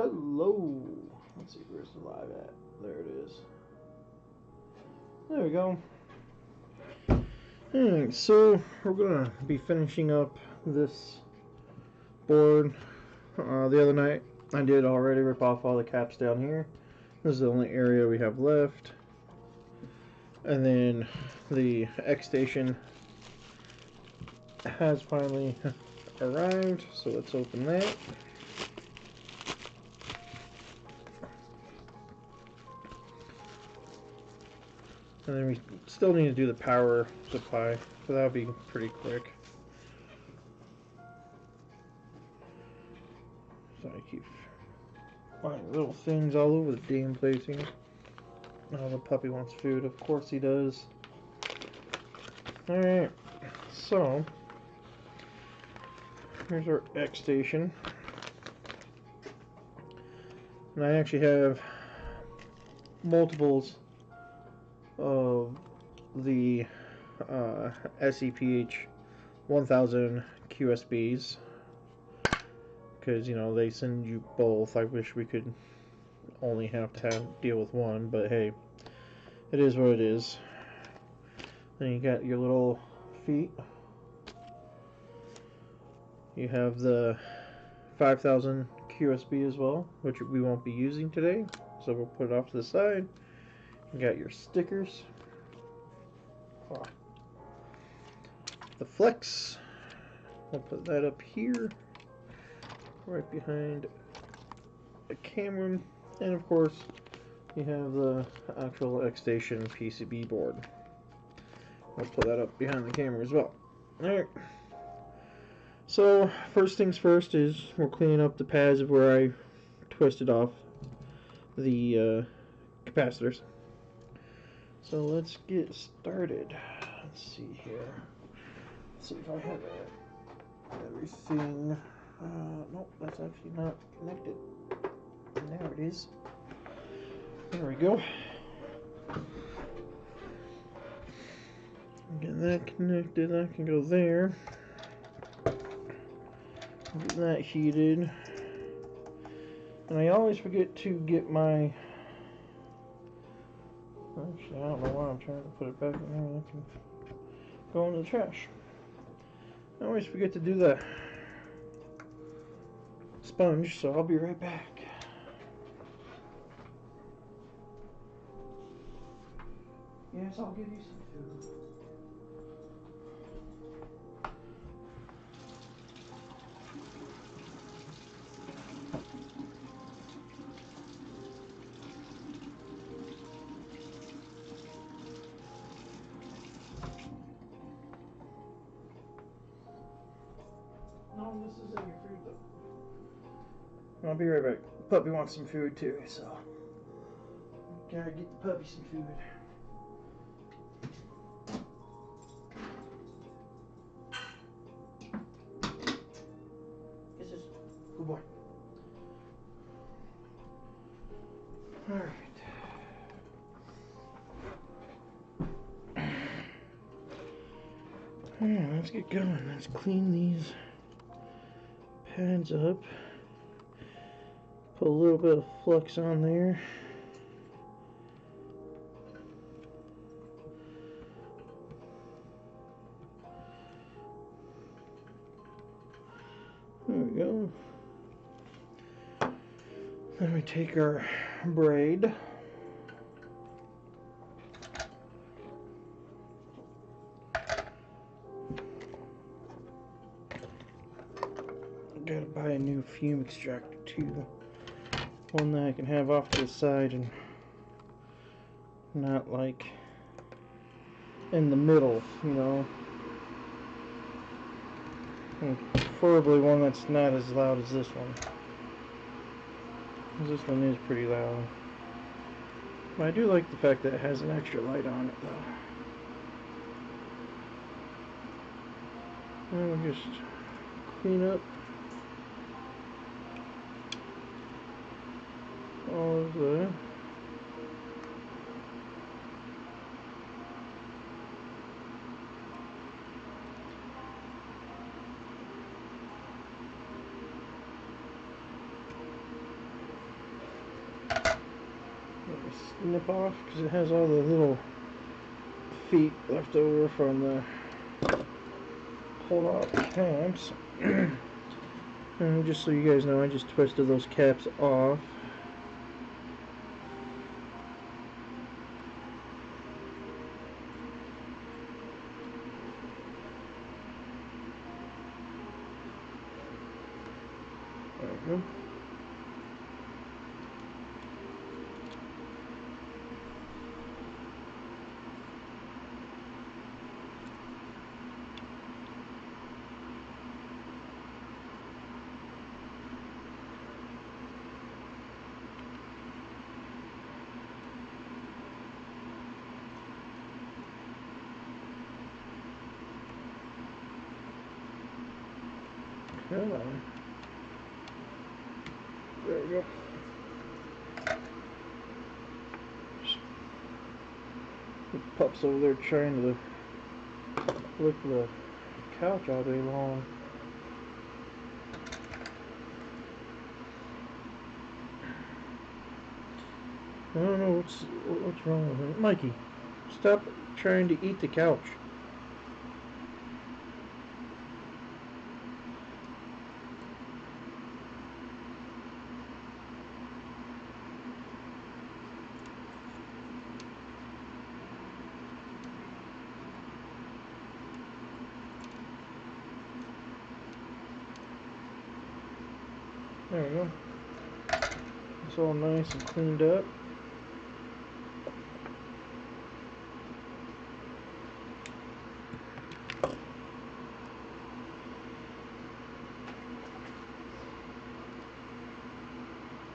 Hello. Let's see, where's the live at? There it is. There we go. Alright, so we're gonna be finishing up this board. The other night I did already rip off all the caps down here. This is the only area we have left. And then the X station has finally arrived, so let's open that. And then we still need to do the power supply, so that'll be pretty quick. So I keep finding little things all over the damn place here. Oh, the puppy wants food. Of course he does. Alright, so here's our X station. And I actually have multiples of the SEPH 1000 QSBs, because you know they send you both. I wish we could only have to deal with one, but hey, it is what it is. Then you got your little feet. You have the 5000 QSB as well, which we won't be using today, so we'll put it off to the side. You got your stickers. Oh. The flex, we'll put that up here, right behind the camera, and of course you have the actual X station PCB board. We'll put that up behind the camera as well. Alright, so first things first is we're cleaning up the pads of where I twisted off the capacitors. So let's get started. Let's see here. Let's see if I have everything. Nope, that's actually not connected. There it is. There we go. Get that connected. That can go there. Get that heated. And I always forget to get my... Actually, I don't know why I'm trying to put it back in there. That can go in the trash. I always forget to do the sponge, so I'll be right back. Yes, I'll give you some food. No, this isn't your food though. I'll be right back. Puppy wants some food too, so gotta get the puppy some food. This is good boy. Alright. Alright, let's get going. Let's clean these pads up. Put a little bit of flux on there. There we go. Then we take our braid. Gotta buy a new fume extractor too. One that I can have off to the side and not like in the middle, you know. And preferably one that's not as loud as this one. This one is pretty loud. But I do like the fact that it has an extra light on it though. And we'll just clean up all of the snip off because it has all the little feet left over from the pulled out tabs. And just so you guys know, I just twisted those caps off. There we go. Come on. There we go. The pup's over there trying to lick the couch all day long. I don't know what's wrong with him. Mikey, stop trying to eat the couch. There we go. It's all nice and cleaned up.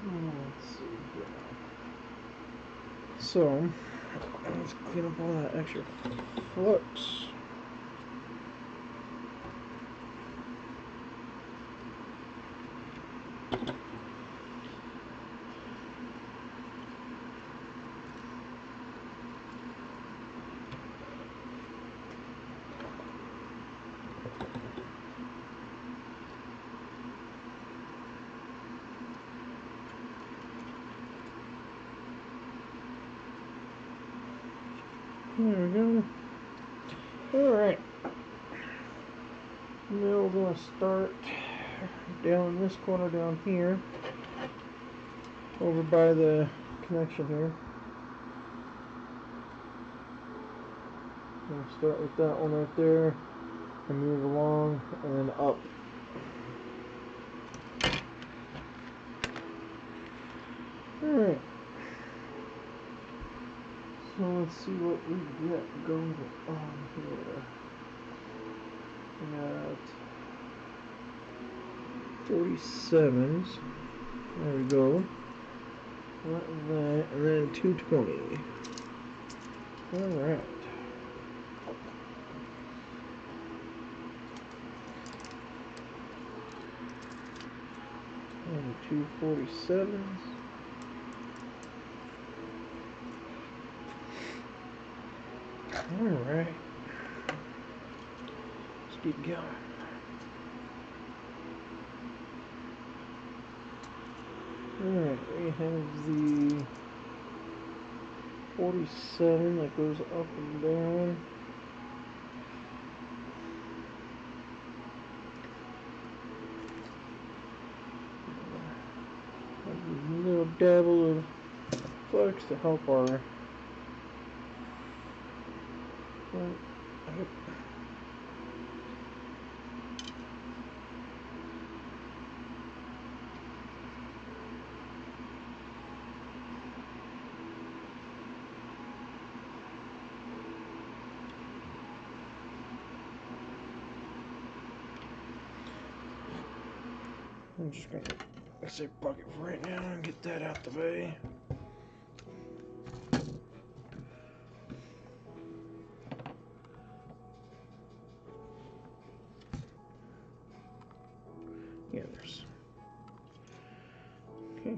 Let's see here. So, let's clean up all that extra flux. There we go. Alright. Now we're going to start down in this corner down here. Over by the connection here. We'll start with that one right there. And move along and then up. Alright. So let's see what we get going on here. We got 47s. There we go. That and then 220. Alright. And 247s. Alright. Let's keep going. Alright, we have the 47 that goes up and down. A little dabble of flux to help our I'm just gonna say bucket for right now and get that out the way. Yeah, there's okay.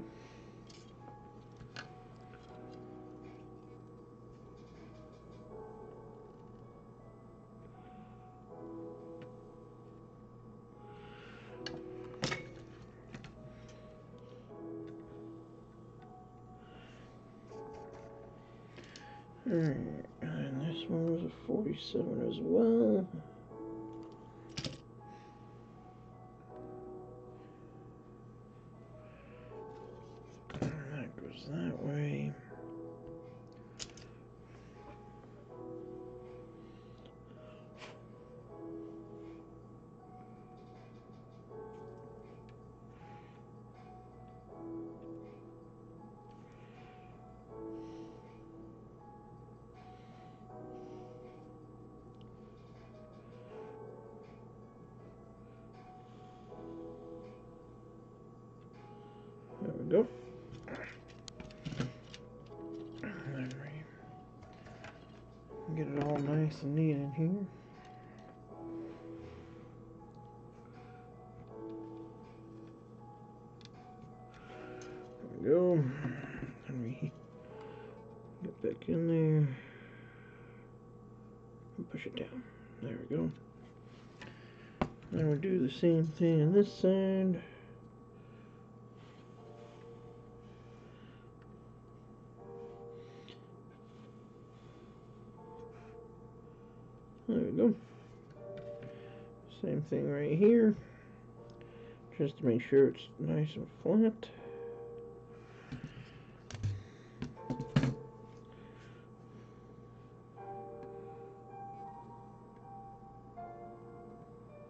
Alright, and this one was a 47 as well. That goes that way. There we go. Get it all nice and neat in here. There we go. And we get back in there and push it down. There we go. Then we do the same thing on this side. There we go. Same thing right here. Just to make sure it's nice and flat.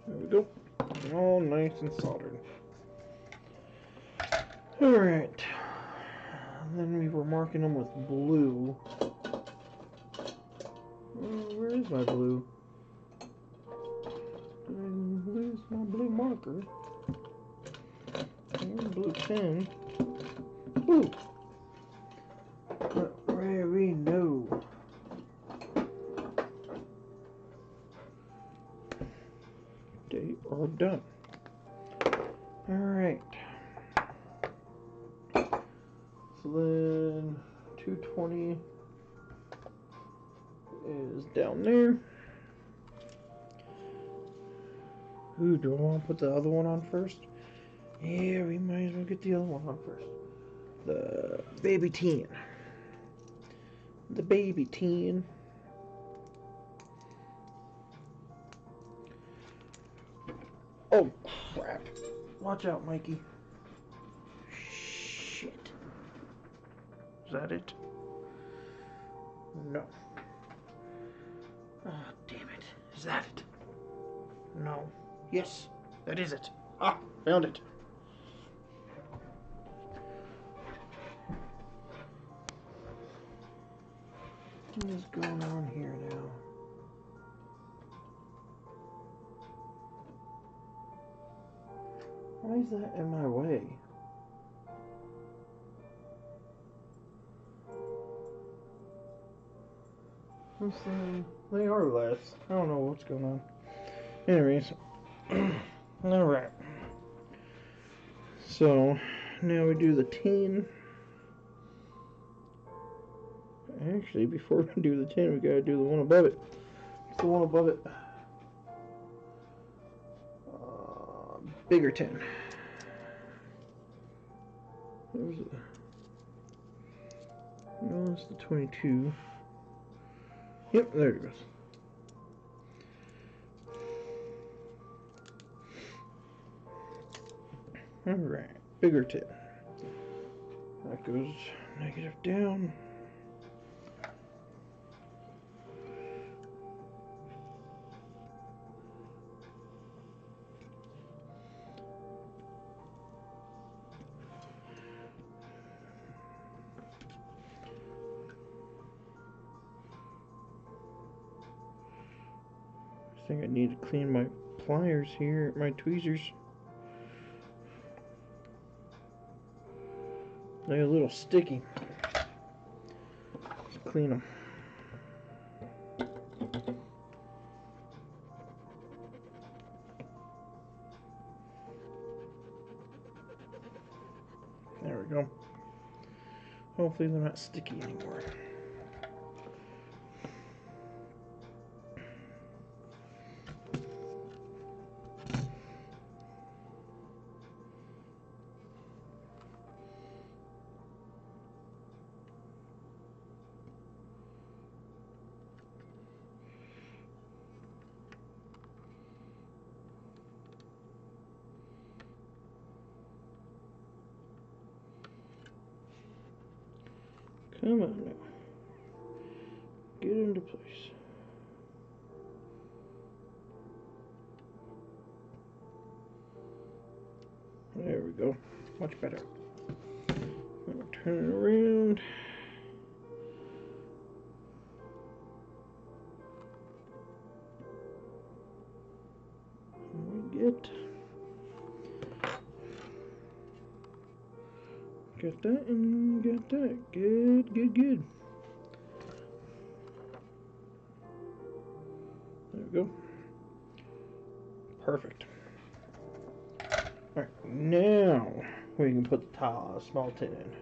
There we go. All nice and soldered. Alright. Then we were marking them with blue. Where is my blue? Where's my blue marker? Here's blue pen. Blue! But where we know. They are done. Alright. So then 220 is down there. Ooh, do I want to put the other one on first? Yeah, we might as well get the other one on first. The baby 10. The baby 10. Oh, crap. Watch out, Mikey. Shit. Is that it? No. Oh, damn it. Is that it? No. Yes, that is it. Ah, found it. What is going on here now? Why is that in my way? I'm saying they are less. I don't know what's going on. Anyways. Alright. So, now we do the 10. Actually, before we do the 10, we gotta do the one above it. It's the one above it. Bigger 10. Where's it? No, it's the 22. Yep, there it goes. Alright, bigger 10. That goes negative down. I think I need to clean my pliers here, my tweezers. They're a little sticky. Let's clean them. There we go. Hopefully they're not sticky anymore. Come on now. Get into place. There we go. Much better. Turn it around. Got that and got that. Good, good, good. There we go. Perfect. Alright, now we can put the small tin in.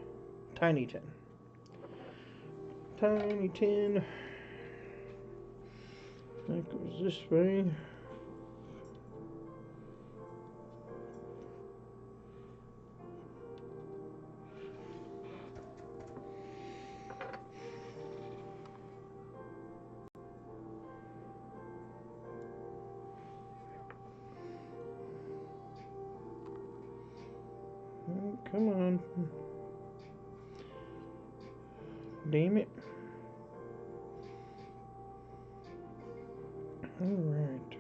Tiny tin. Tiny tin. That goes this way. Oh, come on. Damn it. Alright.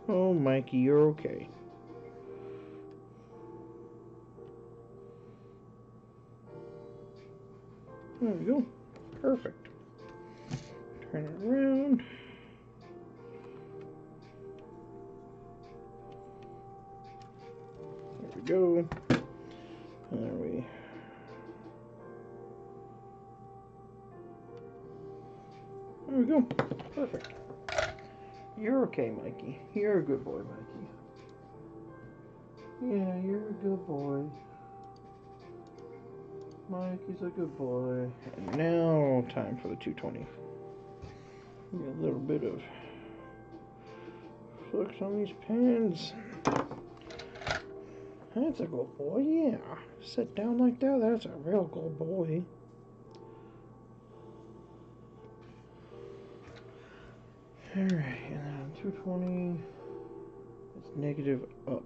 Oh, Mikey, you're okay. There we go. Perfect. Turn it around. There we go. There we go. Perfect. You're okay, Mikey. You're a good boy, Mikey. Yeah, you're a good boy. Mikey's a good boy. And now, time for the 220. Get a little bit of flux on these pins. That's a good boy, yeah. Sit down like that, that's a real good boy. Alright, and then on 220, it's negative up.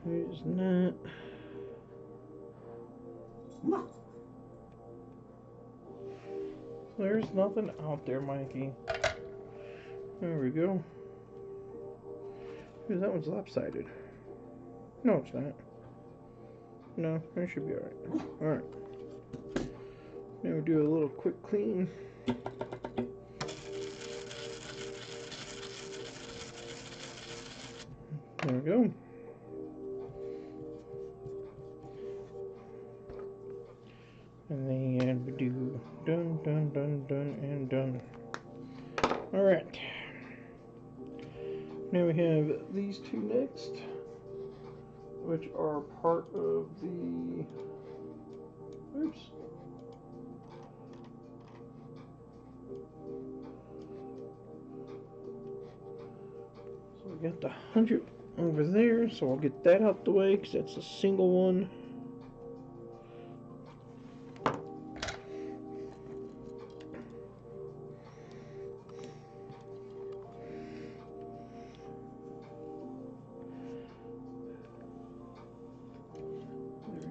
It's not. There's nothing out there, Mikey. There we go. Ooh, that one's lopsided. No, it's not. No, it should be alright. Alright. Now we'll do a little quick clean. There we go. And then we do done, done, done, done, and done. Alright. Now we have these two next, which are part of the... Oops. So we got the 100 over there, so I'll get that out the way because that's a single one.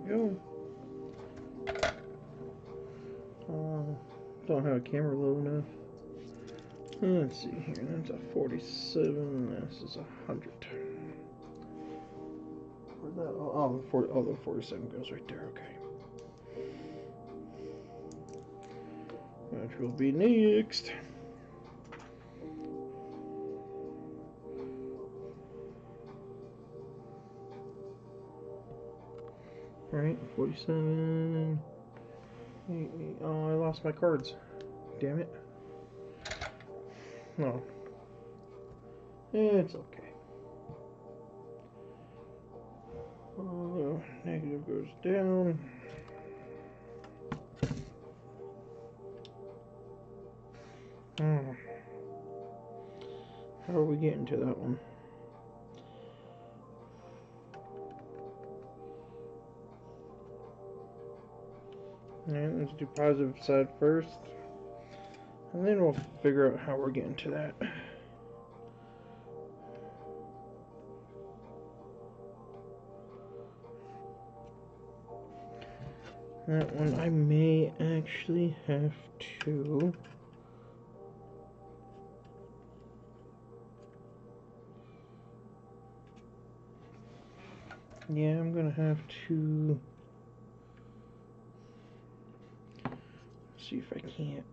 Go. Don't have a camera low enough. Let's see here. That's a 47. This is 100. Where'd that? Oh, the 47 goes right there. Okay. Which will be next. Right, Alright, 47. Oh, I lost my cards. Damn it. No. It's okay. Negative goes down. How are we getting to that one? Alright, let's do positive side first. And then we'll figure out how we're getting to that. That one I may actually have to... Yeah, I'm gonna have to... see if I can't.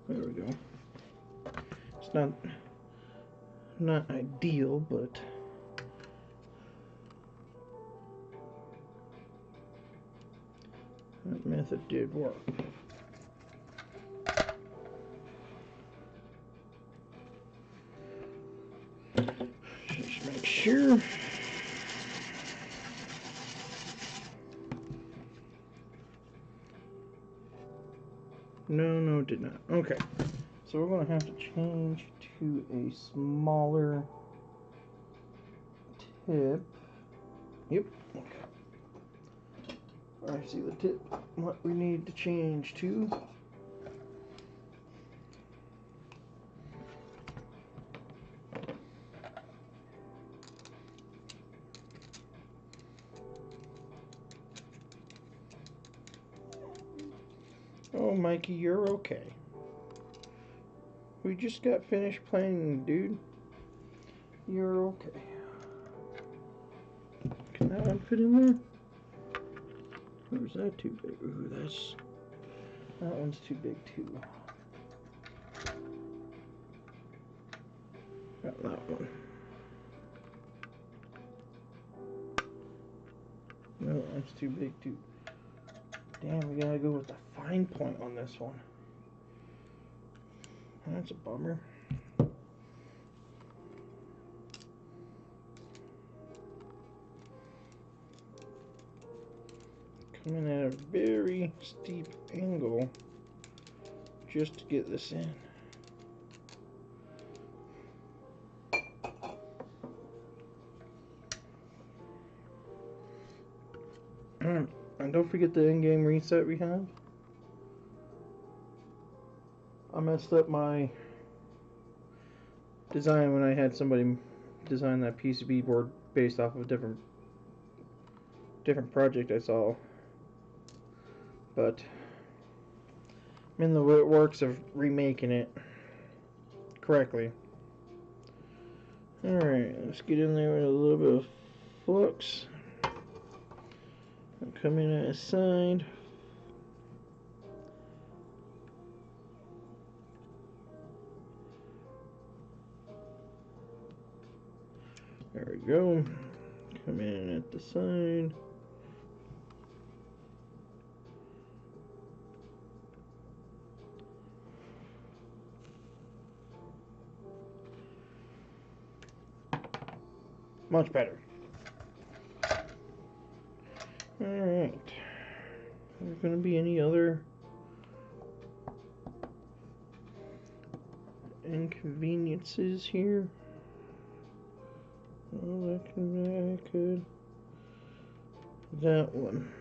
There we go. It's not ideal, but that method did work. Just make sure. No, it did not. Okay. So we're going to have to change to a smaller tip. Yep. Okay. I see the tip. What we need to change to. Oh, Mikey, you're okay. We just got finished playing, dude. You're okay. Can that one fit in there? Or is that too big? Ooh, that one's too big too. Got that one. No, that one's too big too. Damn, we gotta go with the fine point on this one. That's a bummer. Coming at a very steep angle just to get this in. And don't forget the in-game reset we have. I messed up my design when I had somebody design that PCB board based off of a different project I saw. But I'm in the works of remaking it correctly. Alright, let's get in there with a little bit of flux. Come in at a side. There we go. Come in at the side. Much better. Alright. Are there going to be any other inconveniences here? Oh, I could. That one.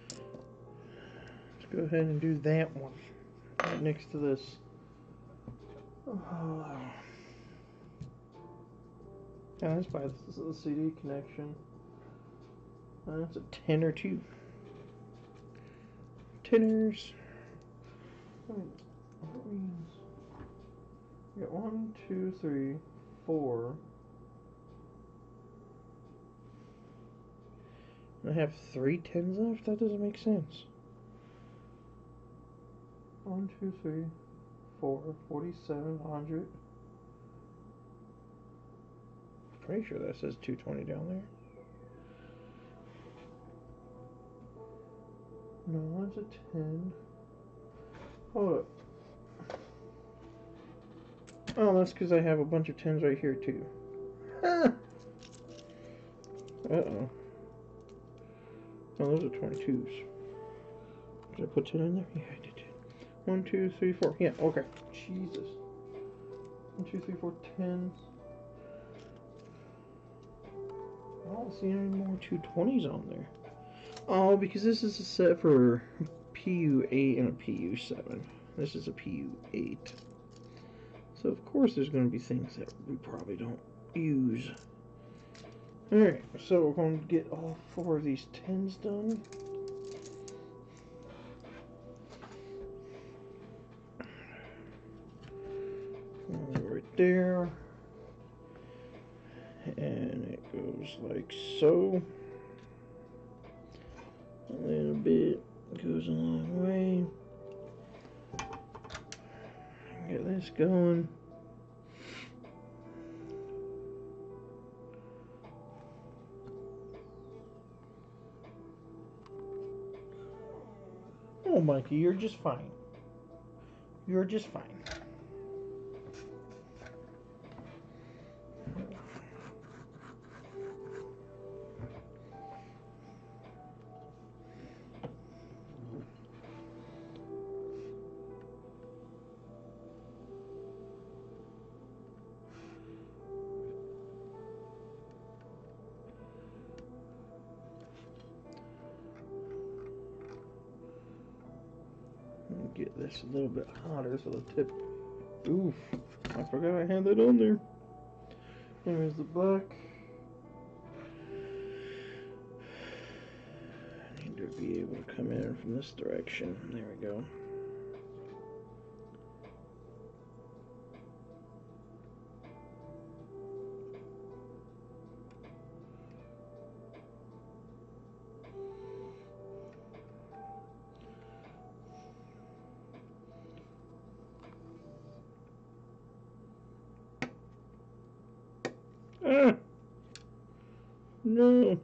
Let's go ahead and do that one. Right next to this. Oh. Yeah, that's fine. This is the CD connection. That's a 10 or 2. Tenors. That means we got 1, 2, 3, 4, I have 3 tins left? That doesn't make sense. 1, 2, 3, 4, 4,700. Pretty sure that says 220 down there. No, it's a 10. Hold up. Oh, that's because I have a bunch of 10s right here, too. Uh-oh. Oh, those are 22s. Did I put 10 in there? Yeah, I did. 1, 2, 3, 4. Yeah, okay. Jesus. 1, 2, 3, 4, 10s. I don't see any more 220s on there. Oh, because this is a set for PU8 and a PU7. This is a PU8. So, of course, there's going to be things that we probably don't use. Alright, so we're going to get all 4 of these 10s done. Right there. And it goes like so. A little bit goes a long way. Get this going. Oh, Mikey, you're just fine. You're just fine. Get this a little bit hotter so the tip. Oof, I forgot I had that on there. There's the black. I need to be able to come in from this direction. There we go. Ah! No!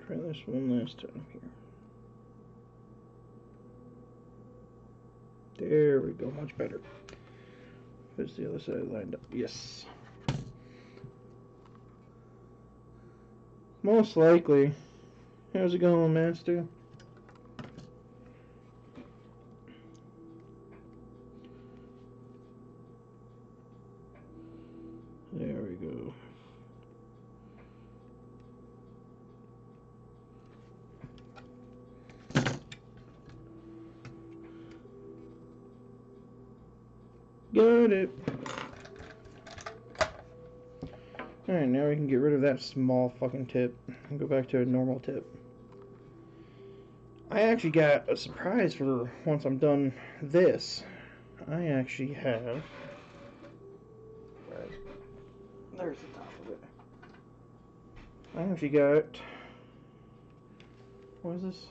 Try this one last time here. There we go, much better. There's the other side lined up. Yes. Most likely. How's it going, Master? There we go. Got it. Alright, now we can get rid of that small fucking tip and go back to a normal tip. I actually got a surprise for once I'm done this. I actually have... There's the top of it. I actually got... What is this?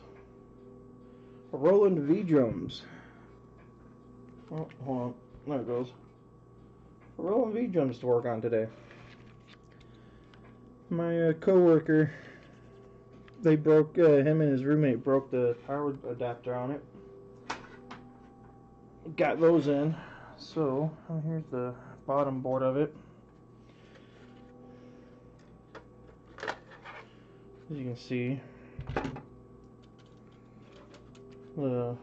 A Roland V-Drums. Oh, hold on. There it goes. A Roland V-Drums to work on today. My co-worker, they broke, him and his roommate broke the power adapter on it. Got those in. So, here's the bottom board of it. As you can see, the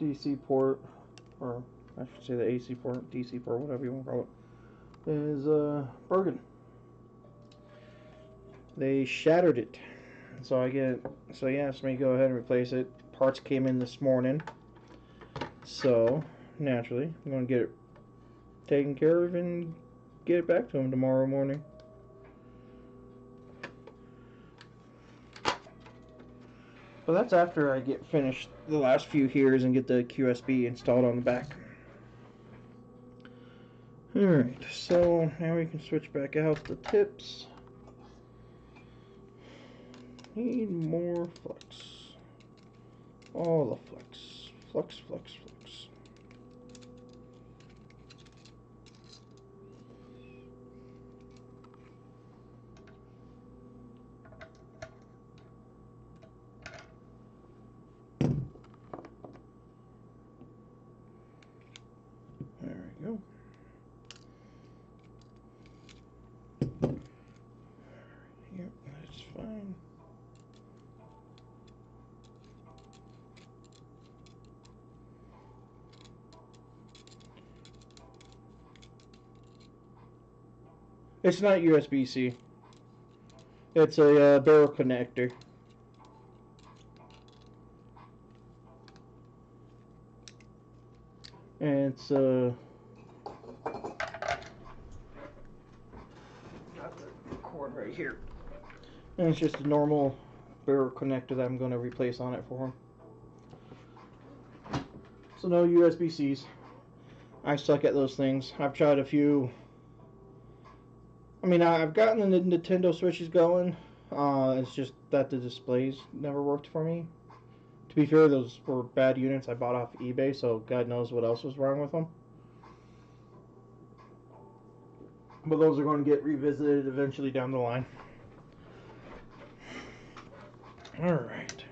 DC port, or I should say the AC port, DC port, whatever you want to call it, is broken. They shattered it. So he asked me to go ahead and replace it. Parts came in this morning. So, naturally, I'm going to get it taken care of and get it back to him tomorrow morning. But that's after I get finished the last few here's and get the QSB installed on the back. Alright, so now we can switch back out the tips. Need more flux. All the flux. Flux, flux, flux. There we go. Yep, that's fine. It's not USB-C. It's a barrel connector. And it's got the cord right here. And it's just a normal barrel connector that I'm going to replace on it for him. So no USB-Cs. I suck at those things. I've tried a few. I mean, I've gotten the Nintendo Switches going. It's just that the displays never worked for me. To be fair, those were bad units I bought off eBay, so God knows what else was wrong with them. But those are going to get revisited eventually down the line. Alright.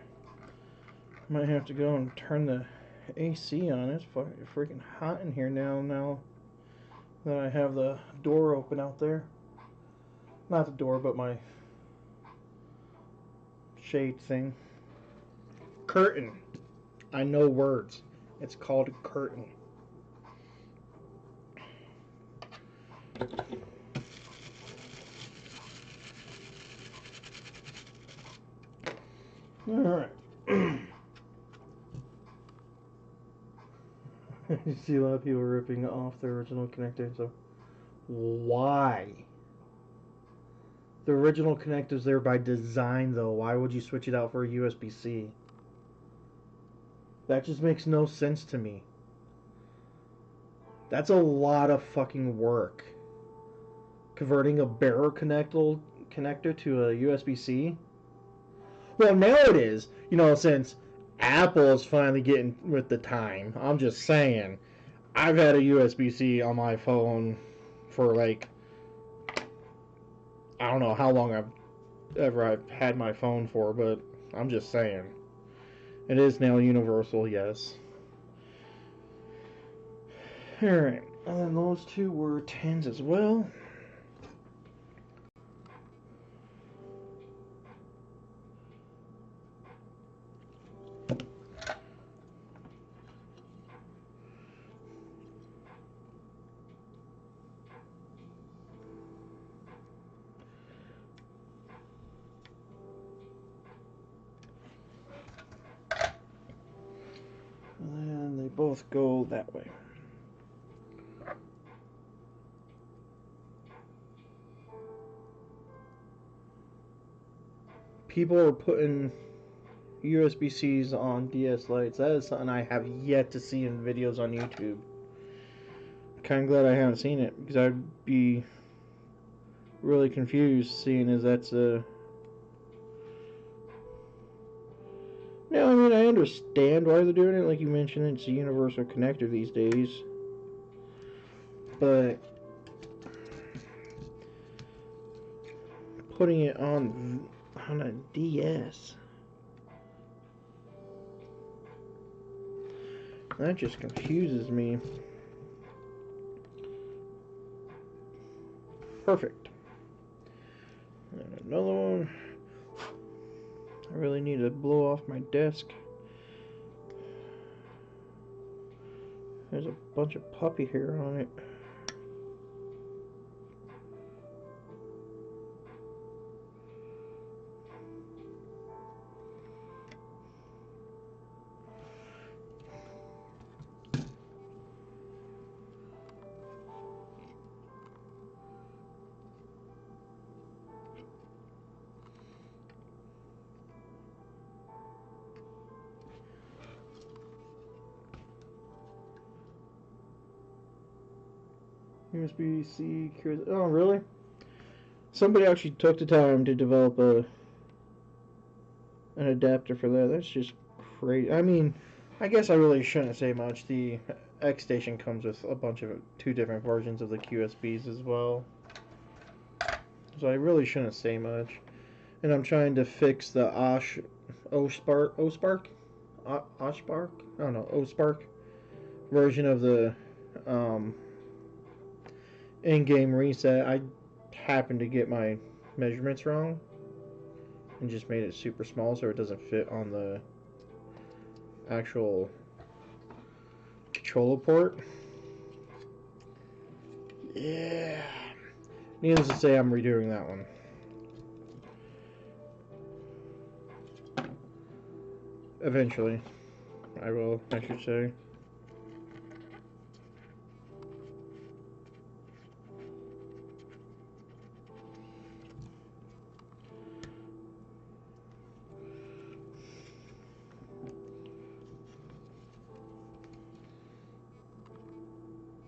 Might have to go and turn the AC on. It's freaking hot in here now that I have the door open out there. Not the door, but my shade thing. Curtain. I know words. It's called a curtain. Alright. You see a lot of people ripping off the original connector, so why? The original connector's there by design, though. Why would you switch it out for a USB-C? That just makes no sense to me. That's a lot of fucking work. Converting a barrel connector to a USB-C? Well, now it is. You know, since Apple is finally getting with the time. I'm just saying. I've had a USB-C on my phone for like, I don't know how long I've had my phone for, but I'm just saying. It is now universal, yes. Alright, and then those two were 10s as well. And then they both go that way. People are putting USB-Cs on DS lights. That is something I have yet to see in videos on YouTube. I'm kind of glad I haven't seen it, because I'd be really confused seeing as that's a... No, I mean, I understand why they're doing it. Like you mentioned, it's a universal connector these days. But putting it on a DS, that just confuses me. Perfect. And another one. I really need to blow off my desk. There's a bunch of puppy hair on it. USB-C. Oh, really? Somebody actually took the time to develop an adapter for that. That's just crazy. I mean, I guess I really shouldn't say much. The X Station comes with a bunch of two different versions of the QSBs as well. So I really shouldn't say much. And I'm trying to fix the OSpark? Oshpark? I don't know, OSpark version of the um, in-game reset. I happened to get my measurements wrong and just made it super small so it doesn't fit on the actual controller port. Yeah. Needless to say, I'm redoing that one. Eventually. I will, I should say.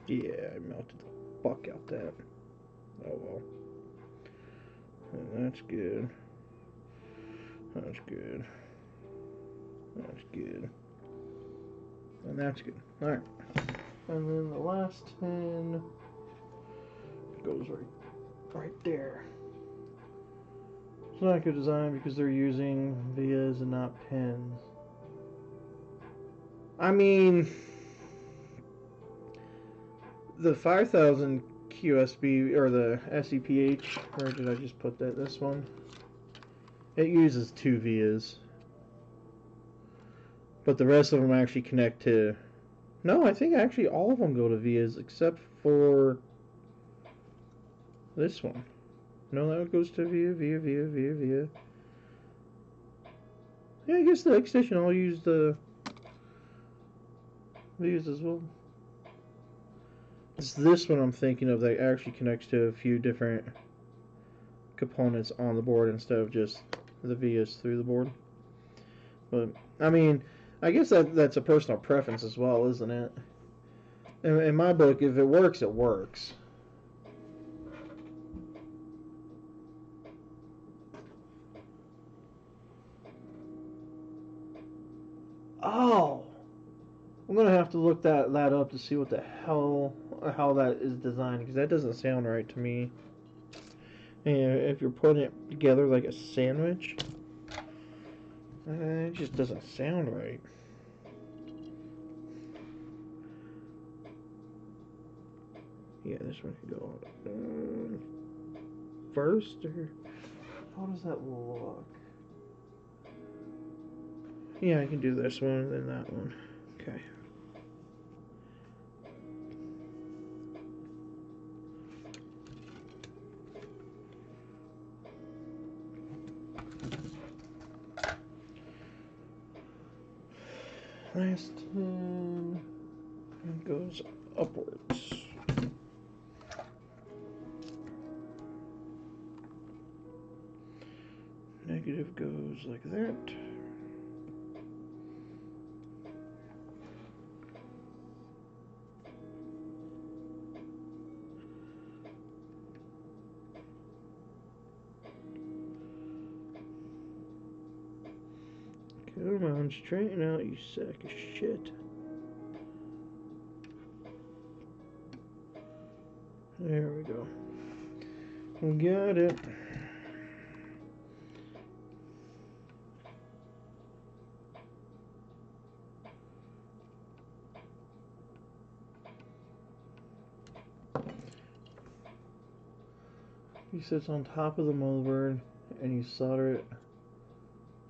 Yeah, I melted the fuck out that. Oh well. And that's good. That's good. That's good. And that's good. Alright. And then the last 10 goes right there. It's not a good design because they're using vias and not pins. I mean, the 5000 QSB or the SEPH, where did I just put that? This one. It uses two vias. But the rest of them actually connect to... No, I think actually all of them go to vias except for this one. No, that goes to via. Yeah, I guess the X Station all use the vias as well. It's this one I'm thinking of that actually connects to a few different components on the board instead of just the vias through the board. But, I mean, I guess that's a personal preference as well, isn't it? In my book, if it works, it works. Oh! I'm gonna have to look that up to see what the hell, how that is designed, because that doesn't sound right to me. And if you're putting it together like a sandwich, it just doesn't sound right. Yeah, this one could go on first, or how does that look? Yeah, I can do this one and then that one. Okay. Last 10 goes upwards. Negative goes like that. Come on, straighten out, you sack of shit. There we go. We got it. He sits on top of the motherboard and you solder it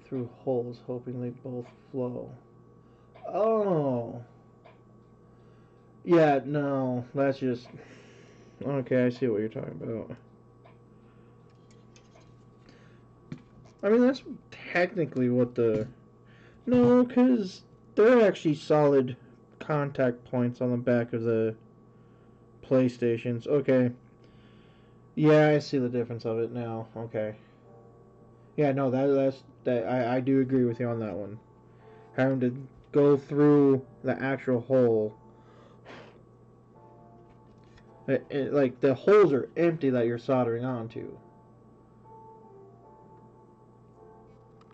through holes, hoping they both flow. Oh. Yeah, no, that's just... Okay, I see what you're talking about. I mean, that's technically what the... No, because they're actually solid contact points on the back of the PlayStations. Okay. Yeah, I see the difference of it now. Okay. Yeah, no, I do agree with you on that one. Having to go through the actual hole Like the holes are empty that you're soldering onto.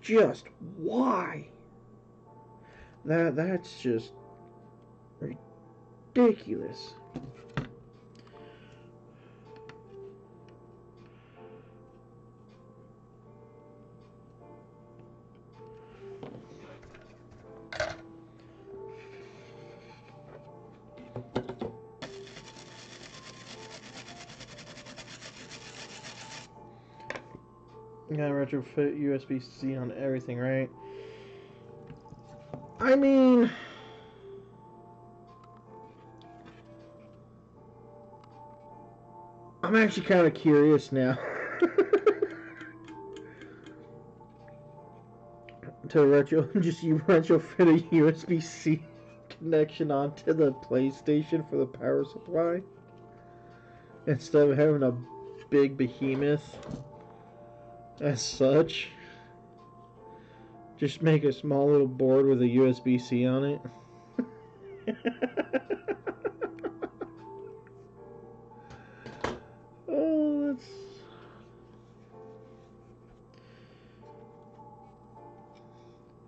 Just why? That's just ridiculous. You gotta retrofit USB-C on everything, right? I mean, I'm actually kind of curious now to retrofit a USB-C connection onto the PlayStation for the power supply instead of having a big behemoth as such. Just make a small little board with a USB-C on it. Oh, that's...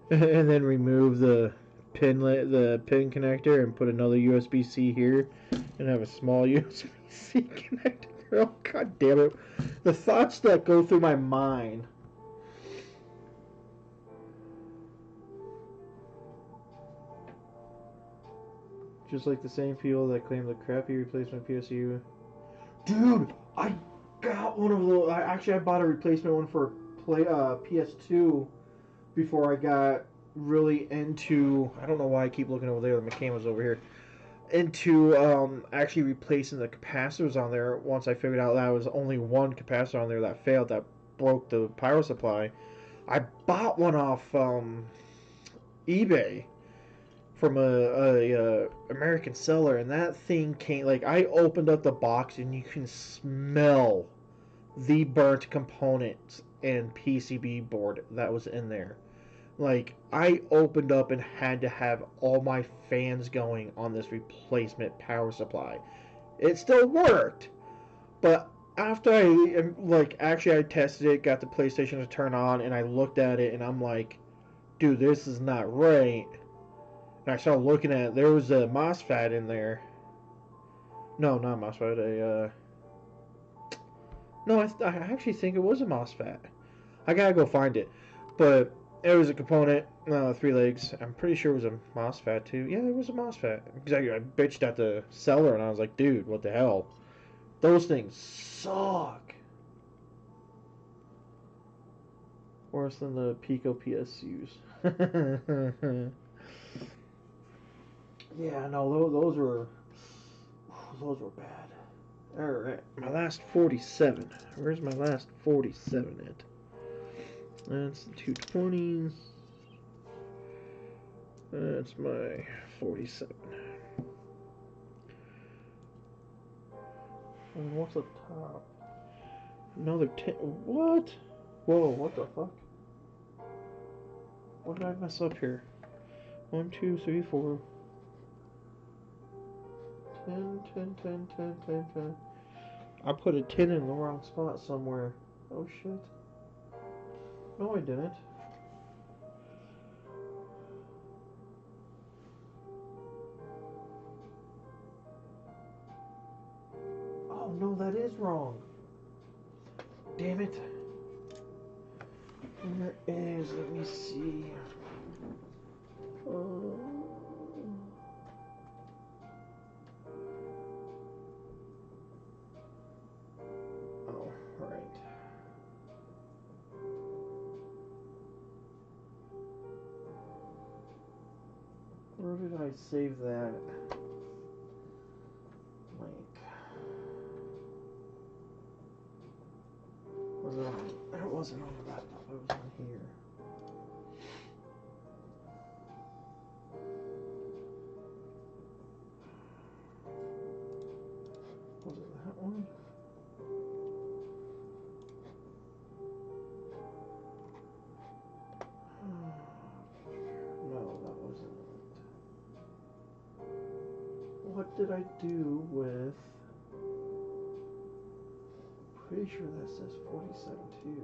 And then remove the pin connector and put another USB-C here and have a small USB-C connector. Oh, god damn it. The thoughts that go through my mind. Just like the same people that claim the crappy replacement PSU. Dude, I got one of those. I bought a replacement one for PS2 before I got really into. I don't know why I keep looking over there. The McCain was over here. Into actually replacing the capacitors on there. Once I figured out that was only one capacitor on there that failed, that broke the power supply. I bought one off eBay from a American seller, and that thing came, like, I opened up the box and you can smell the burnt components and PCB board that was in there. Like, I opened up and had to have all my fans going on this replacement power supply. It still worked, but after I tested it, got the PlayStation to turn on, and I looked at it and I'm like, dude, this is not right. And I started looking at it. There was a MOSFET in there. No, not MOSFET. No, I actually think it was a MOSFET. I gotta go find it. But it was a component, 3 legs. I'm pretty sure it was a MOSFET too. Yeah, it was a MOSFET. Because I bitched at the seller and I was like, dude, what the hell? Those things suck. Worse than the Pico PSUs. Yeah, no, those were bad. Alright, my last 47. Where's my last 47 at? That's the 220s. That's my 47. And what's the top? Another 10. What? Whoa, what the fuck? What did I mess up here? 1, 2, 3, 4. 10, 10, 10, 10, 10, 10. I put a 10 in the wrong spot somewhere. Oh shit. No, I didn't. Oh no, that is wrong. Damn it. Where is, let me see. Oh, right. Where did I save that link? Was it on? It wasn't on the laptop, it was on here. Was it that one? No, that wasn't it. What did I do with... Pretty sure that says 47 too.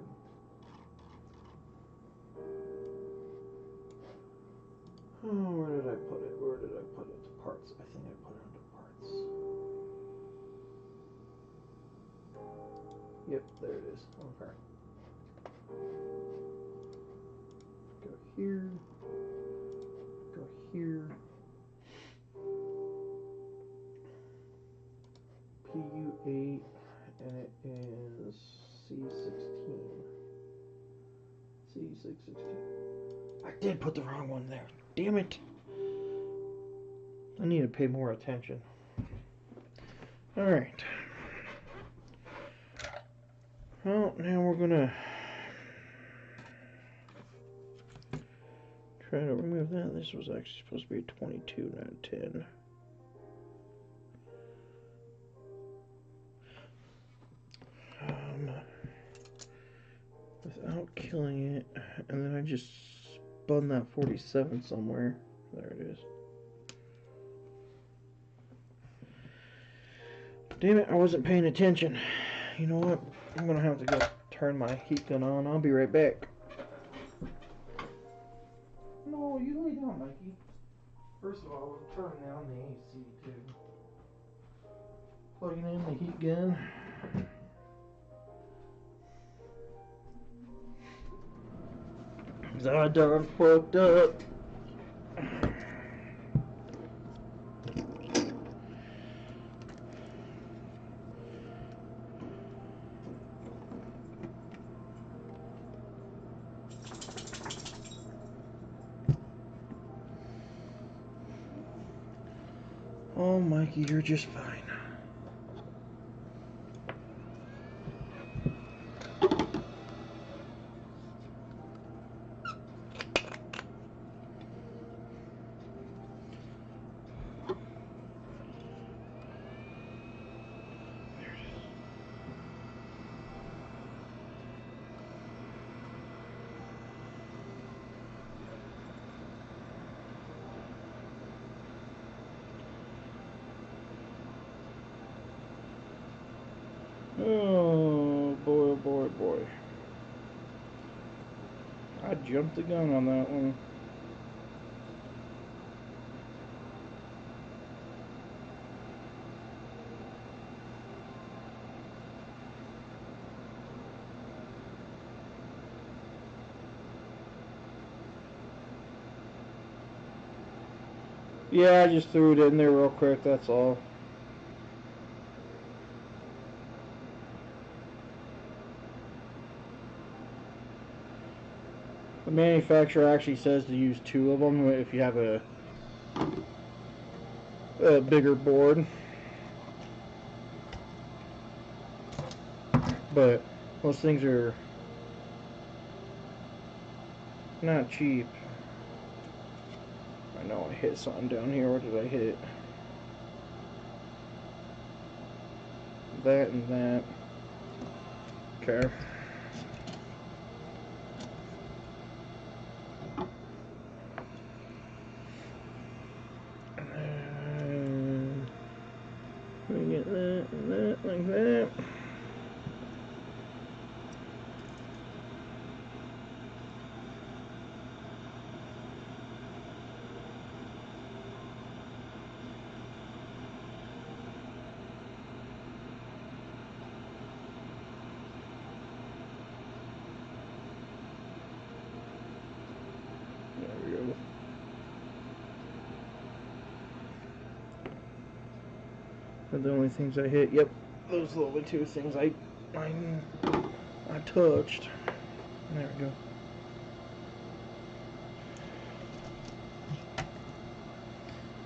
Oh, where did I put it? Where did I put it? Parts. I think I put it under parts. Yep, there it is. Okay. Go here. Go here. PU8, and it is C16. C616. I did put the wrong one there. Damn it. I need to pay more attention. Alright. Well, now we're gonna try to remove that. This was actually supposed to be a 22, not a 10. Without killing it, and then I just spun that 47 somewhere. There it is. Damn it, I wasn't paying attention. You know what? I'm gonna have to go turn my heat gun on. I'll be right back. No, you lay down, Mikey. First of all, we're turning down the AC too. Plugging in the heat gun. I done fucked up. Oh, Mikey, you're just fine. Oh boy, oh boy, oh boy. I jumped the gun on that one. Yeah, I just threw it in there real quick, that's all. The manufacturer actually says to use 2 of them if you have a bigger board. But those things are not cheap. I know I hit something down here. Where did I hit? That and that. Okay. We get that and that like that. There we go. Are the only things I hit? Yep, those are the only 2 things I touched. There we go.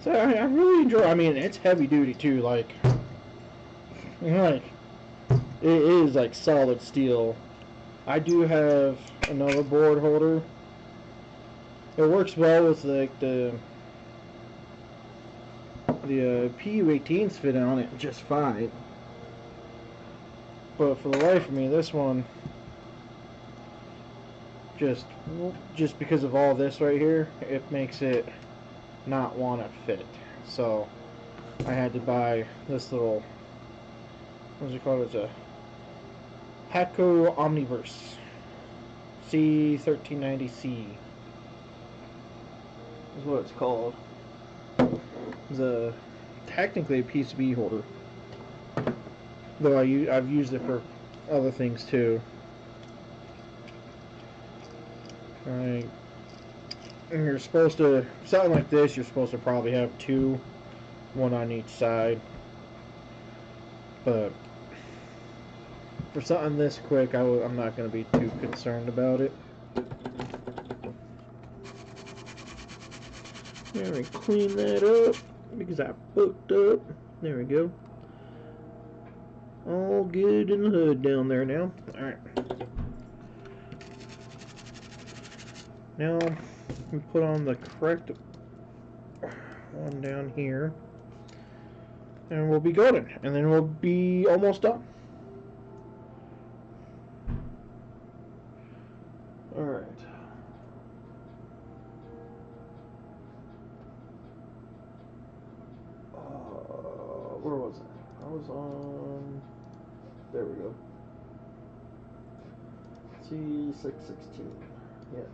So I really enjoy. I mean, it's heavy duty too. Like it is like solid steel. I do have another board holder. It works well with like the PU18s fit on it just fine. But for the life of me, this one just because of all this right here, it makes it not want to fit. So I had to buy this little, what's it called? It's a Hatco Omniverse C1390C is what it's called. It's technically a PCB holder, though I've used it for other things too. Alright. And you're supposed to, something like this, you're supposed to probably have two, one on each side. But for something this quick, I'm not going to be too concerned about it. There we clean that up because I fucked up. There we go. All good in the hood down there now. Alright. Now we put on the correct one down here. And we'll be golden. And then we'll be almost done. Alright. Where was I? I was on... There we go. C616. Yes.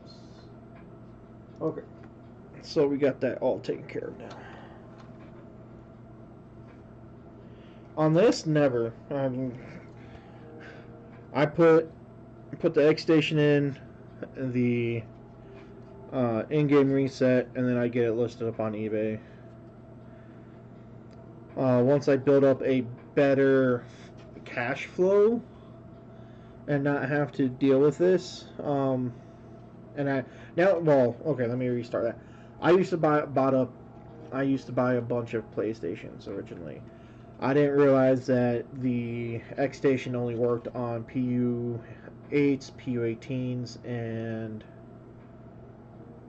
Okay. So we got that all taken care of now. On this, never. I put the X station in, the in-game reset, and then I get it listed up on eBay. Once I build up a better cash flow and not have to deal with this, and let me restart that. I used to buy a bunch of PlayStations originally. I didn't realize that the X Station only worked on PU8s, PU18s, and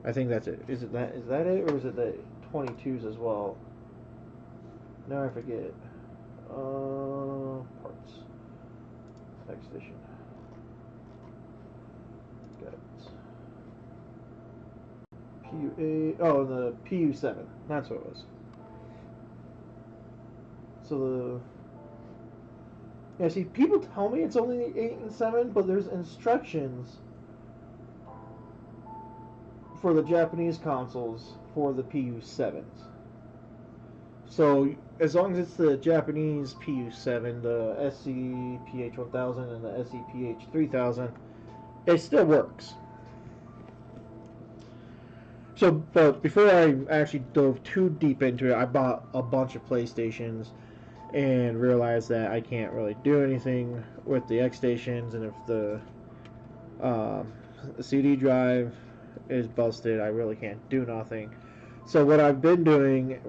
I think that's it. Is that it, or is it the 22s as well? Now I forget. Parts. X Station. Got PU8. Oh, the PU7. That's what it was. So see, people tell me it's only 8 and 7, but there's instructions for the Japanese consoles for the PU7s. So as long as it's the Japanese PU7, the SCPH1000 and the SCPH3000, it still works. So, but before I actually dove too deep into it, I bought a bunch of PlayStations and realized that I can't really do anything with the X stations, and if the CD drive is busted, I really can't do nothing. So what I've been doing,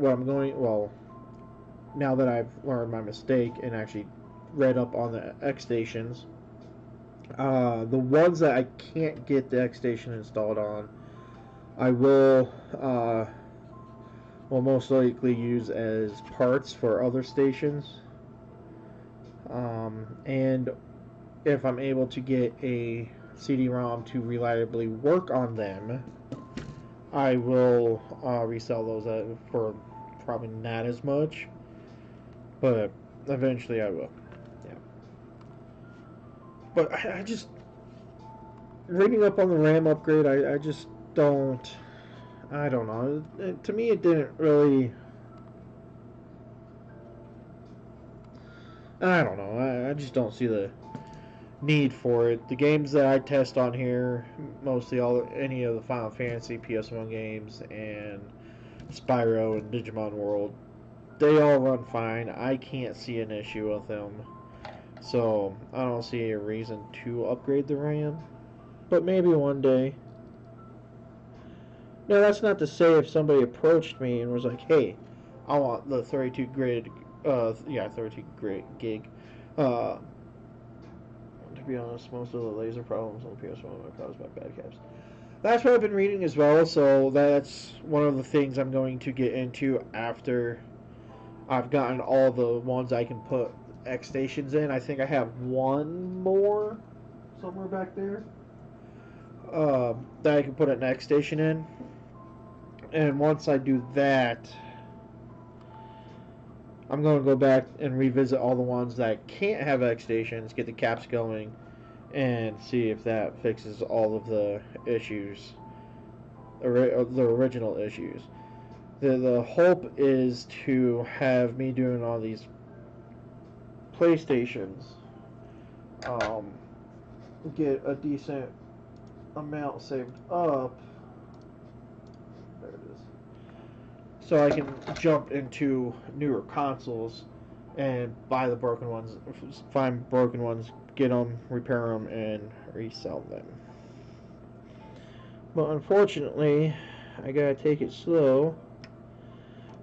now that I've learned my mistake and actually read up on the X stations, the ones that I can't get the X station installed on, I will most likely use as parts for other stations. And if I'm able to get a CD-ROM to reliably work on them, I will resell those for probably not as much, but eventually I will. Yeah. But I just, reading up on the RAM upgrade, I just don't. I don't know. To me, it didn't really. I don't know. I just don't see the need for it. The games that I test on here, mostly any of the Final Fantasy PS1 games and Spyro and Digimon World, they all run fine. I can't see an issue with them. So I don't see a reason to upgrade the RAM. But maybe one day. Now, that's not to say if somebody approached me and was like, hey, I want the 32 gig. To be honest, most of the laser problems on the PS1 are caused by bad caps. That's what I've been reading as well, so that's one of the things I'm going to get into after I've gotten all the ones I can put X stations in. I think I have one more somewhere back there that I can put an X station in. And once I do that, I'm going to go back and revisit all the ones that can't have X stations, get the caps going, and see if that fixes all of the issues, the original issues. The hope is to have me doing all these PlayStations um, get a decent amount saved up. There it is. So I can jump into newer consoles and buy the broken ones, find broken ones, get them, repair them, and resell them. But unfortunately, I gotta take it slow.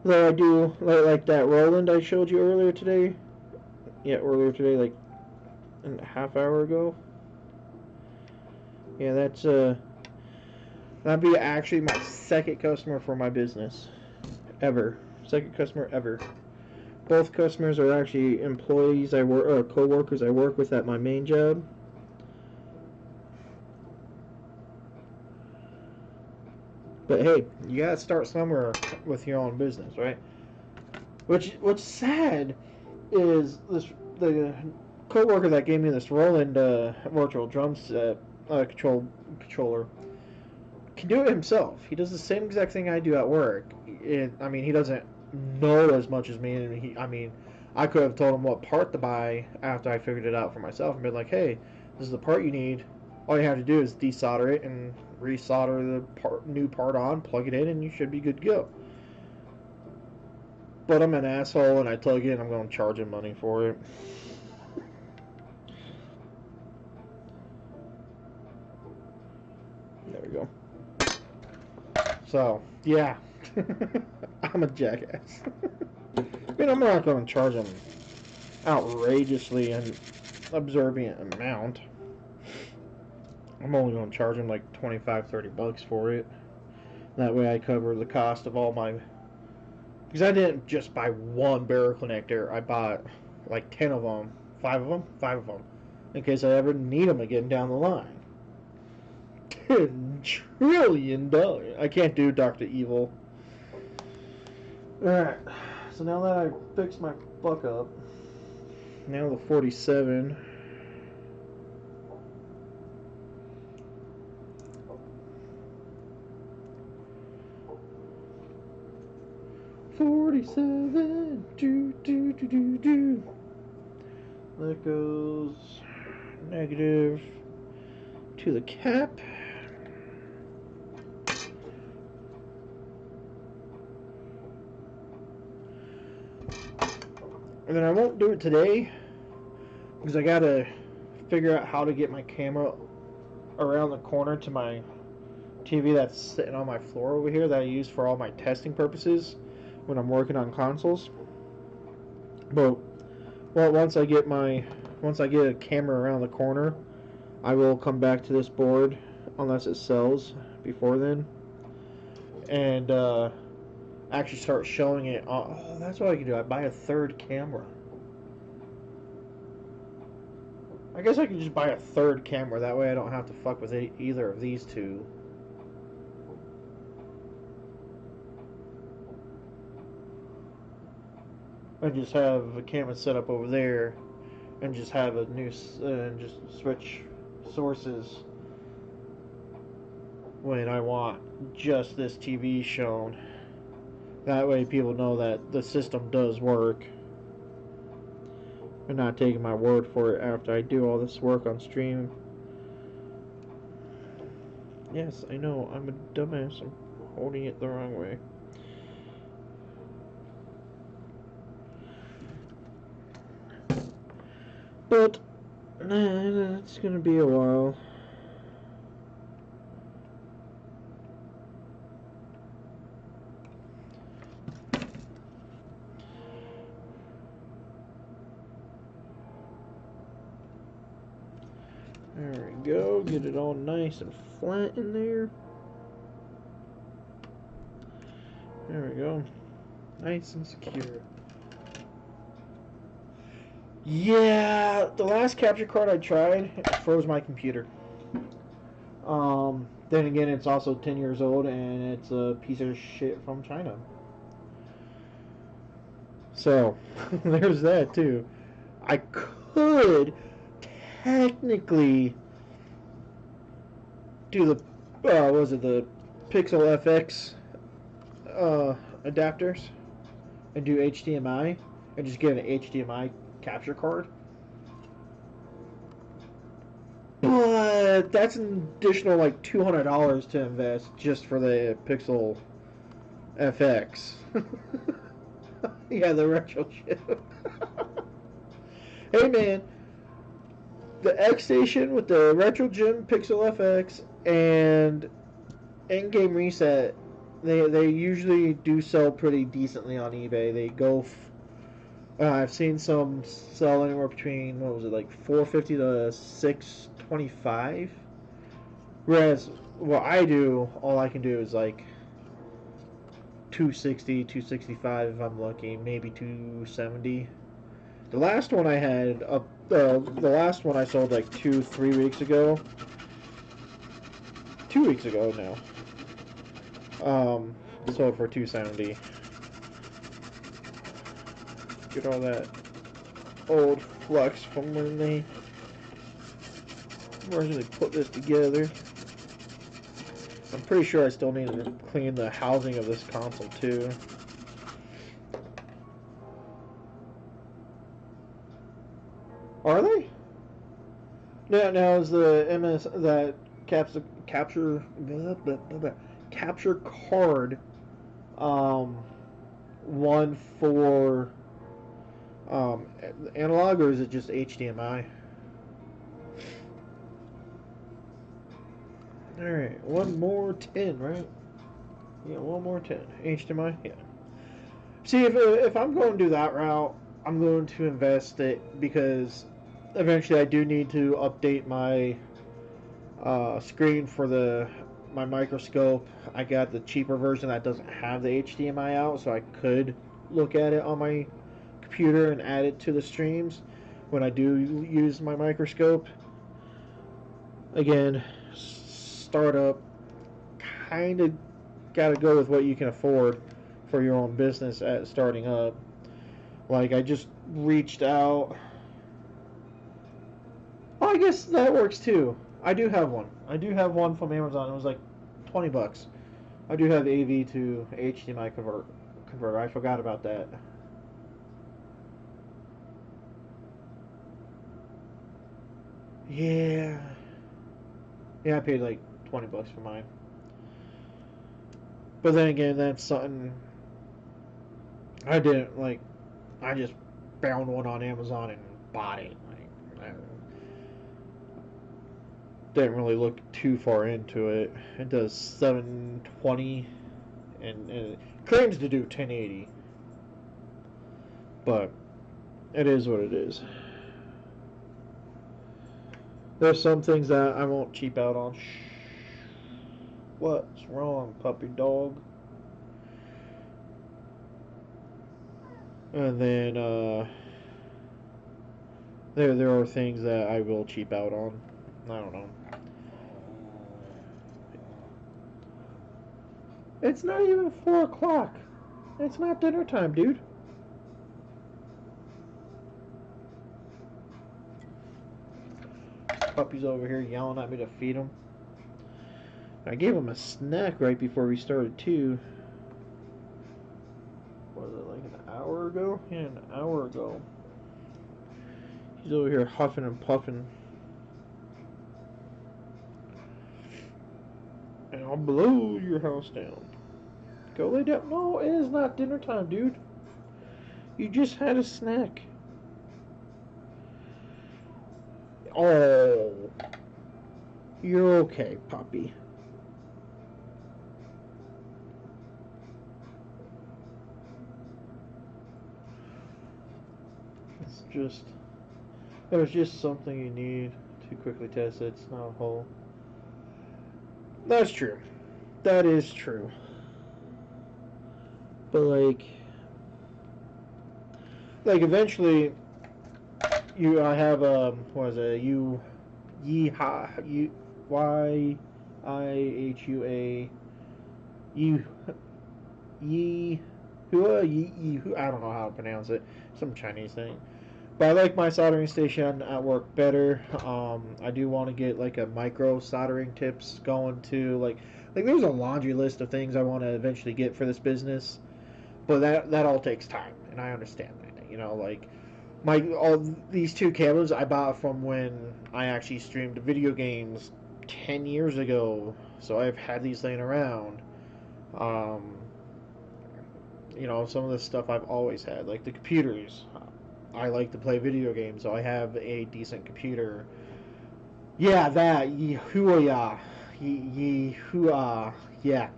Though I do like that Roland I showed you earlier today. Yeah, earlier today, like a half hour ago. Yeah, that'd be actually my second customer for my business ever. Second customer ever. Both customers are actually employees I work, or co-workers I work with at my main job. But hey, you gotta start somewhere with your own business, right? What's sad is the co-worker that gave me this Roland virtual drum set controller can do it himself. He does the same exact thing I do at work. I mean, he doesn't know as much as me, and I could have told him what part to buy after I figured it out for myself and been like, hey, this is the part you need. All you have to do is desolder it and resolder the new part on, plug it in, and you should be good to go. But I'm an asshole, and I plug it, and I'm going to charge him money for it. There we go. So, yeah. I'm a jackass. I mean, I'm not going to charge him outrageously an absorbent amount. I'm only going to charge him like $25-$30 for it. That way I cover the cost of all my... Because I didn't just buy one barrel connector. I bought like 10 of them. 5 of them? 5 of them. In case I ever need them again down the line. $10 trillion. I can't do Dr. Evil. Alright. So now that I fixed my fuck up, now the 47. Do. That goes negative to the cap. And then I won't do it today because I gotta figure out how to get my camera around the corner to my TV that's sitting on my floor over here that I use for all my testing purposes when I'm working on consoles. But once I get a camera around the corner, I will come back to this board unless it sells before then, and actually start showing it. Oh, that's what I can do. I buy a third camera. I guess I can just buy a third camera. That way I don't have to fuck with either of these two. I just have a camera set up over there, and just have a new and just switch sources when I want just this TV shown. That way people know that the system does work. They're not taking my word for it after I do all this work on stream. Yes, I know, I'm a dumbass. I'm holding it the wrong way. But it's gonna be a while. There we go. Get it all nice and flat in there. There we go. Nice and secure. Yeah, the last capture card I tried, it froze my computer. Then again, it's also 10 years old and it's a piece of shit from China. So, there's that too. I could technically do the was it the Pixel FX adapters and do HDMI and just get an HDMI capture card. But that's an additional like $200 to invest just for the Pixel FX. Yeah, the retro chip. Hey man, the X Station with the retro gym Pixel FX and in-game reset, they usually do sell pretty decently on eBay. They go. I've seen some sell anywhere between what was it like 450 to 625. Whereas what I do, all I can do is like 260, 265 if I'm lucky, maybe 270. The last one I had the last one I sold like 3 weeks ago. 2 weeks ago now. Sold for 270. Get all that old flux from when they originally put this together. I'm pretty sure I still need to clean the housing of this console too. Are they? Now is the MS that capture card one for analog, or is it just HDMI? Alright, one more 10, right? Yeah, one more 10. HDMI? Yeah. See, if I'm going to do that route, I'm going to invest it because eventually I do need to update my screen for my microscope. I got the cheaper version that doesn't have the HDMI out, so I could look at it on my computer and add it to the streams when I do use my microscope. Again, startup, kind of got to go with what you can afford for your own business at starting up. Like, I just reached out. Oh, I guess that works too. I do have one. I do have one from Amazon. It was like $20. I do have AV to HDMI converter. I forgot about that. Yeah. Yeah, I paid like $20 for mine. But then again, that's something I didn't like. I just found one on Amazon and bought it. Like, I didn't really look too far into it. It does 720 and it claims to do 1080. But it is what it is. There's some things that I won't cheap out on. What's wrong, puppy dog? And then there are things that I will cheap out on. I don't know. It's not even 4 o'clock. It's not dinner time, dude. Puppy's over here yelling at me to feed him. I gave him a snack right before we started too. Was it like an hour ago? Yeah, an hour ago. He's over here huffing and puffing. And I'll blow your house down. Go lay down. No, it is not dinner time, dude. You just had a snack. Oh. You're okay, puppy. It was just something you need to quickly test it. It's not a whole. That's true. That is true. But like eventually, I have what is it? Yeehaw, YIHUA, you, Yi, Hua, Yi, I don't know how to pronounce it. Some Chinese thing. But I like my soldering station at work better. I do want to get like a micro soldering tips going too. Like there's a laundry list of things I want to eventually get for this business, but that all takes time, and I understand that. You know, like my all these two cameras I bought from when I actually streamed video games 10 years ago. So I've had these laying around. Um, you know, some of the stuff I've always had, like the computers. I like to play video games, so I have a decent computer. Yeah, that Yehuah, Yehuah, yeah,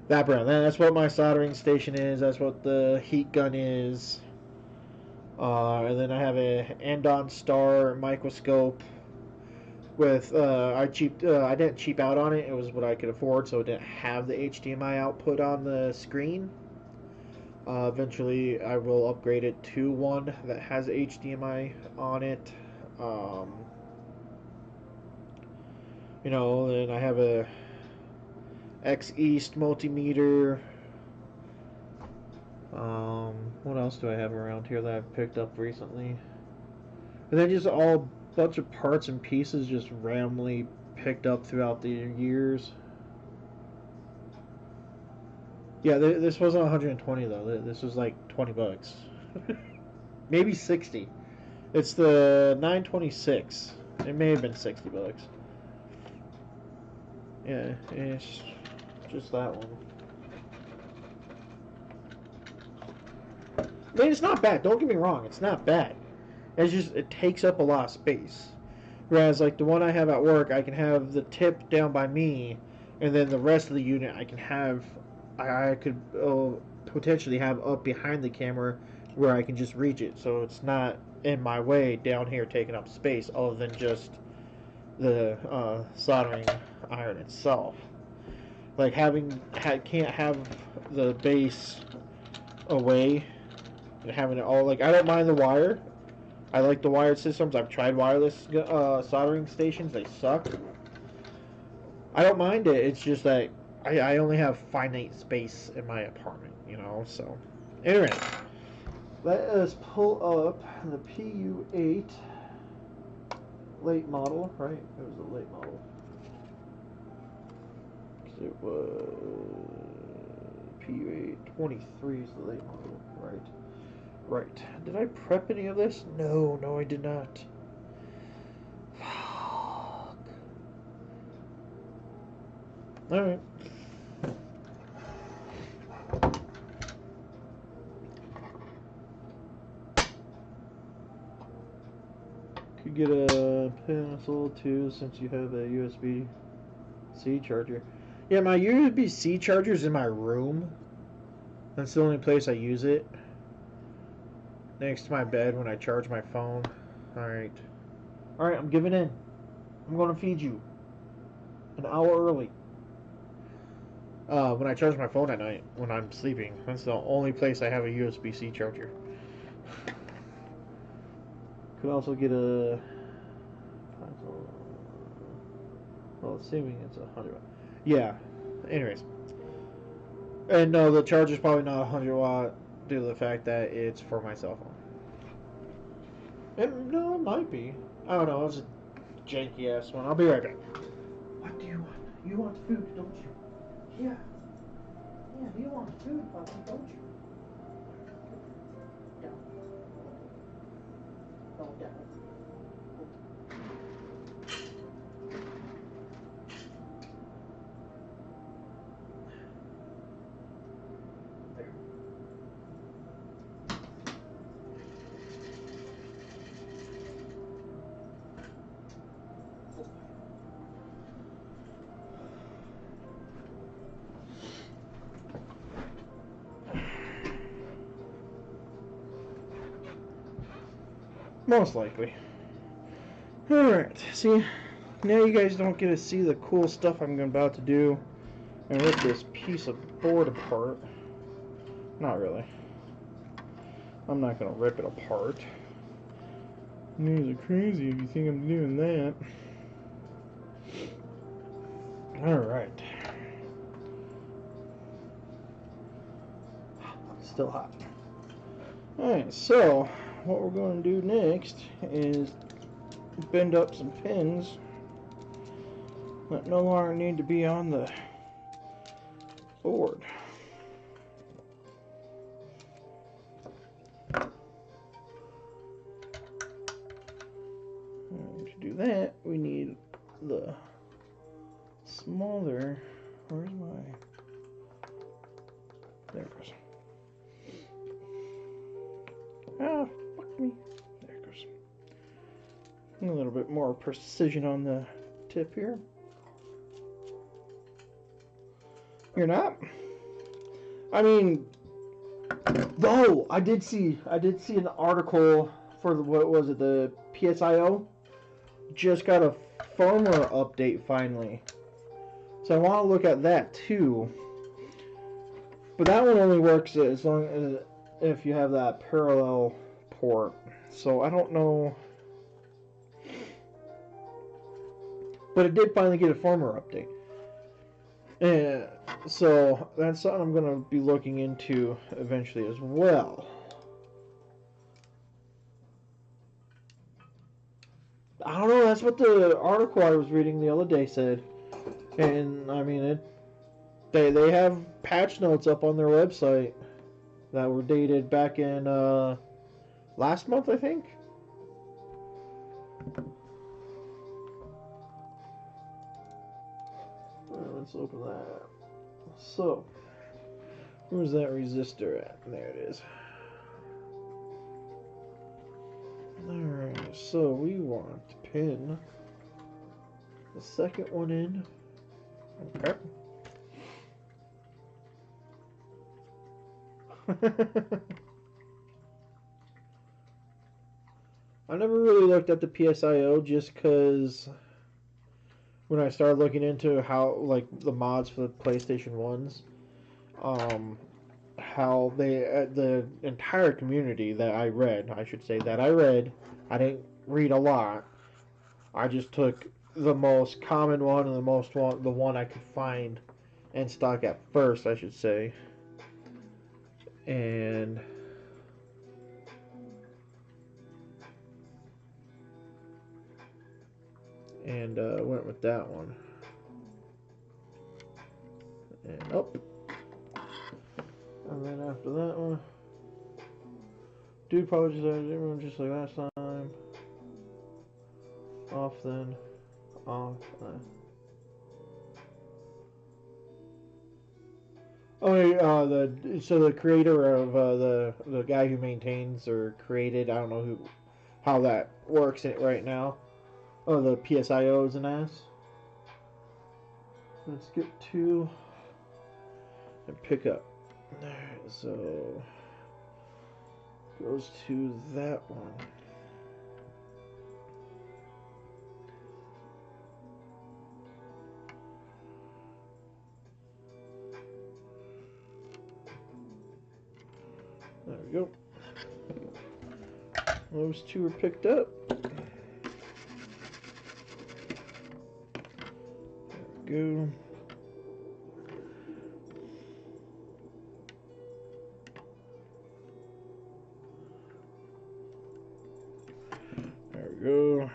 that brand. That's what my soldering station is. That's what the heat gun is. And then I have a Andon Star microscope with I didn't cheap out on it. It was what I could afford, so it didn't have the HDMI output on the screen. Eventually, I will upgrade it to one that has HDMI on it. Um, you know, then I have a X East multimeter. What else do I have around here that I've picked up recently? And then just all bunch of parts and pieces just randomly picked up throughout the years. Yeah, this wasn't 120 though. This was like 20 bucks. Maybe 60. It's the 926. It may have been 60 bucks. Yeah, it's just that one. I mean, it's not bad. Don't get me wrong. It's not bad. It's just it takes up a lot of space. Whereas like the one I have at work, I can have the tip down by me, and then the rest of the unit I can have. I could potentially have up behind the camera where I can just reach it, so it's not in my way down here taking up space, other than just the soldering iron itself. Like can't have the base away and having it all, like, I don't mind the wire. I like the wired systems. I've tried wireless soldering stations. They suck. I don't mind it. It's just that I only have finite space in my apartment, you know. So, anyway, let us pull up the PU8 late model. Right? It was a late model. It was PU8 23 is the late model, right? Right. Did I prep any of this? No, I did not. Fuck. Alright. Could get a pencil too, since you have a USB-C charger. Yeah, my USB-C charger's in my room. That's the only place I use it. Next to my bed when I charge my phone. Alright. Alright, I'm giving in. I'm gonna feed you. An hour early. When I charge my phone at night, when I'm sleeping. That's the only place I have a USB-C charger. Could also get a... Well, assuming it's 100 watt. Yeah. Anyways. And no, the charger's probably not 100 watt due to the fact that it's for my cell phone. No, it might be. I don't know. It's a janky ass one. I'll be right back. What do you want? You want food, don't you? Yeah. Yeah, you want food, puppy, don't you? Down. Oh, down. There. Most likely. Alright, see, now you guys don't get to see the cool stuff I'm about to do and rip this piece of board apart. Not really. I'm not going to rip it apart. You guys are crazy if you think I'm doing that. Alright. Still hot. Alright, so what we're going to do next is bend up some pins that no longer need to be on the board. And to do that, we need the smaller. Where's my? There it goes. Ah, fuck me. There it goes. A little bit more precision on the tip here. You're not? I mean, though I did see an article for the, what was it, the PSIO just got a firmware update finally. So I want to look at that too. But that one only works as long as if you have that parallel port. So I don't know. But it did finally get a firmware update. And so that's something I'm going to be looking into eventually as well. I don't know, that's what the article I was reading the other day said. And I mean, they have patch notes up on their website that were dated back in last month, I think. Let's open that. So, where's that resistor at? There it is. Alright, so we want to pin the second one in. Okay. I never really looked at the PSIO just because when I started looking into how, like, the mods for the PlayStation 1s, how they, the entire community that I read, I should say that I read, I didn't read a lot, I just took the most common one and the one I could find in stock at first, I should say, and went with that one. And and then after that one, dude probably just like last time. Off then, off then. Oh, the creator of the guy who maintains or created, I don't know how that works right now. Oh, the PSIO is an ass. Let's get to and pick up. Alright, so goes to that one. There we go. Those two are picked up. There we go. There we go.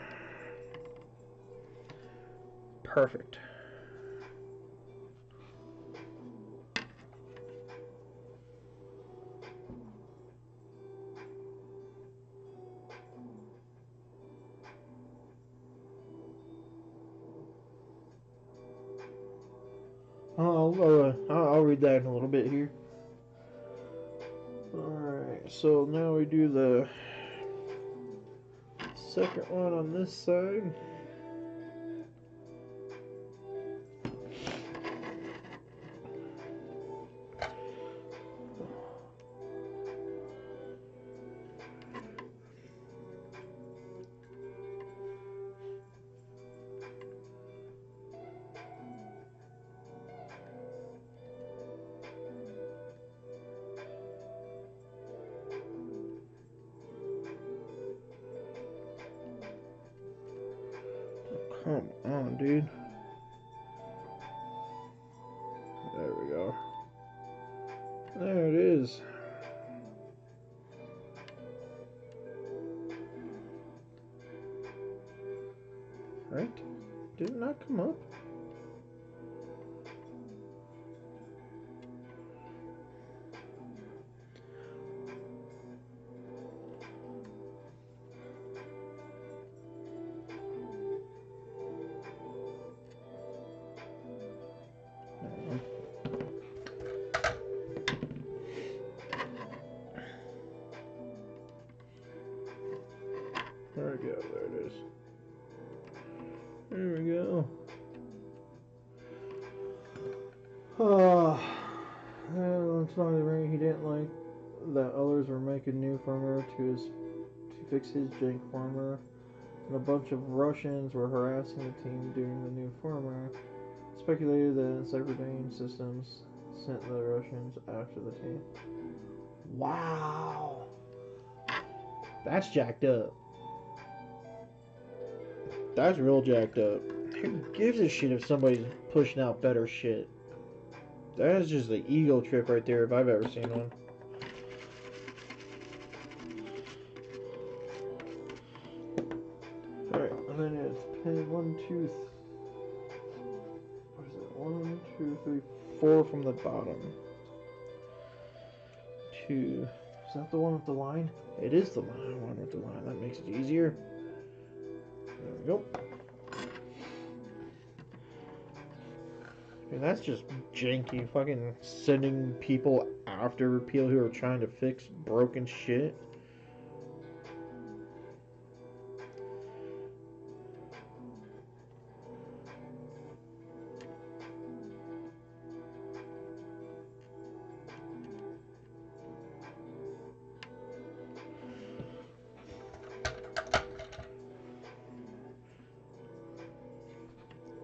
Perfect. I'll read that in a little bit here. Alright, so now we do the second one on this side. Come on, dude. There we go. There it is. right? Did it not come up? There we go. There it is. There we go. Oh, it's not right. He didn't like that others were making new firmware to fix his jank firmware, and a bunch of Russians were harassing the team during the new firmware. Speculated that Cyberdyne Systems sent the Russians after the team. Wow, that's jacked up. That's real jacked up. Who gives a shit if somebody's pushing out better shit? That is just the ego trip right there if I've ever seen one. Alright, and then it's pin 1, 2, what is it? 1, 2, 3, 4 from the bottom. 2. Is that the one with the line? It is the one with the line. That makes it easier. There we go. And that's just janky. Fucking sending people after people who are trying to fix broken shit.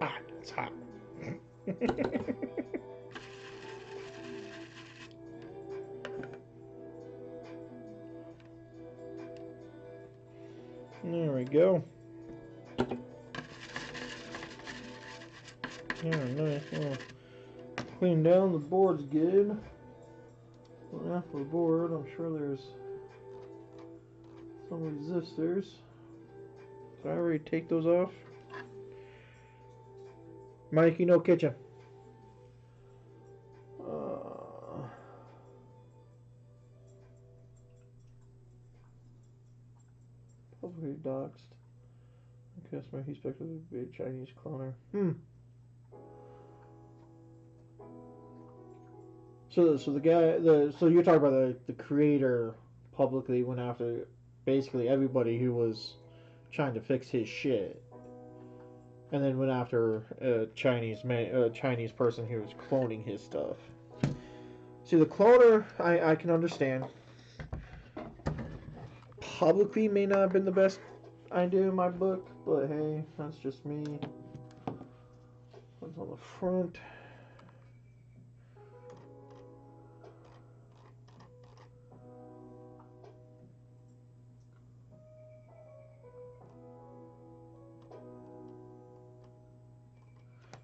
Ah, it's hot. There we go. Yeah, nice. Well, clean down. The board's good. Well, after the board, I'm sure there's some resistors. Did I already take those off? Mikey, no kitchen. Publicly doxed. Customer, he speculated to be a Chinese cloner. So the guy, so you're talking about the creator publicly went after basically everybody who was trying to fix his shit, and then went after a Chinese person who was cloning his stuff. See, the cloner, I can understand. Publicly may not have been the best idea in my book, but hey, that's just me. What's on the front?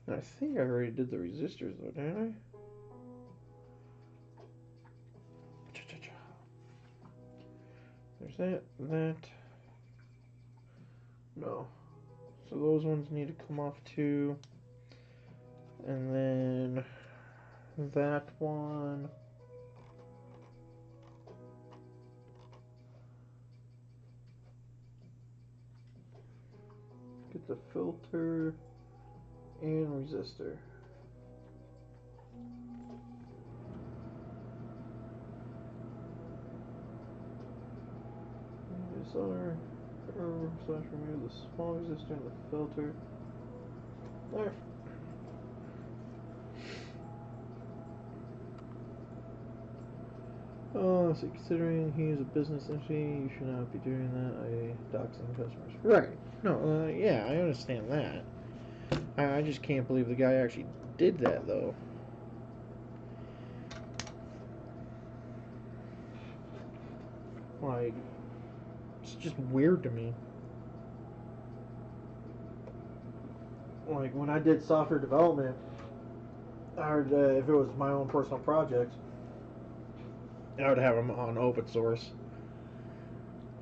I think I already did the resistors though, didn't I? There's that. No. So those ones need to come off too. And then that one. Get the filter and resistor. Solder / remove the small resistor and the filter. There. Oh, so considering he is a business entity, you should not be doing that. Doxing customers. Right. No, yeah, I understand that. I just can't believe the guy actually did that, though. Like, it's just weird to me. Like, when I did software development, if it was my own personal project, I would have them on open source.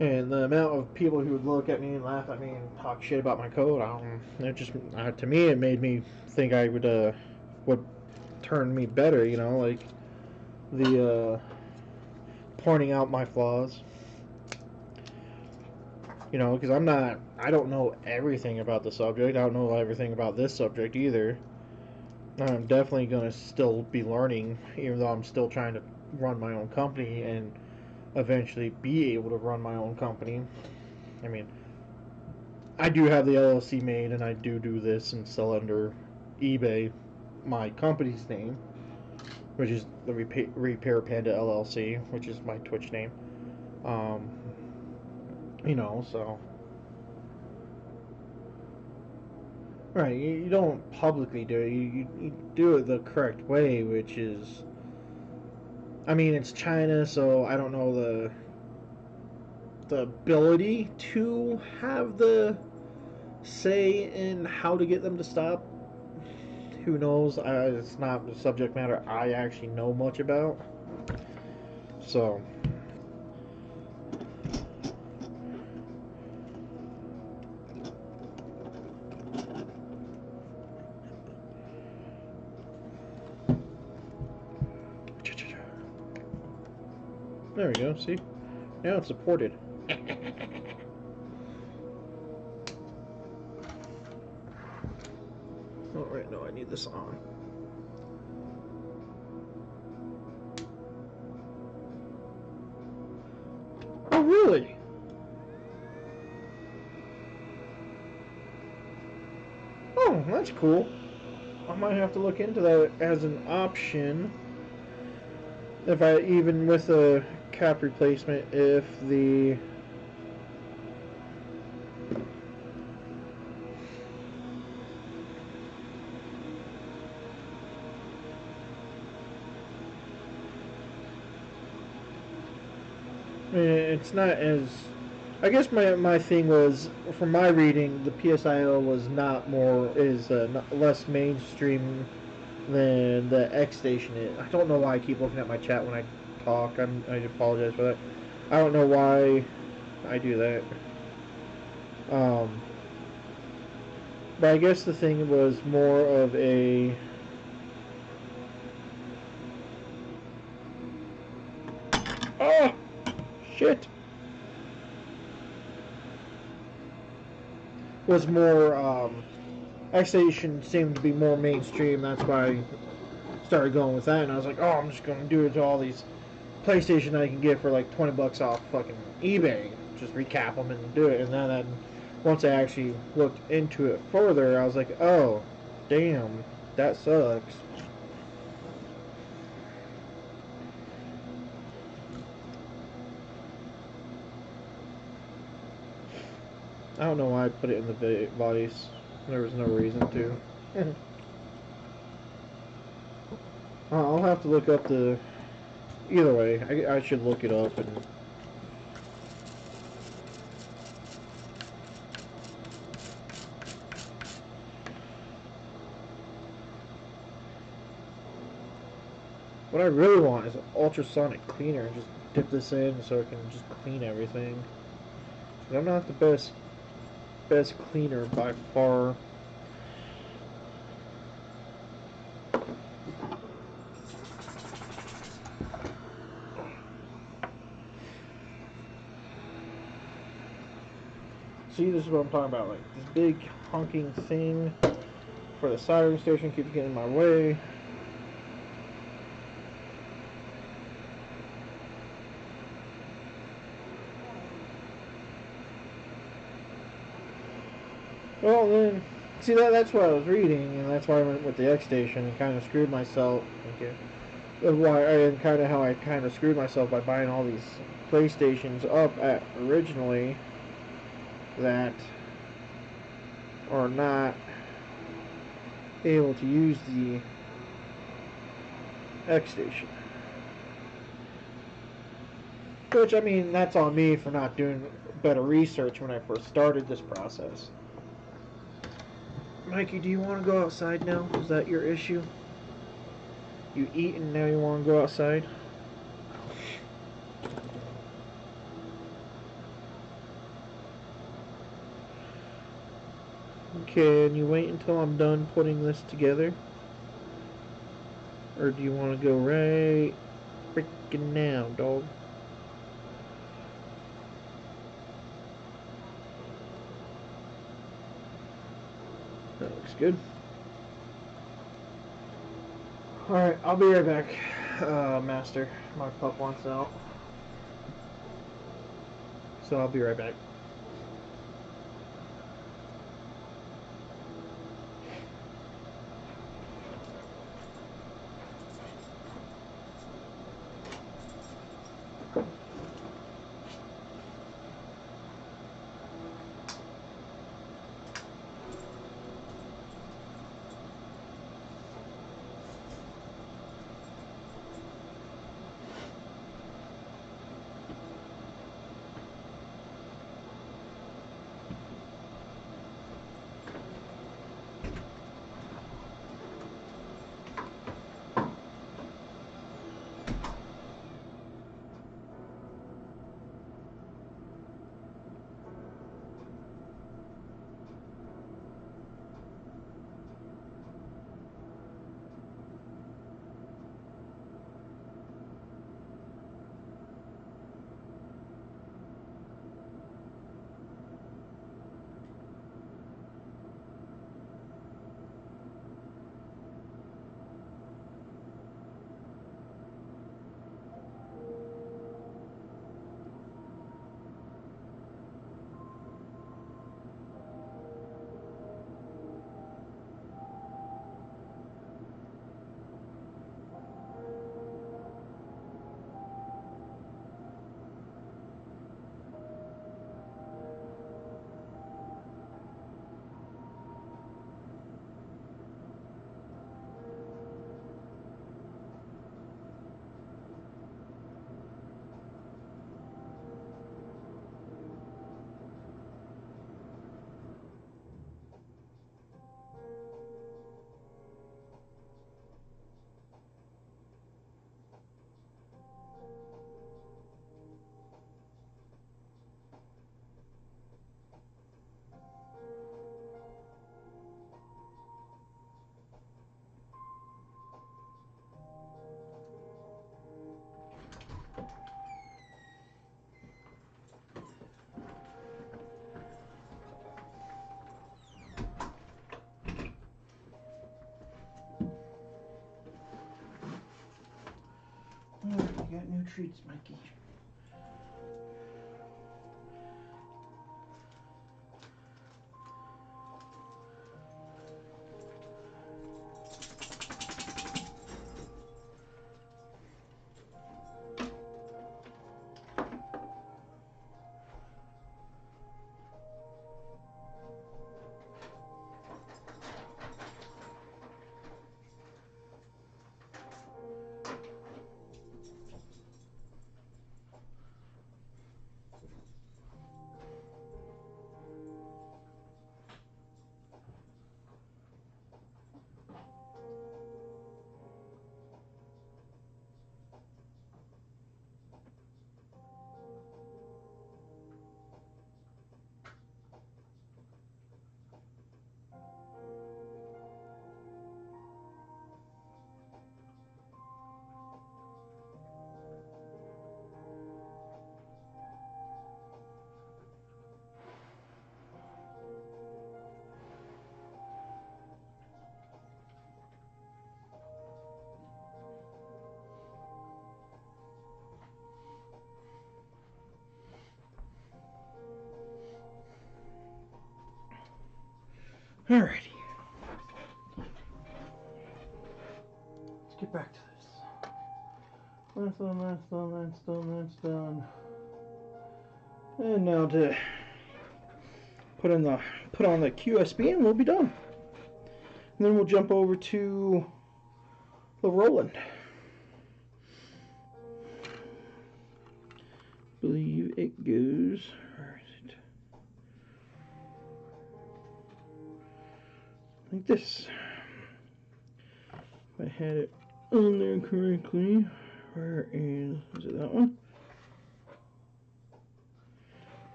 And the amount of people who would look at me and laugh at me and talk shit about my code, it just to me it made me think I would turn me better, you know, like the pointing out my flaws, you know, because I don't know everything about the subject. I don't know everything about this subject either. I'm definitely gonna still be learning, even though I'm still trying to run my own company and eventually be able to run my own company. I mean, I do have the LLC made, and I do this and sell under eBay my company's name, which is the Repair Panda LLC, which is my Twitch name. Um, you know, so right, you don't publicly do it. You do it the correct way, which is, I mean, it's China, so I don't know the ability to have the say in how to get them to stop. Who knows? It's not the subject matter I actually know much about. So, there we go. See? Now it's supported. Oh, right, no, I need this on. Oh, really? Oh, that's cool. I might have to look into that as an option. If I, even with a cap replacement, if the it's not as, I guess my thing was, from my reading, the PSIO was not more, is less mainstream than the X station is. I don't know why I keep looking at my chat when I talk. I apologize for that. I don't know why I do that. But I guess the thing was more of a, oh shit, was more X station seemed to be more mainstream. That's why I started going with that, and I was like, oh, I'm just gonna do it to all these PlayStation I can get for like $20 off fucking eBay. Just recap them and do it. And then once I actually looked into it further, I was like, oh, damn, that sucks. I don't know why I put it in the voice. There was no reason to. I'll have to look up the. Either way, I should look it up and. What I really want is an ultrasonic cleaner. Just dip this in so it can just clean everything. But I'm not the best cleaner by far. See, this is what I'm talking about. Like this big honking thing for the soldering station keeps getting in my way. Well, then, see that's what I was reading, and that's why I went with the X station and kind of screwed myself. Okay, why and kind of how I kind of screwed myself by buying all these PlayStations up at originally that are not able to use the X station. Which, I mean, that's on me for not doing better research when I first started this process. Mikey, do you want to go outside now? Is that your issue? You eat and now you want to go outside? Can you wait until I'm done putting this together? Or do you want to go right freaking now, dog? That looks good. Alright, I'll be right back, Master. My pup wants out. So I'll be right back. Alright, you got new treats, Mikey. Alrighty. Let's get back to this. That's done, that's done, that's done, that's done. And now to put on the QSB and we'll be done. And then we'll jump over to the Roland. I believe it goes, where is it? Like this. If I had it on there correctly, where is it that one?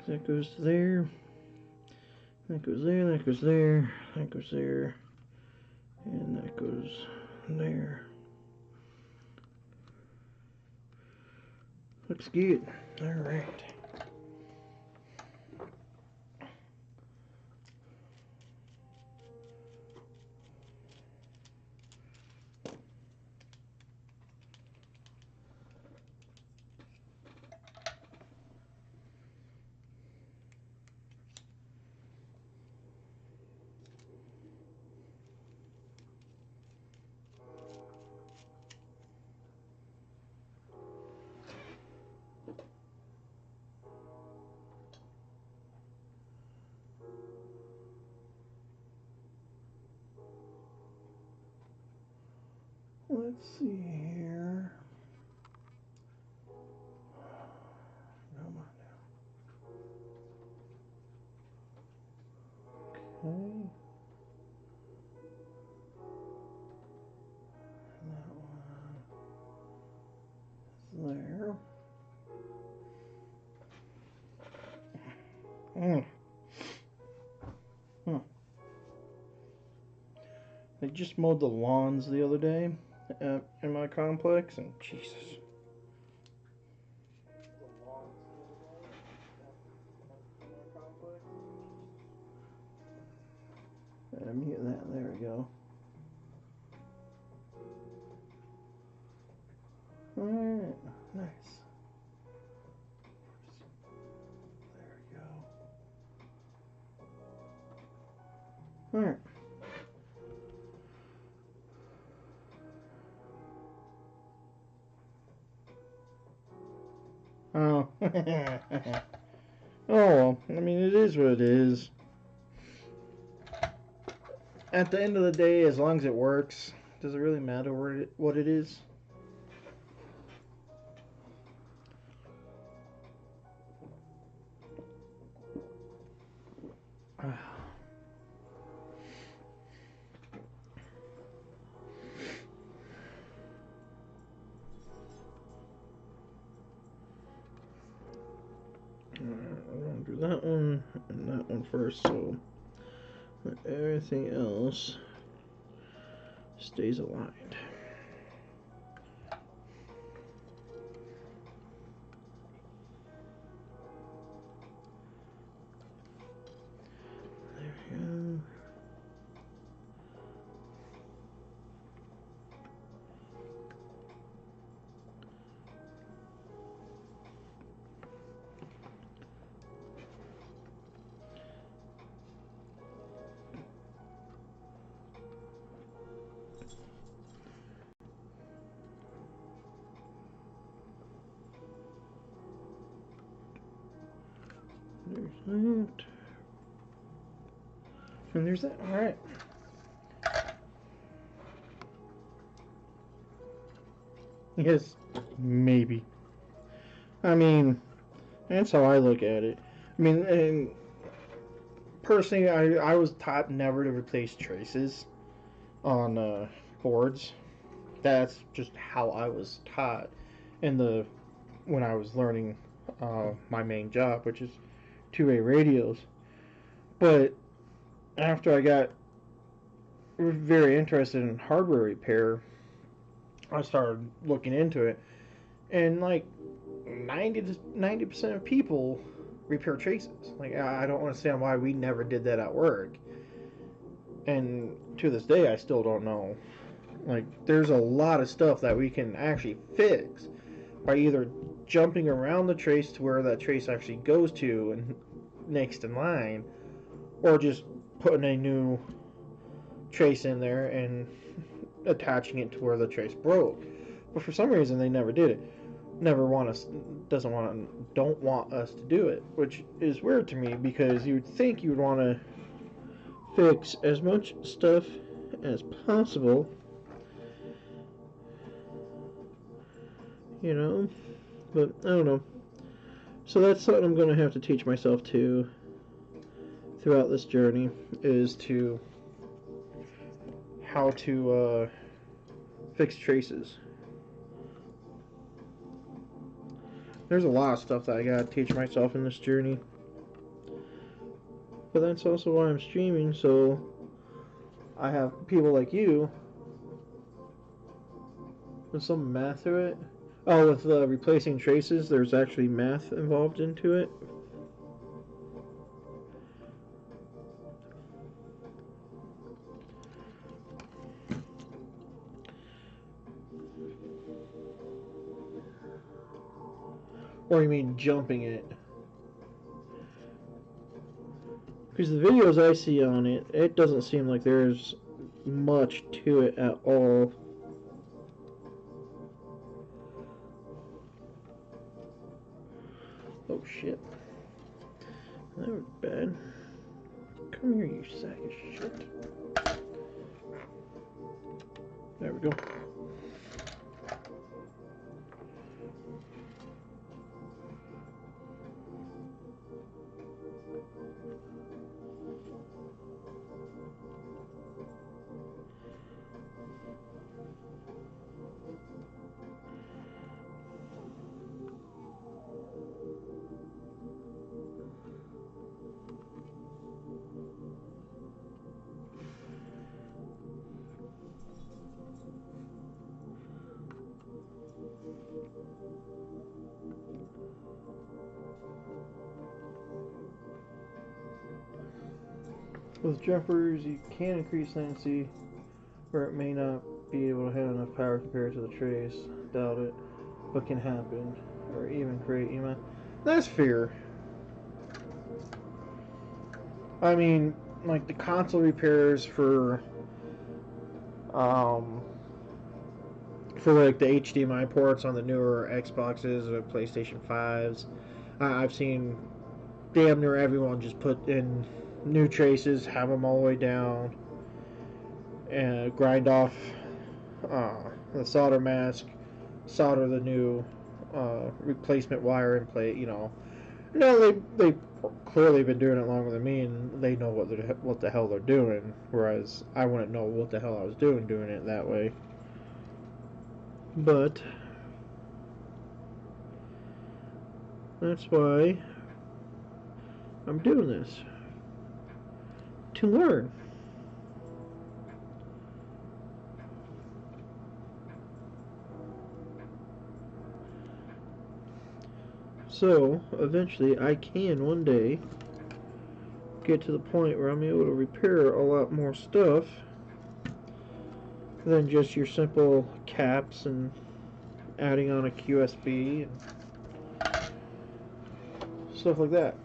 That goes to there. That goes there, that goes there, that goes there, and that goes there. Looks good. Alright. Let's see here. Come on now. Okay. That one is there. They just mowed the lawns the other day in my complex, and Jesus. Mute that. There we go. Alright, nice. There we go. Alright. Oh. Oh, well, I mean, it is what it is. At the end of the day, as long as it works, does it really matter what it is? I'm going to do that one and that one first, so that everything else stays aligned. There we go. There's that. And there's that. Alright. Yes, maybe. I mean, that's how I look at it. I mean, and personally, I was taught never to replace traces on boards. That's just how I was taught when I was learning my main job, which is two-way radios. But after I got very interested in hardware repair, I started looking into it, and like 90% of people repair traces. Like, I don't understand why we never did that at work, and to this day I still don't know. Like, there's a lot of stuff that we can actually fix by either jumping around the trace to where that trace actually goes to and next in line, or just putting a new trace in there and attaching it to where the trace broke. But for some reason they never did it. Don't want us to do it, which is weird to me, because you would think you would want to fix as much stuff as possible, you know, but I don't know. So that's something I'm going to have to teach myself to throughout this journey, is to how to fix traces. There's a lot of stuff that I gotta teach myself in this journey. But that's also why I'm streaming, so I have people like you. There's some math to it. Oh, with replacing traces, there's actually math involved into it. Or you mean jumping it? Because the videos I see on it, it doesn't seem like there's much to it at all. Oh shit. That was bad. Come here, you sack of shit. There we go. With jumpers, you can increase latency, where it may not be able to have enough power compared to the trace. Doubt it, but can happen, or even create EMA. That's fair. I mean, like the console repairs um, for like the HDMI ports on the newer Xboxes or PlayStation 5s. I've seen damn near everyone just put in new traces, have them all the way down, and grind off the solder mask, solder the new replacement wire in place. No, they clearly been doing it longer than me, and they know what the hell they're doing. Whereas I wouldn't know what the hell I was doing it that way. But that's why I'm doing this, to learn. So eventually I can one day get to the point where I'm able to repair a lot more stuff than just your simple caps and adding on a QSB and stuff like that.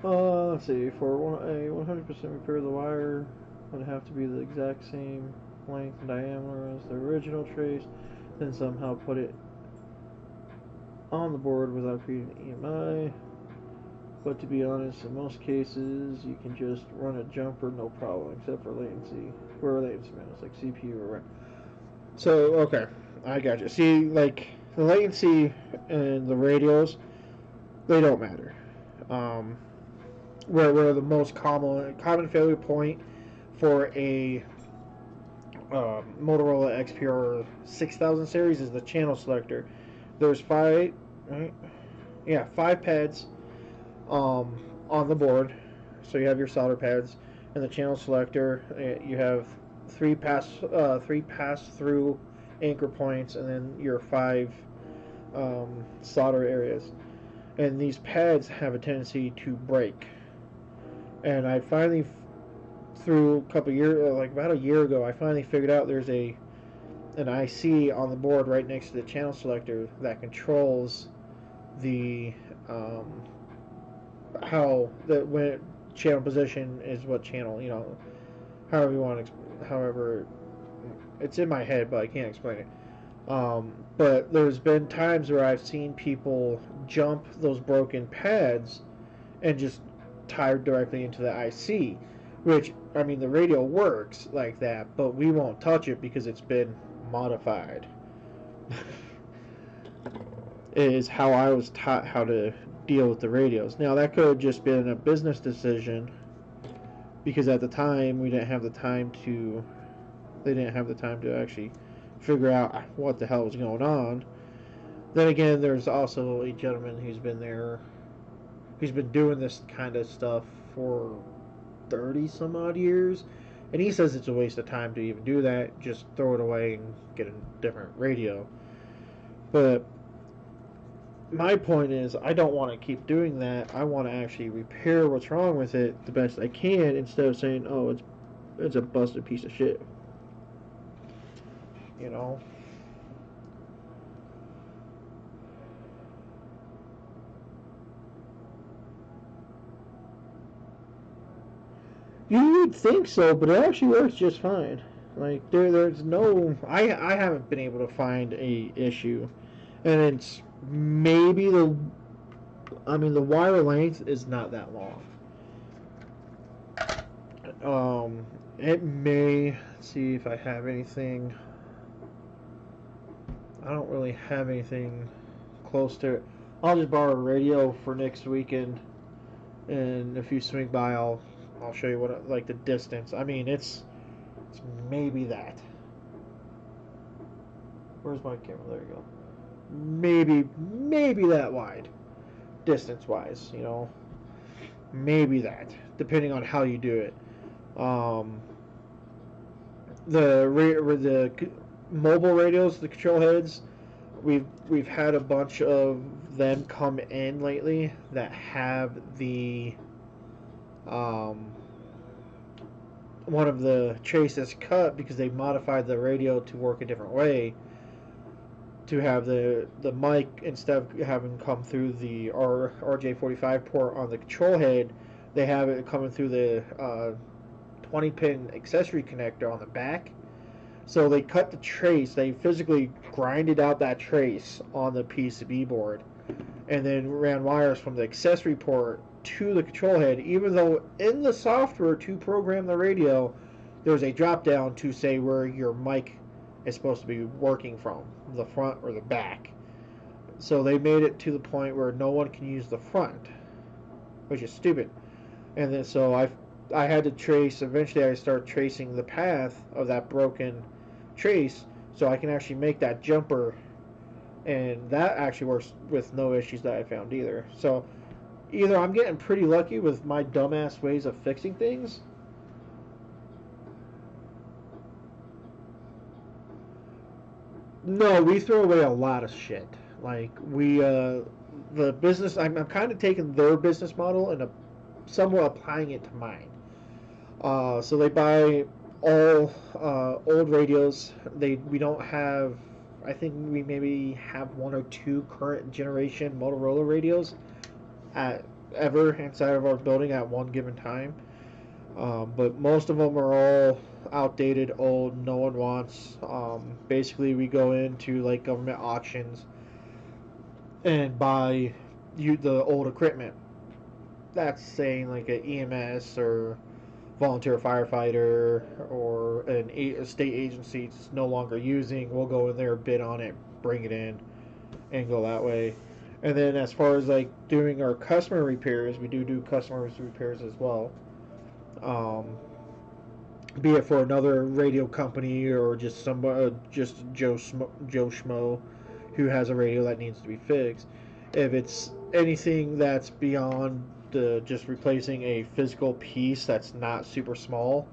Let's see. For a 100% repair, the wire would have to be the exact same length and diameter as the original trace, then somehow put it on the board without creating EMI. But to be honest, in most cases, you can just run a jumper no problem, except for latency. Where latency matters, like CPU or RAM. So, okay, I got you. See, like, the latency and the radios, they don't matter. Where the most common failure point for a Motorola XPR 6000 series is the channel selector. There's five, right? Yeah, 5 pads on the board. So you have your solder pads and the channel selector. You have three pass through anchor points, and then your 5 solder areas. And these pads have a tendency to break. And I finally, through a couple years, like about a year ago, I finally figured out there's an IC on the board right next to the channel selector that controls the how the when channel position is what channel, however you want to, however it's in my head, but I can't explain it. But there's been times where I've seen people jump those broken pads and just tie directly into the IC, which, I mean, the radio works like that, but we won't touch it because it's been modified. Is how I was taught how to deal with the radios. Now, that could have just been a business decision because at the time they didn't have the time to actually figure out what the hell was going on. Then again, there's also a gentleman who's He's been doing this kind of stuff for 30 some odd years, and he says it's a waste of time to even do that. Just throw it away and get a different radio. But my point is, I don't want to keep doing that. I want to actually repair what's wrong with it the best I can, instead of saying, "Oh, it's a busted piece of shit." You know. You would think so, but it actually works just fine. Like there's no, I haven't been able to find a issue, and it's maybe the wire length is not that long. It may, let's see if I have anything. I don't really have anything close to it. I'll just borrow a radio for next weekend, and if you swing by, I'll show you what like the distance. I mean, it's maybe that. Where's my camera? There you go. Maybe that wide, distance wise. You know, maybe that, depending on how you do it. Um, the mobile radios, the control heads, we've had a bunch of them come in lately that have the one of the traces cut because they modified the radio to work a different way, to have the mic, instead of having come through the RJ45 port on the control head, they have it coming through the 20 pin accessory connector on the back. So they cut the trace, they physically grinded out that trace on the PCB board, and then ran wires from the accessory port to the control head, even though in the software to program the radio, there's a drop down to say where your mic is supposed to be working from, the front or the back. So they made it to the point where no one can use the front, which is stupid. And then so I had to trace, eventually I started tracing the path of that broken trace so I can actually make that jumper, and that actually works with no issues that I found either. So either I'm getting pretty lucky with my dumbass ways of fixing things, no, we throw away a lot of shit. Like the business, I'm kind of taking their business model and somewhat applying it to mine. So they buy all old radios. We don't have. I think we maybe have one or two current generation Motorola radios at ever inside of our building at one given time. But most of them are all outdated, old. No one wants. Basically, we go into like government auctions and buy the old equipment. That's saying like an EMS or volunteer firefighter or a state agency is no longer using. We'll go in there, bid on it, bring it in, and go that way. And then as far as like doing our customer repairs, we do customer repairs as well. Um, be it for another radio company or just somebody, just Joe Schmo who has a radio that needs to be fixed. If it's anything that's beyond just replacing a physical piece that's not super small,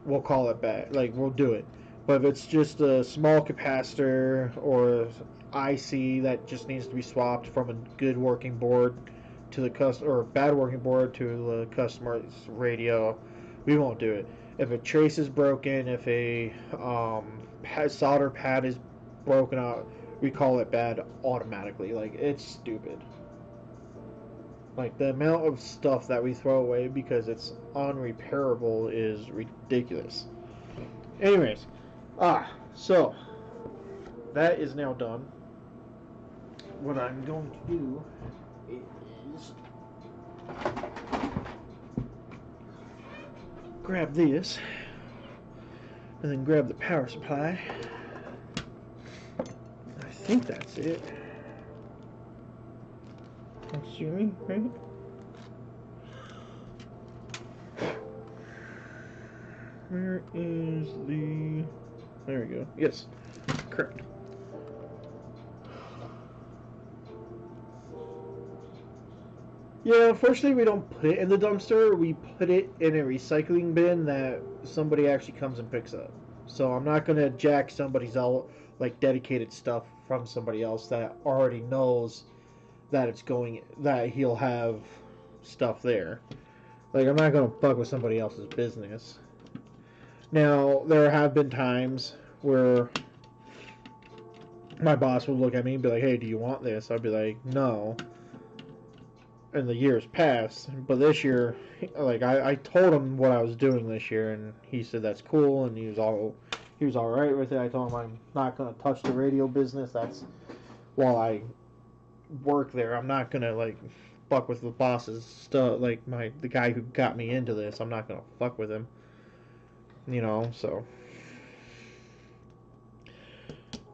we'll call it back. Like, we'll do it. But if it's just a small capacitor or IC that just needs to be swapped from a good working board to the customer, or a bad working board to the customer's radio, we won't do it. If a trace is broken, if a solder pad is broken out, we call it bad automatically. Like, it's stupid. Like, the amount of stuff that we throw away because it's unrepairable is ridiculous. Anyways, so that is now done. What I'm going to do is grab this and then grab the power supply. I think that's it. Assuming, right? Where is the... There we go. Yes, correct. Yeah, unfortunately, we don't put it in the dumpster. We put it in a recycling bin that somebody actually comes and picks up. So I'm not gonna jack somebody's out like dedicated stuff from somebody else that already knows that it's going that he'll have stuff there. Like I'm not gonna fuck with somebody else's business. Now there have been times where my boss would look at me and be like, "Hey, do you want this?" I'd be like, "No." In the years past, but this year, like I told him what I was doing this year, and he said that's cool, and he was all right with it. I told him I'm not gonna touch the radio business. That's while I work there. I'm not gonna like fuck with the boss's stuff. Like the guy who got me into this, I'm not gonna fuck with him. You know, so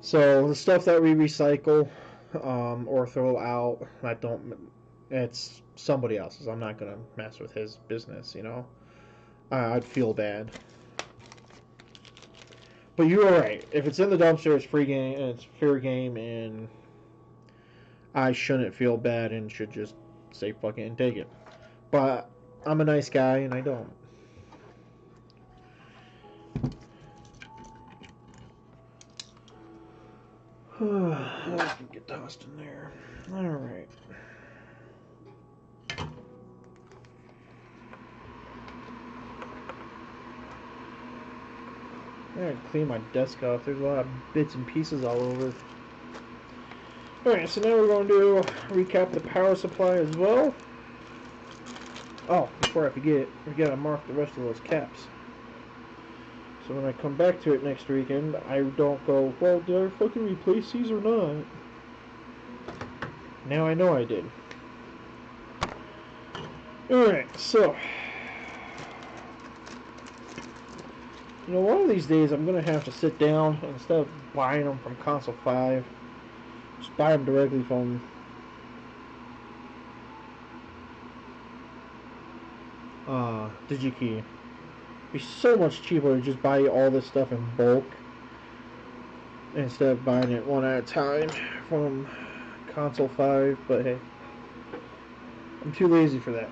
the stuff that we recycle or throw out, I don't. It's somebody else's. I'm not gonna mess with his business. You know. I'd feel bad. But you are right. If it's in the dumpster, it's free game and it's fair game, and I shouldn't feel bad and should just say fuck it and take it. But I'm a nice guy and I don't. I can get tossed in there. All right. I gotta clean my desk off. There's a lot of bits and pieces all over. Alright, so now we're going to recap the power supply as well. Oh, before I forget, we gotta mark the rest of those caps. So when I come back to it next weekend, I don't go, well, did I fucking replace these or not? Now I know I did. Alright, so. You know, one of these days I'm going to have to sit down and instead of buying them from Console 5, just buy them directly from DigiKey. It'd be so much cheaper to just buy all this stuff in bulk instead of buying it one at a time from Console 5, but hey, I'm too lazy for that.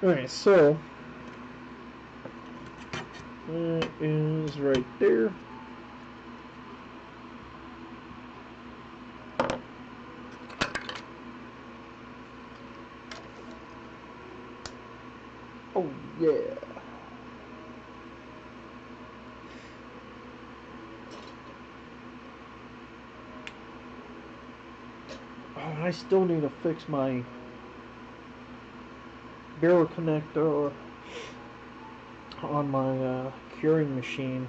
Alright, so that is right there. Oh yeah. Oh, I still need to fix my barrel connector on my curing machine.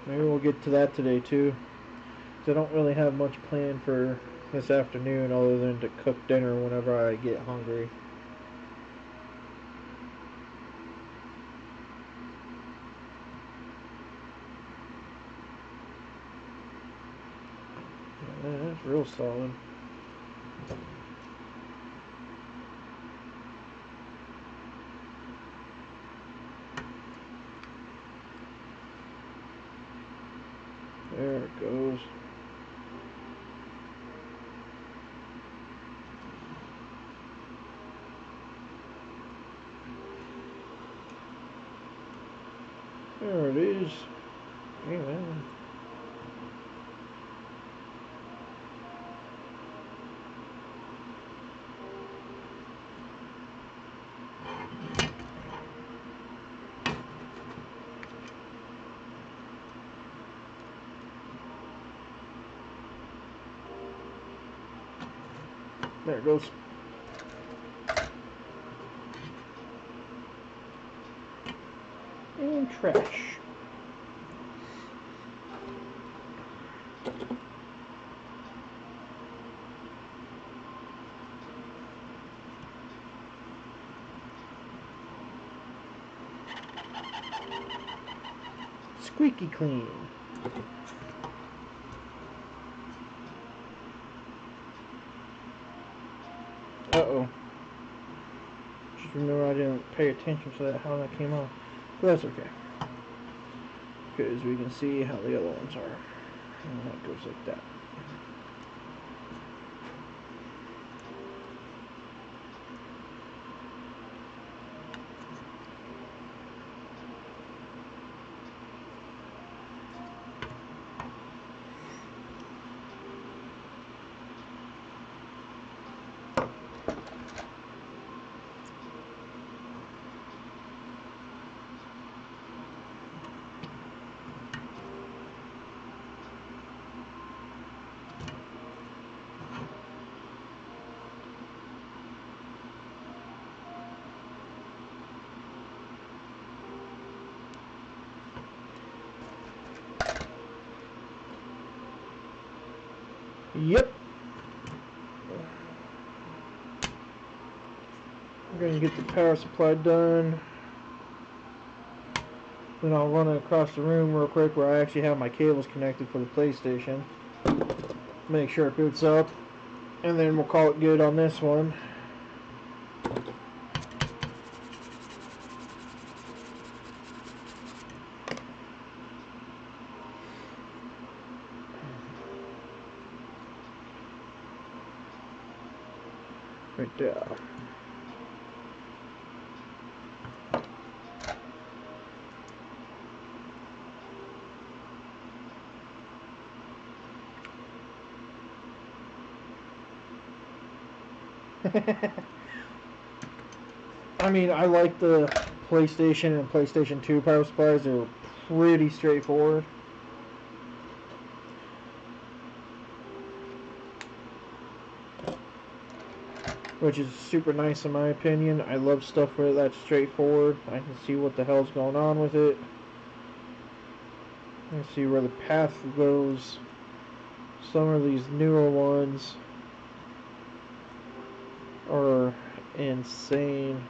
Maybe we'll get to that today too. I don't really have much planned for this afternoon other than to cook dinner whenever I get hungry. Yeah, that's real solid. There it goes. There it is. Amen. There it goes. And trash. Squeaky clean. Uh-oh. Just remember I didn't pay attention to that, how that came off. But that's okay. Because we can see how the other ones are. And that goes like that. Yep. I'm gonna get the power supply done. Then I'll run it across the room real quick where I actually have my cables connected for the PlayStation. Make sure it boots up. And then we'll call it good on this one. Right there. I mean, I like the PlayStation and PlayStation 2 power supplies. They're pretty straightforward. Which is super nice in my opinion. I love stuff where that's straightforward. I can see what the hell's going on with it. I can see where the path goes. Some of these newer ones are insane.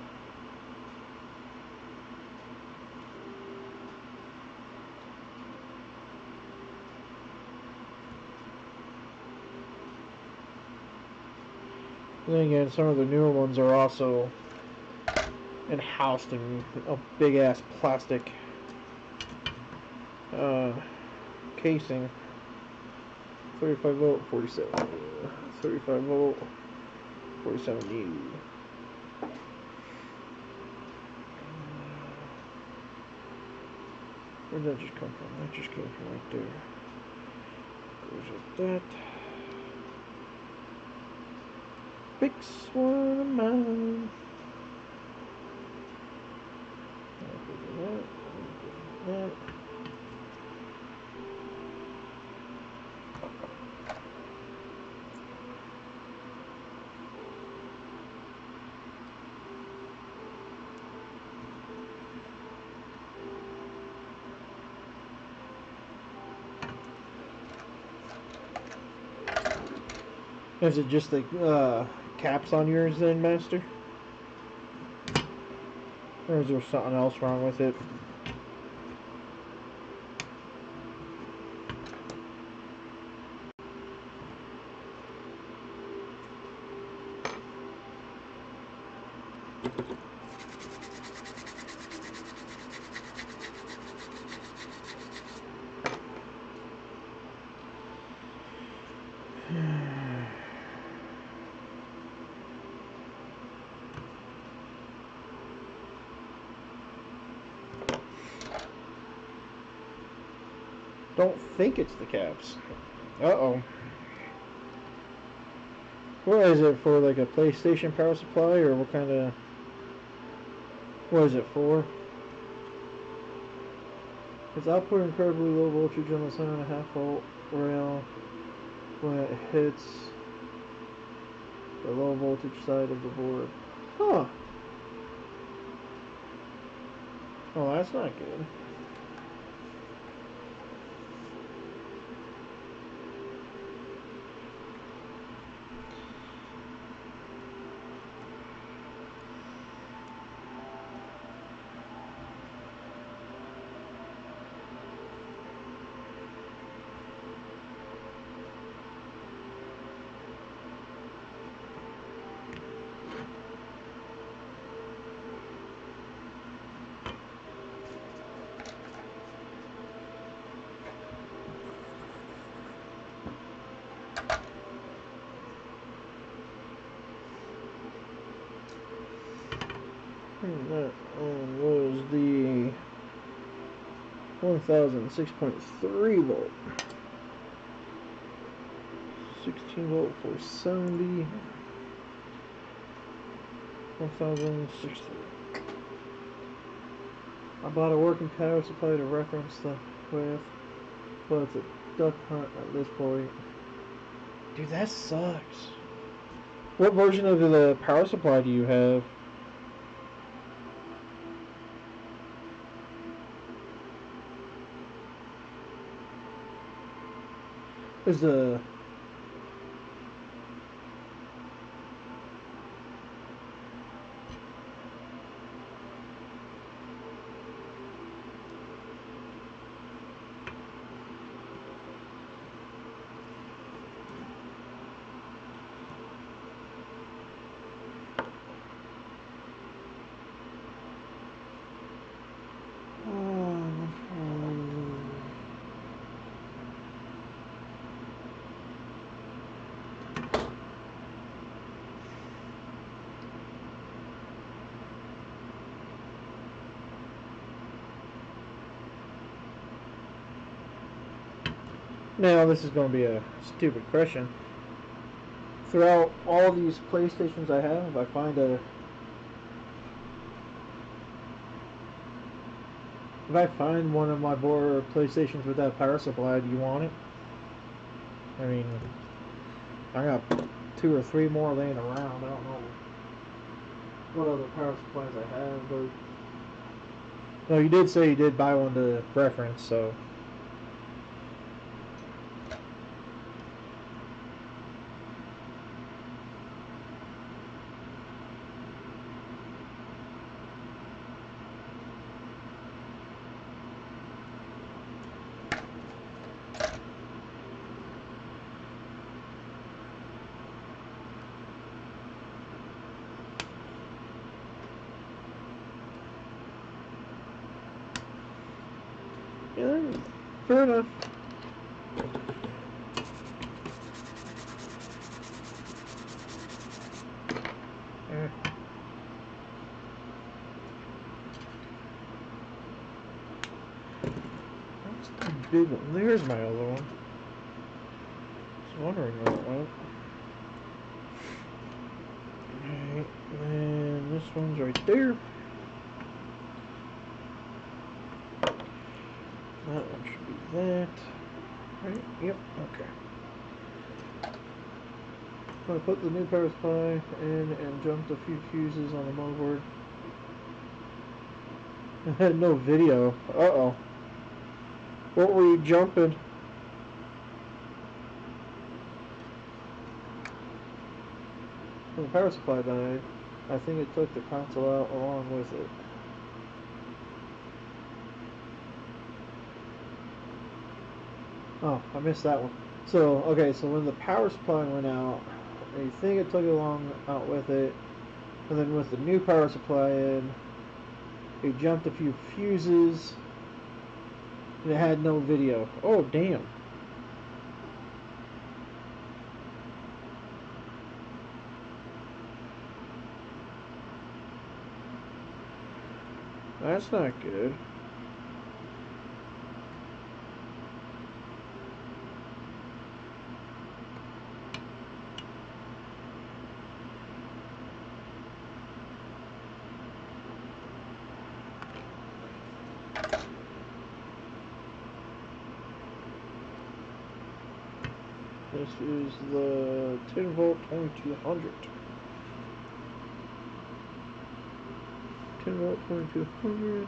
Then again, some of the newer ones are also housed in a big ass plastic casing. 35 volt, 47. 35 volt, 47 U. Where did that just come from? That just came from right there. Goes with that. Fix one of mine. That. Is it just the caps on yours then, Master? Or is there something else wrong with it? Don't think it's the caps. Uh-oh. What is it for, like a PlayStation power supply, or what kind of... What is it for? It's output incredibly low voltage on the 7.5 volt rail when it hits the low voltage side of the board. Huh. Oh, that's not good. That was the 1006.3 volt. 16 volt 470. 1060. I bought a working power supply to reference the with, but it's a duck hunt at this point. Dude, that sucks. What version of the power supply do you have? Is the Now, this is going to be a stupid question. Throughout all these PlayStations I have, I find a if I find one of my board PlayStations with that power supply, do you want it? I mean, I got 2 or 3 more laying around. I don't know what other power supplies I have, but no, you did say you did buy one to reference, so. Yeah, fair enough. Eh. That's the big one. There's my other one. I was wondering where it went. Alright, and this one's right there. That one should be that. Right? Yep, okay. I'm going to put the new power supply in and jumped a few fuses on the motherboard. I had no video. Uh-oh. What were you jumping? When the power supply died, I think it took the console out along with it. Oh, I missed that one. So, okay, so when the power supply went out, I think it took it along out with it, and then with the new power supply in, it jumped a few fuses, and it had no video. Oh, damn. That's not good. This is the 10 volt 2200. 10 volt 2200.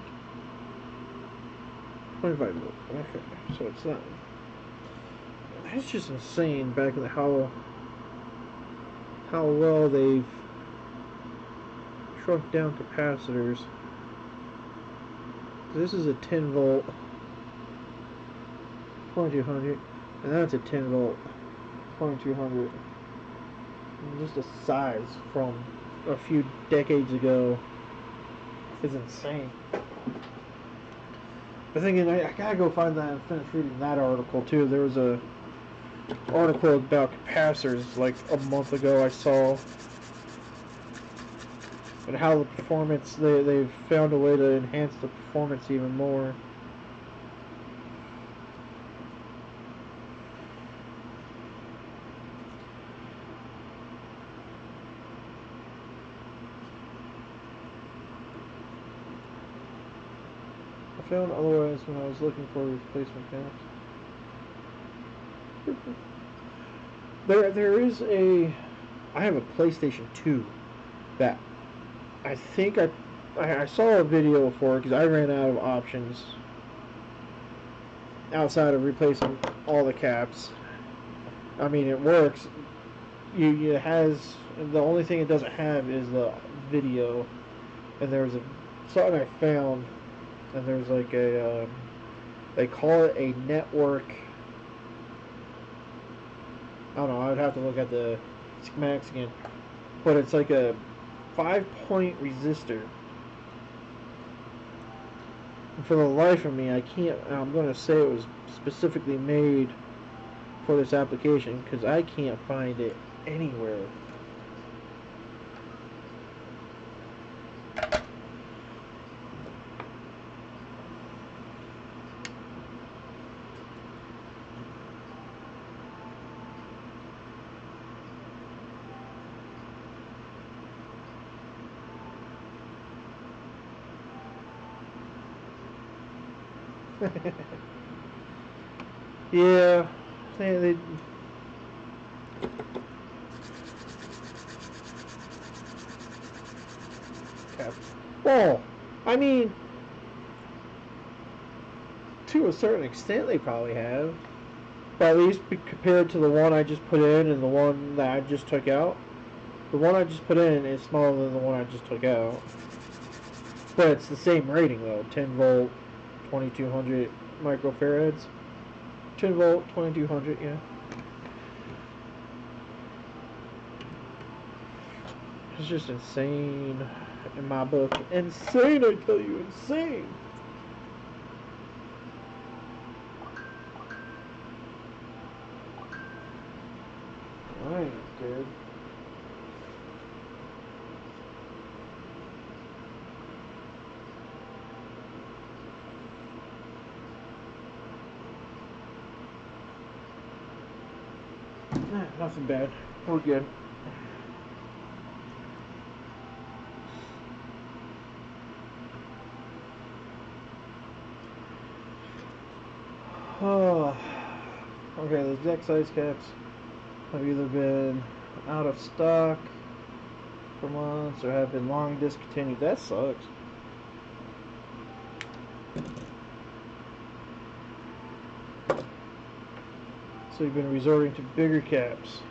25 volt. Okay, so it's that one. That's just insane back in the how well they've shrunk down capacitors. This is a 10 volt 2200, and that's a 10 volt 2200. And just the size from a few decades ago is insane. I'm thinking I gotta go find that and finish reading that article too. There was a article about capacitors like a month ago I saw, and how the performance they've found a way to enhance the performance even more. I found otherwise when I was looking for replacement caps. There is a. I have a PlayStation 2 that I think I saw a video for because I ran out of options outside of replacing all the caps. I mean, it works. It has the only thing it doesn't have is the video, and there's a something I found, and there's like a they call it a network. I don't know. I would have to look at the schematics again, but it's like a 5-point resistor. And for the life of me, I can't. I'm going to say it was specifically made for this application because I can't find it anywhere. Yeah, they cap. Well, I mean, to a certain extent, they probably have. But at least compared to the one I just put in and the one that I just took out, the one I just put in is smaller than the one I just took out. But it's the same rating though, 10 volt, 2200 microfarads. 10 volt, 2200, yeah. It's just insane in my book. Insane, I tell you, insane. I ain't scared. Nothing bad. We're good. Oh, okay, those deck size caps have either been out of stock for months or have been long discontinued. That sucks. So you've been resorting to bigger caps.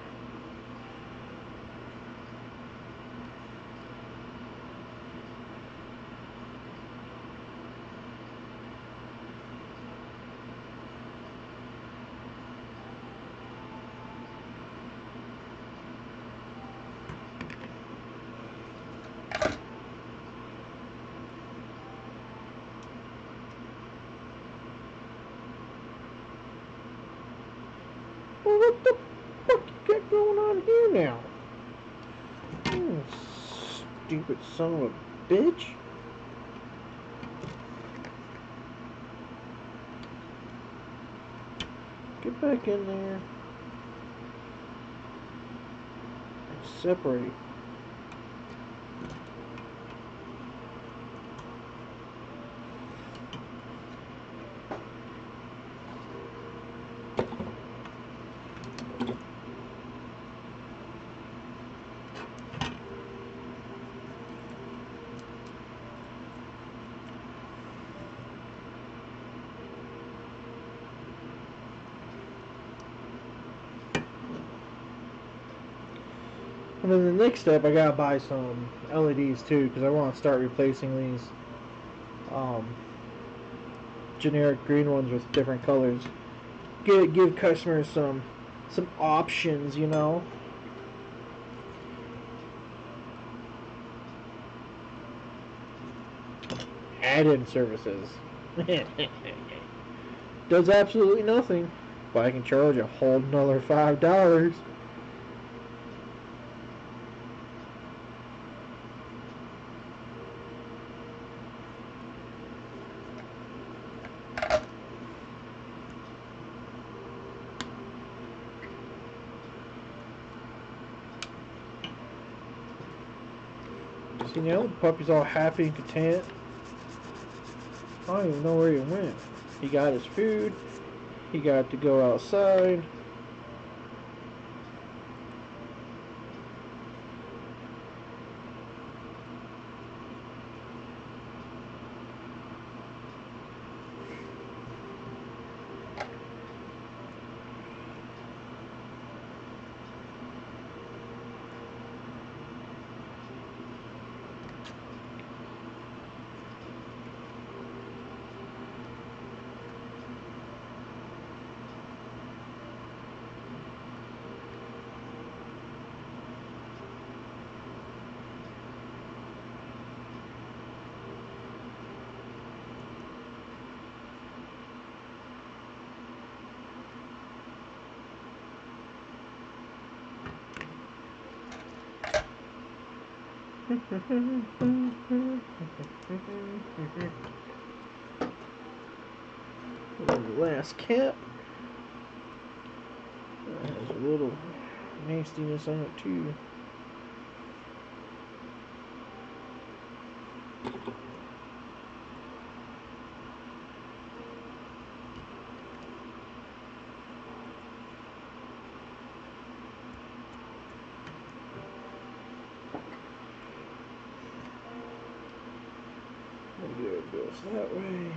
Well, what the fuck you got going on here now? You stupid son of a bitch. Get back in there. And separate. And then the next step, I gotta buy some LEDs too, because I want to start replacing these um, generic green ones with different colors. Give customers some options, you know. Add-in services. Does absolutely nothing, but I can charge a whole another $5. See now the puppy's all happy and content. I don't even know where he went. He got his food. He got to go outside. The last cap has a little nastiness on it too. And it goes that way.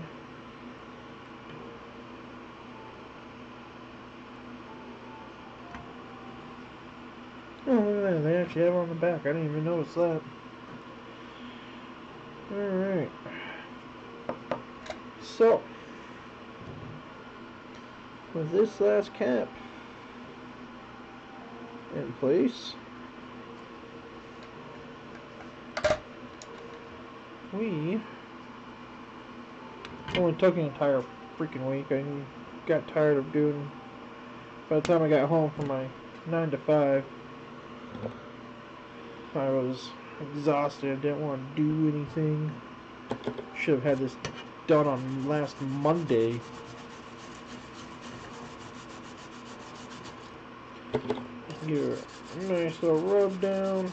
Oh, look at that. They actually have it on the back. I didn't even notice that. Alright. So, with this last cap in place, we only took an entire freaking week. I got tired of doing, by the time I got home from my 9 to 5, I was exhausted. I didn't want to do anything. Should have had this done on last Monday. Give a nice little rub down.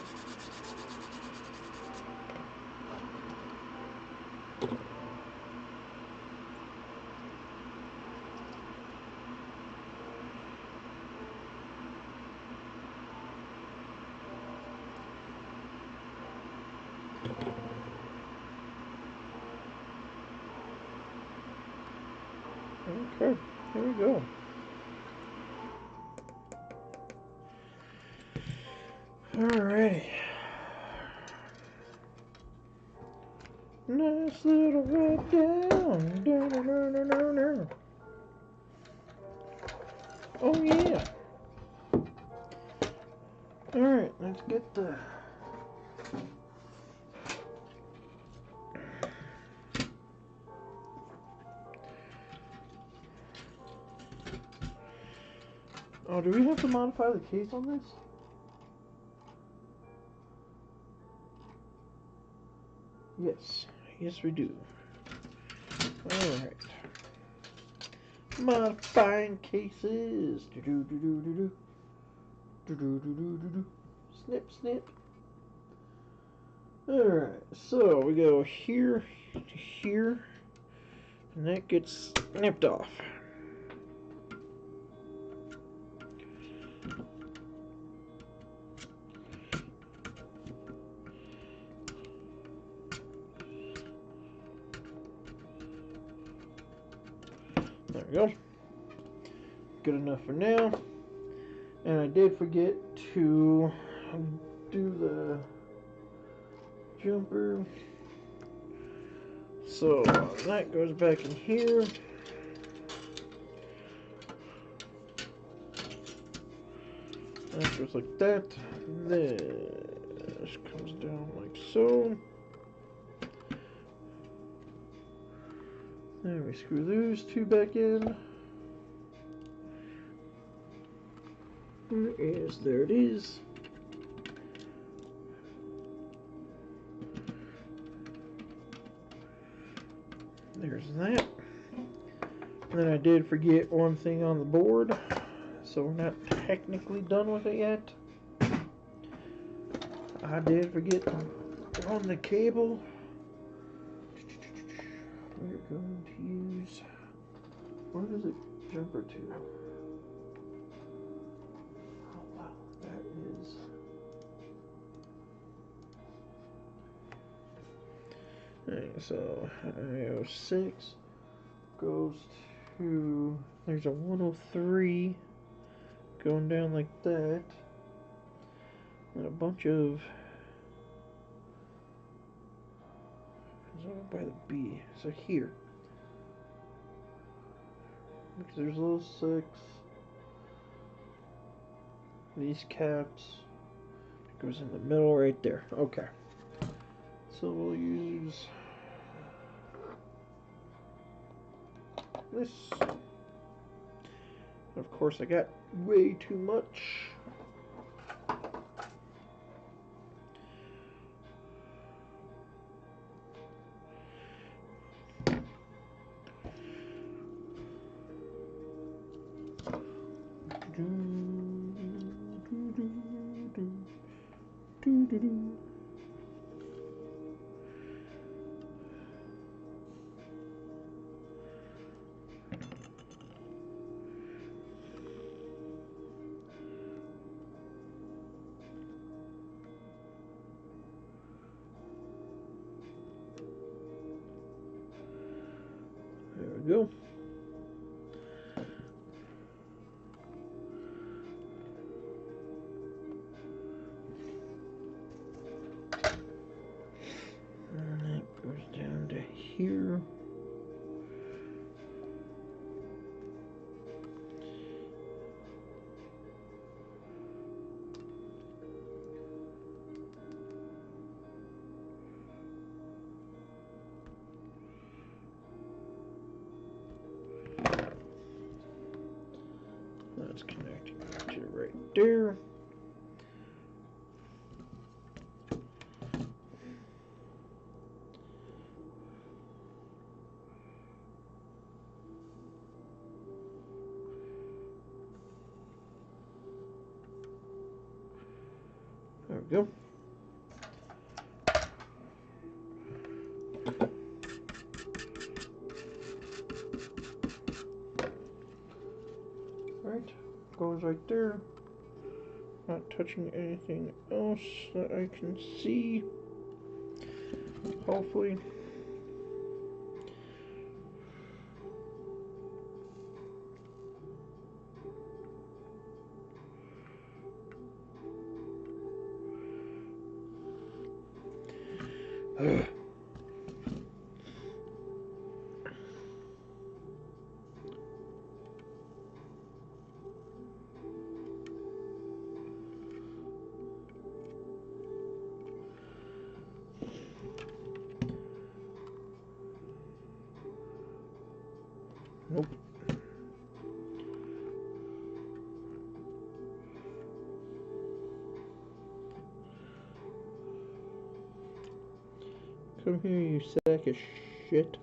Okay, here we go. Alrighty. Nice little rub down. Down. Oh yeah. Alright, let's get the Oh, do we have to modify the case on this? Yes. Yes, we do. Alright. Modifying cases. Do-do-do-do-do-do. Do-do-do-do-do-do. Snip, snip. Alright, so we go here to here, and that gets snipped off. There we go. Good enough for now. And I did forget to do the jumper. So that goes back in here. That goes like that. This comes down like so. Then we screw those two back in. There it is. There's that. And then I did forget one thing on the board, so we're not technically done with it yet. I did forget to run the cable. We're going to use, where does it jumper to? Oh wow, that is, alright, so I06 goes to, there's a 103 going down like that, and a bunch of, it's over by the B, so here, because there's those 6, these caps, it goes in the middle right there. Okay, so we'll use this. Of course, I got way too much. we go. And that goes down to here. That's connecting to right there. There we go. Right, goes right there. Not touching anything else that I can see. Hopefully. Nope. Come here, you sack of shit.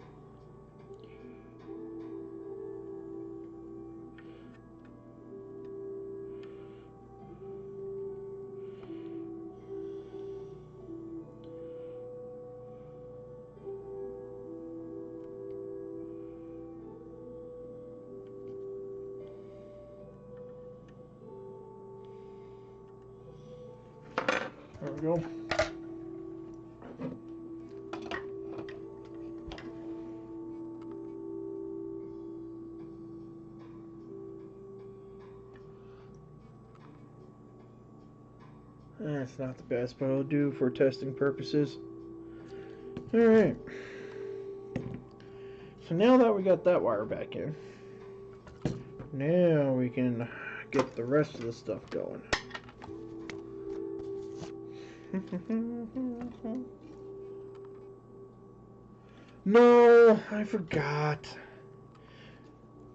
There we go. That's not the best, but I'll do for testing purposes. Alright. So now that we got that wire back in, now we can get the rest of the stuff going. No, I forgot.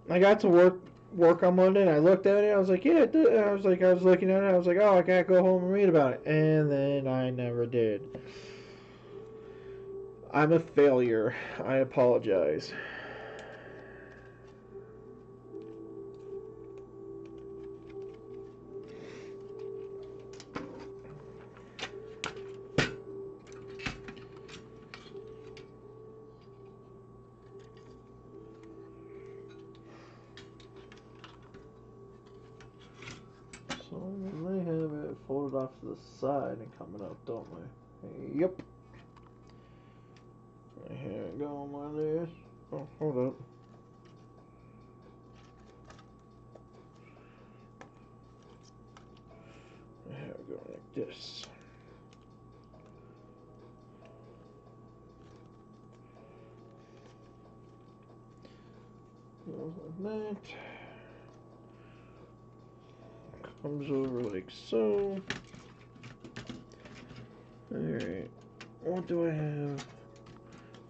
I got to work on Monday, and I looked at it. I was like, yeah, it did. And I was looking at it. I was like, oh, I can't go home and read about it. And then I never did. I'm a failure. I apologize. So we may have it folded off to the side and coming up, don't we? Yep. Here it going like this. Oh, hold up. Here we go like this. Goes like that. Comes over like so. Alright. What do I have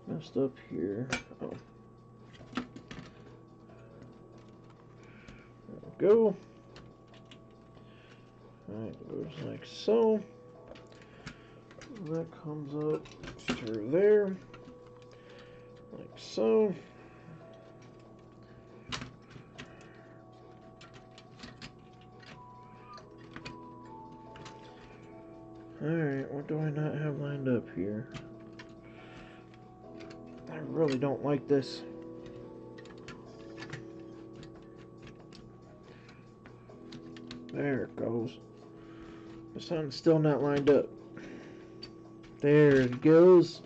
messed up here? Oh. There we go. Alright, it goes like so. That comes up through there. Like so. Alright, what do I not have lined up here? I really don't like this. There it goes. The sun's still not lined up. There it goes.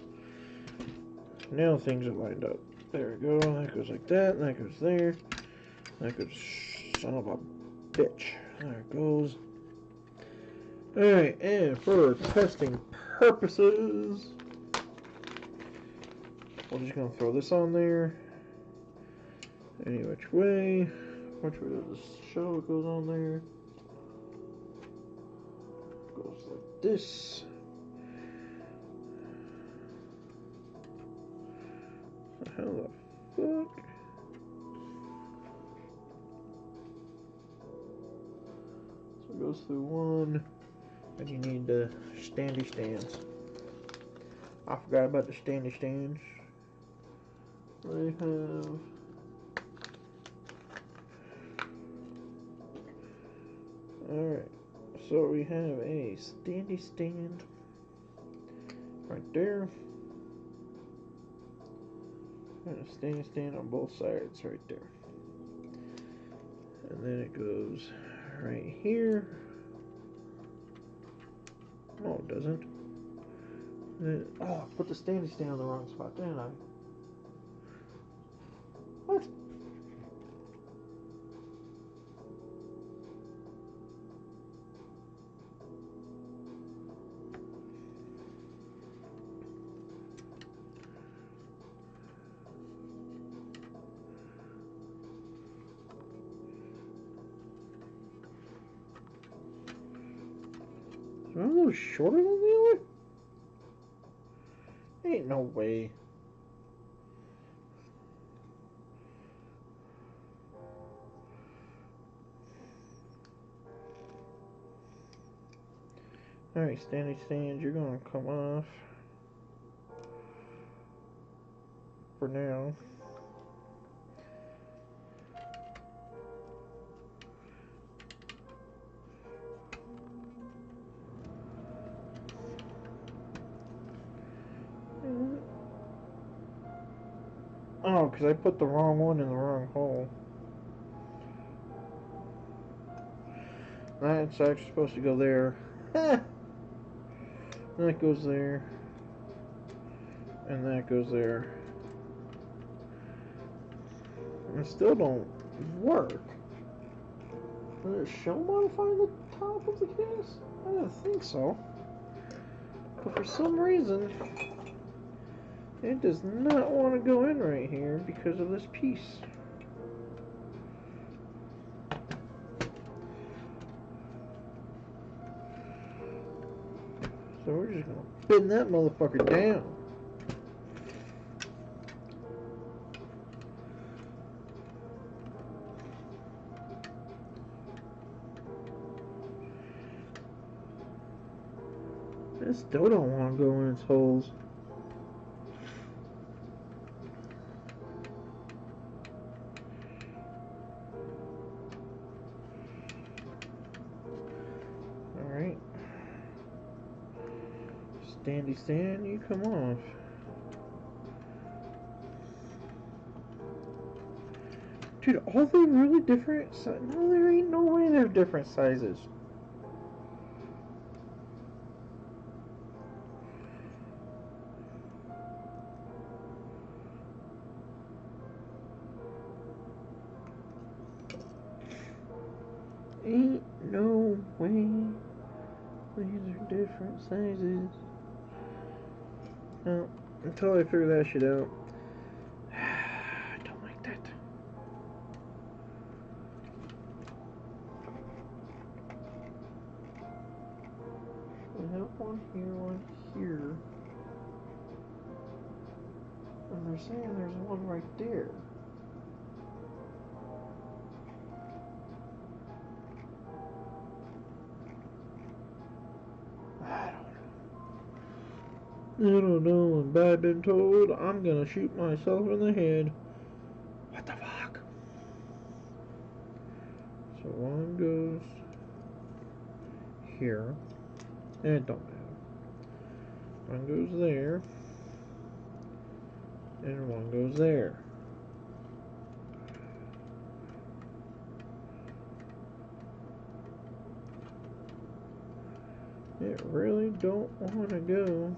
Now things are lined up. There we go. That goes like that. That goes there. That goes. Son of a bitch. There it goes. Alright, and for testing purposes, we're just going to throw this on there. Any which way. Which way does this show? It goes on there. Goes like this. How the fuck? So it goes through one. And you need the standy stands. I forgot about the standy stands. They have. Alright. So we have a standy stand right there. And a standy stand on both sides right there. And then it goes right here. No, it doesn't. Then, oh, I put the standy stand on the wrong spot, didn't I? What? Is one a little shorter than the other? Ain't no way. Alright, standy stand, you're gonna come off for now. Oh, because I put the wrong one in the wrong hole. That's actually supposed to go there. That goes there. And that goes there. And it still don't work. Does it show modifying the top of the case? I don't think so. But for some reason, it does not want to go in right here because of this piece. So we're just going to bend that motherfucker down. It still don't want to go in its holes. Alright. Standy stand, you come off. Dude, are they really different? No, there ain't no way they're different sizes. Ain't no way these are different sizes. No, until I figure that shit out. I don't like that. I have one here. And they're saying there's one right there. I don't know, and I've been told I'm gonna shoot myself in the head. What the fuck? So one goes here. It don't matter. One goes there. And one goes there. It really don't want to go.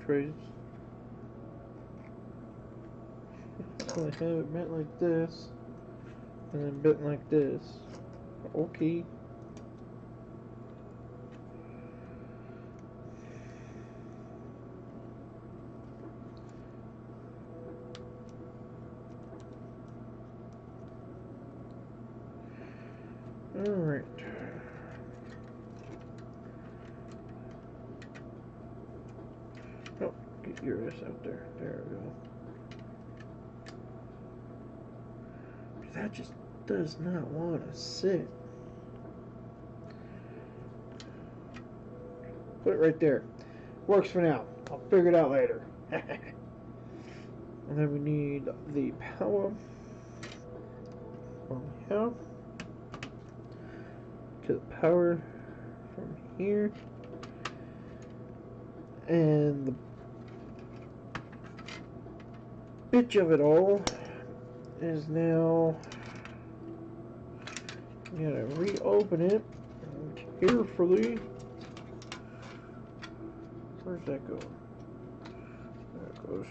trays. So I have it bent like this, and then bent like this. Okay. Alright. Oh, get your ass out there. There we go. That just does not want to sit. Put it right there. Works for now. I'll figure it out later. And then we need the power from here to the power from here. And the bitch of it all is now, you gotta reopen it carefully. Where's that going? There it goes.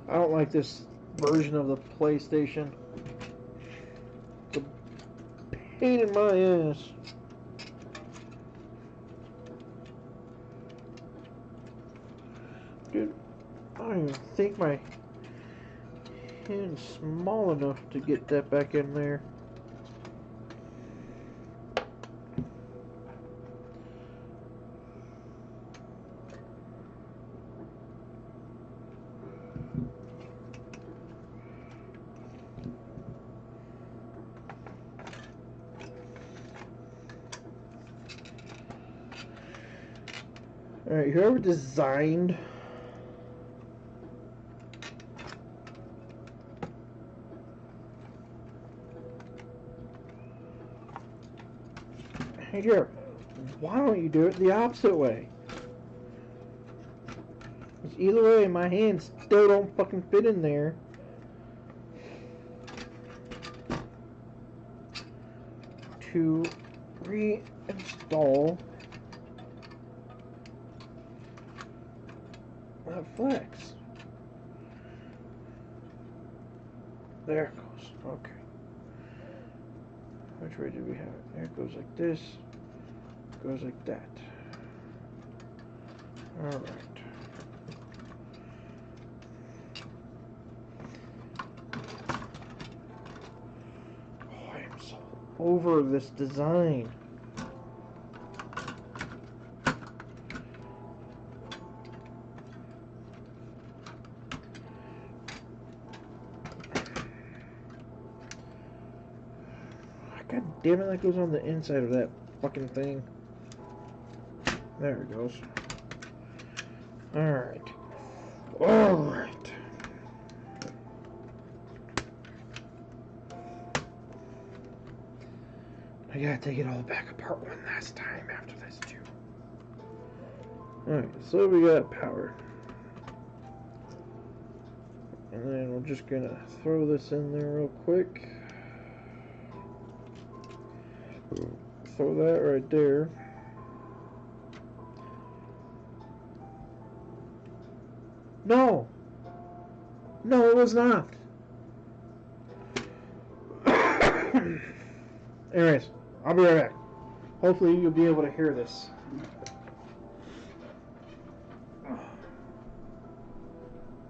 I don't like this version of the PlayStation. It's a pain in my ass. Dude, I don't even think my hand's small enough to get that back in there. Alright, whoever designed hey Jared, why don't you do it the opposite way? Because either way, my hands still don't fucking fit in there. To reinstall that flex. There it goes. Okay. Which way do we have it? There it goes like this. Goes like that. Alright. Oh, I am so over this design. God damn it, that goes on the inside of that fucking thing. There it goes. Alright. Alright. I gotta take it all back apart one last time after this too. Alright, so we got power. And then we're just gonna throw this in there real quick. Throw that right there. No! No, it was not! Anyways, I'll be right back. Hopefully you'll be able to hear this.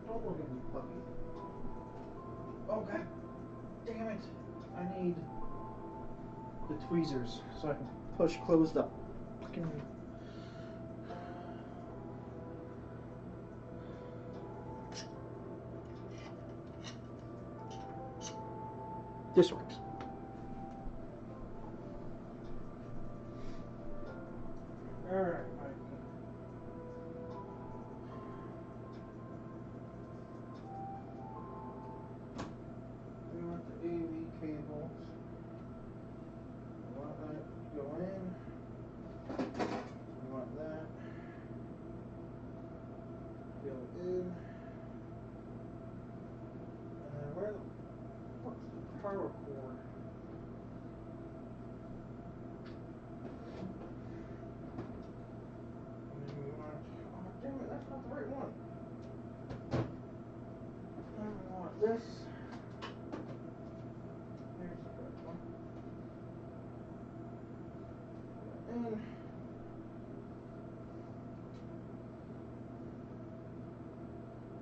Don't look at me, puppy. Oh god damn it! I need the tweezers so I can close the fucking. This works. Alright, we want the AV cables. We want that to go in. We want that to go in. And then where the fuck's the power cord? right one. I want this. Here's the correct one.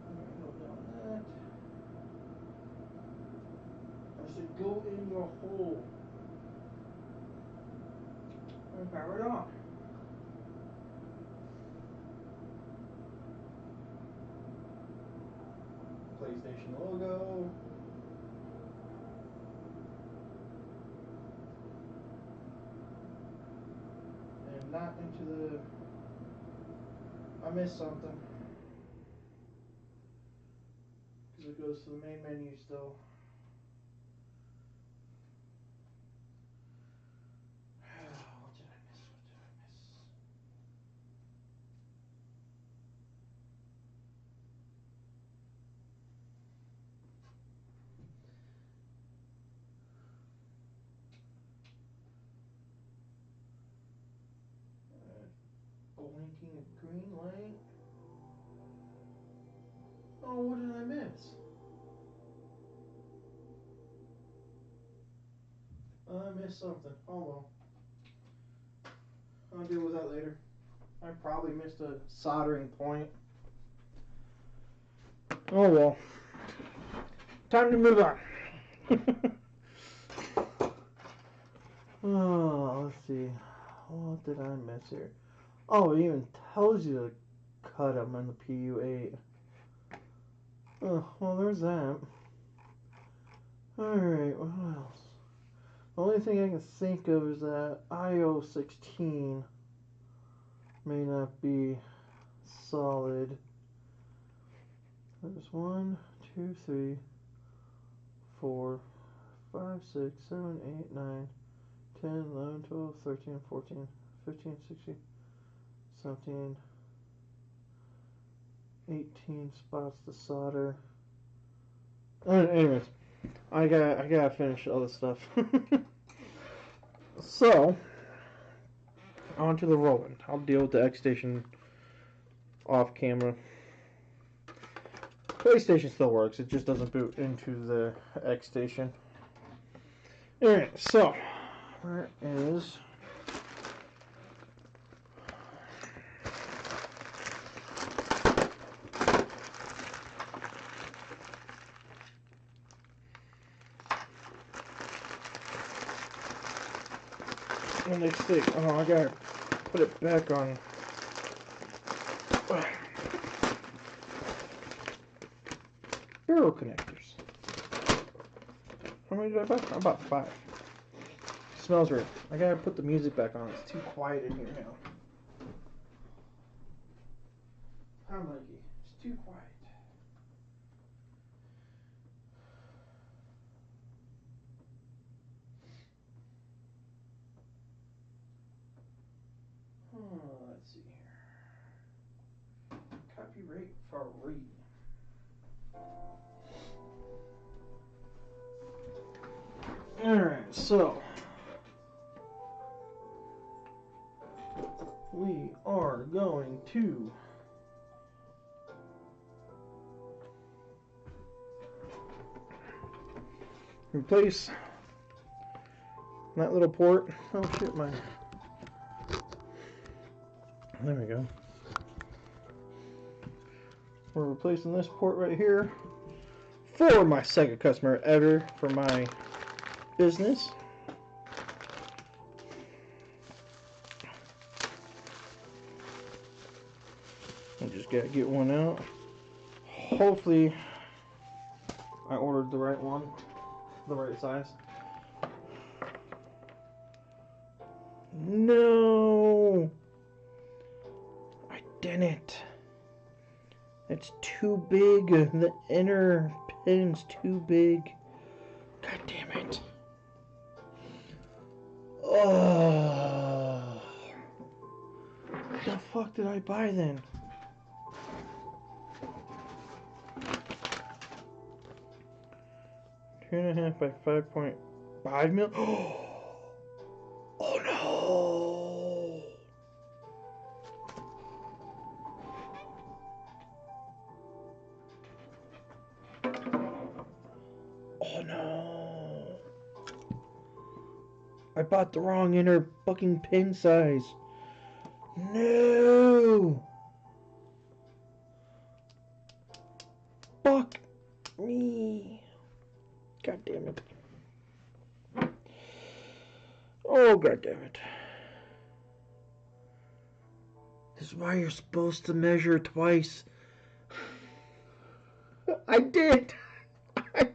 And go down that. I should go in your hole and power it on. PlayStation logo. And not into the. I missed something. Because it goes to the main menu still. What did I miss? Blinking green light. Oh, what did I miss? I missed something. Oh well. I'll deal with that later. I probably missed a soldering point. Oh well. Time to move on. Oh, let's see. What did I miss here? Oh, it even tells you to cut them in the PU8. Oh, well, there's that. Alright, what else? The only thing I can think of is that IO16 may not be solid. There's 1, 2, 3, 4, 5, 6, 7, 8, 9, 10, 11, 12, 13, 14, 15, 16, 17, 18 spots to solder. Anyways, I gotta finish all this stuff. So, on to the Roland. I'll deal with the X Station off camera. PlayStation still works, it just doesn't boot into the X Station. Alright, so, where is... the next thing? Oh, I gotta put it back on. Barrel connectors. How many did I buy? I bought 5. Smells weird. I gotta put the music back on. It's too quiet in here now. Hi, Mikey. It's too quiet. Let's see here. Copyright free. Alright, so we are going to replace that little port. Oh shit, my. There we go. We're replacing this port right here for my second customer ever for my business. I just gotta get one out. Hopefully I ordered the right one, the right size. No, I didn't. It's too big. The inner pin's too big. God damn it. Oh, what the fuck did I buy then? Two and a half by 5.5 mil. Oh no! I bought the wrong inner fucking pin size. No! Fuck me. God damn it. Oh, god damn it. This is why you're supposed to measure twice. I did. I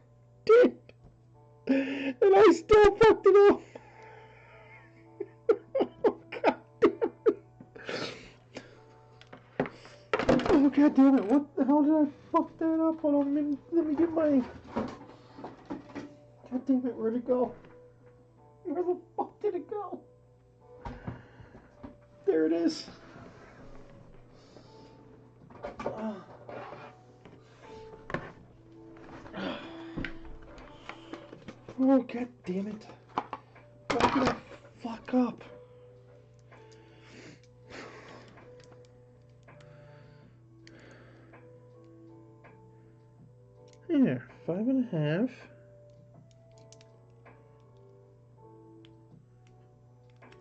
did. And I still fucked it up. Oh, god damn it. Oh, god damn it. What the hell did I fuck that up? Hold on, let me get my... God damn it, where'd it go? Where the fuck did it go? There it is. Oh, god damn it. What did I fuck up? Here, 5.5.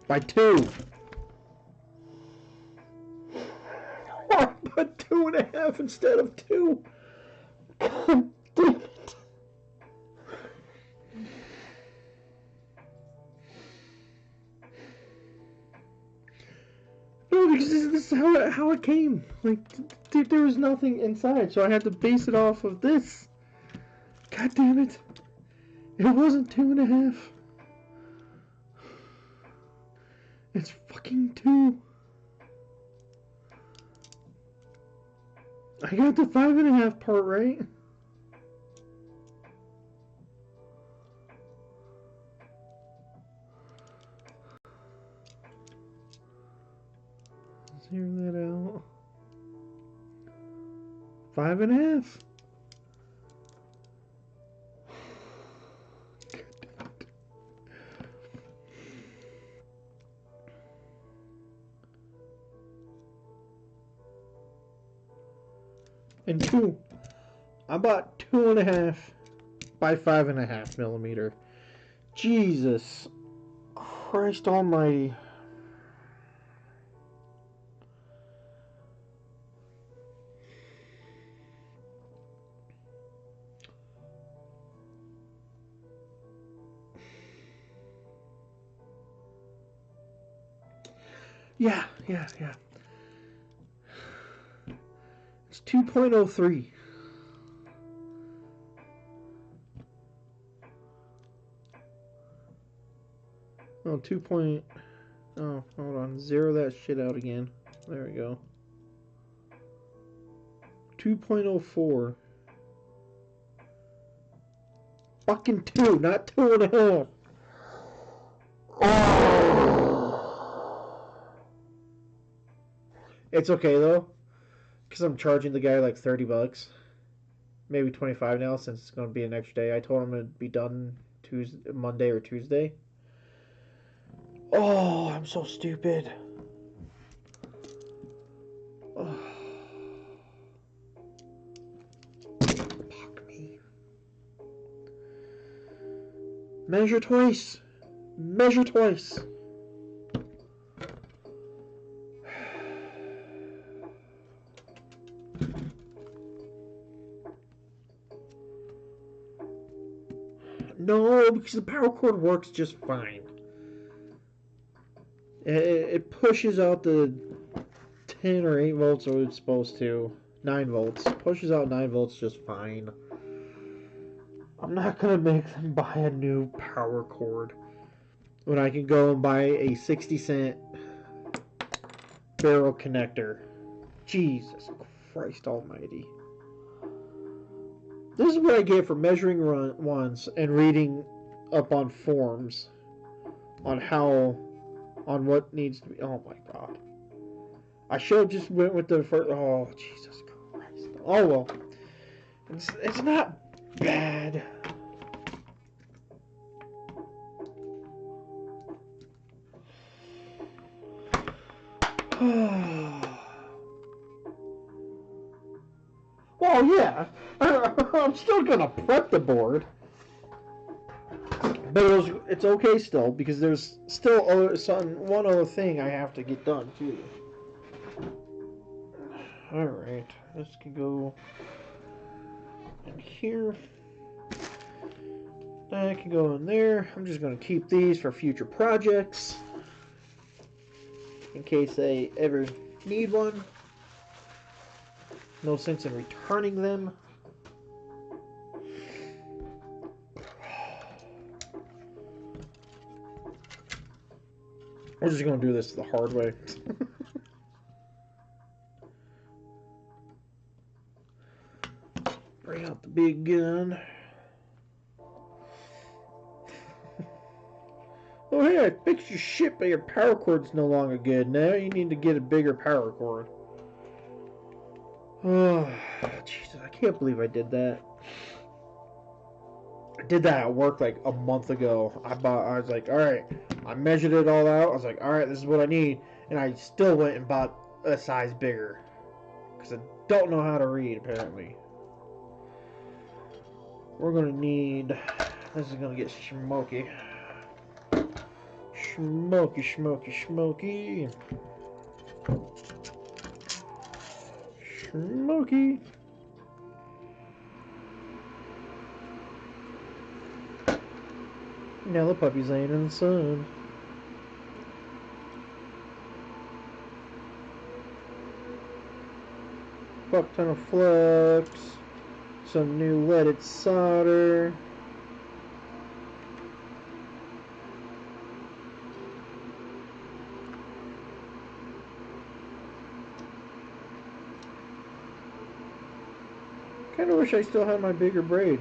By 2. I put 2.5 instead of 2. God damn it. No, because this is how it came. Like, there was nothing inside, so I had to base it off of this. God damn it. It wasn't 2.5. It's fucking 2. I got the 5.5 part right. Zero that out. 5.5. And 2. I bought 2.5 by 5.5 millimeter. Jesus Christ Almighty. Yeah. It's 2.03. Oh, 2. Oh, hold on. Zero that shit out again. There we go. 2.04. Fucking 2, not 2.5. It's okay though, because I'm charging the guy like $30, maybe 25 now since it's going to be an extra day. I told him it'd be done Monday or Tuesday. Oh, I'm so stupid. Oh. Fuck me. Measure twice. Measure twice. No, because the power cord works just fine. It pushes out the 10 or 8 volts or it's supposed to. 9 volts. Pushes out 9 volts just fine. I'm not going to make them buy a new power cord when I can go and buy a 60-cent barrel connector. Jesus Christ Almighty. This is what I get for measuring ones and reading up on forums on what needs to be. Oh my god. I should have just went with the first. Oh, Jesus Christ. Oh well. It's not bad. Well, yeah. I'm still gonna prep the board. But it's okay still because there's still one other thing I have to get done too. All right, this can go in here. That can go in there. I'm just going to keep these for future projects in case I ever need one. No sense in returning them. We're just going to do this the hard way. Bring out the big gun. Oh hey, I fixed your shit, but your power cord's no longer good. Now you need to get a bigger power cord. Oh, Jesus, I can't believe I did that. I did that at work like a month ago. I was like, alright, I measured it all out. I was like, alright, this is what I need. And I still went and bought a size bigger. Because I don't know how to read, apparently. We're going to need... This is going to get smoky. Smoky, smoky, smoky. Smoky. Now the puppy's laying in the sun. Fuck ton of flux. Some new leaded solder. Kinda wish I still had my bigger braid.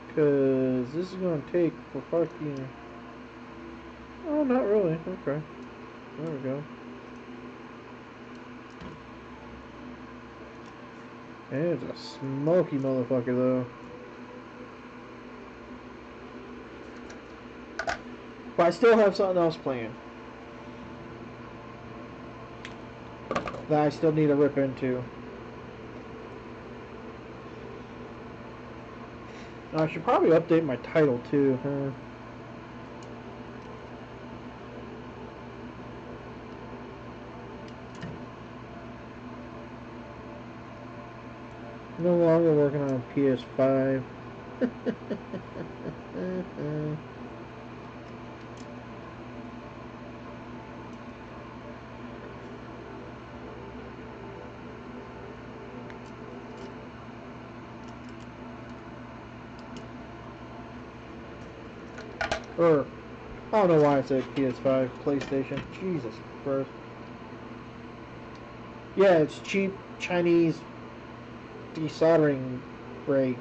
Cause this is gonna take for fucking... Oh, not really. Okay. There we go. It's a smoky motherfucker though. But I still have something else planned that I still need to rip into. I should probably update my title too, huh? No longer working on PS5. Or, I don't know why I said PS5, PlayStation. Jesus Christ. Yeah, it's cheap Chinese desoldering braid.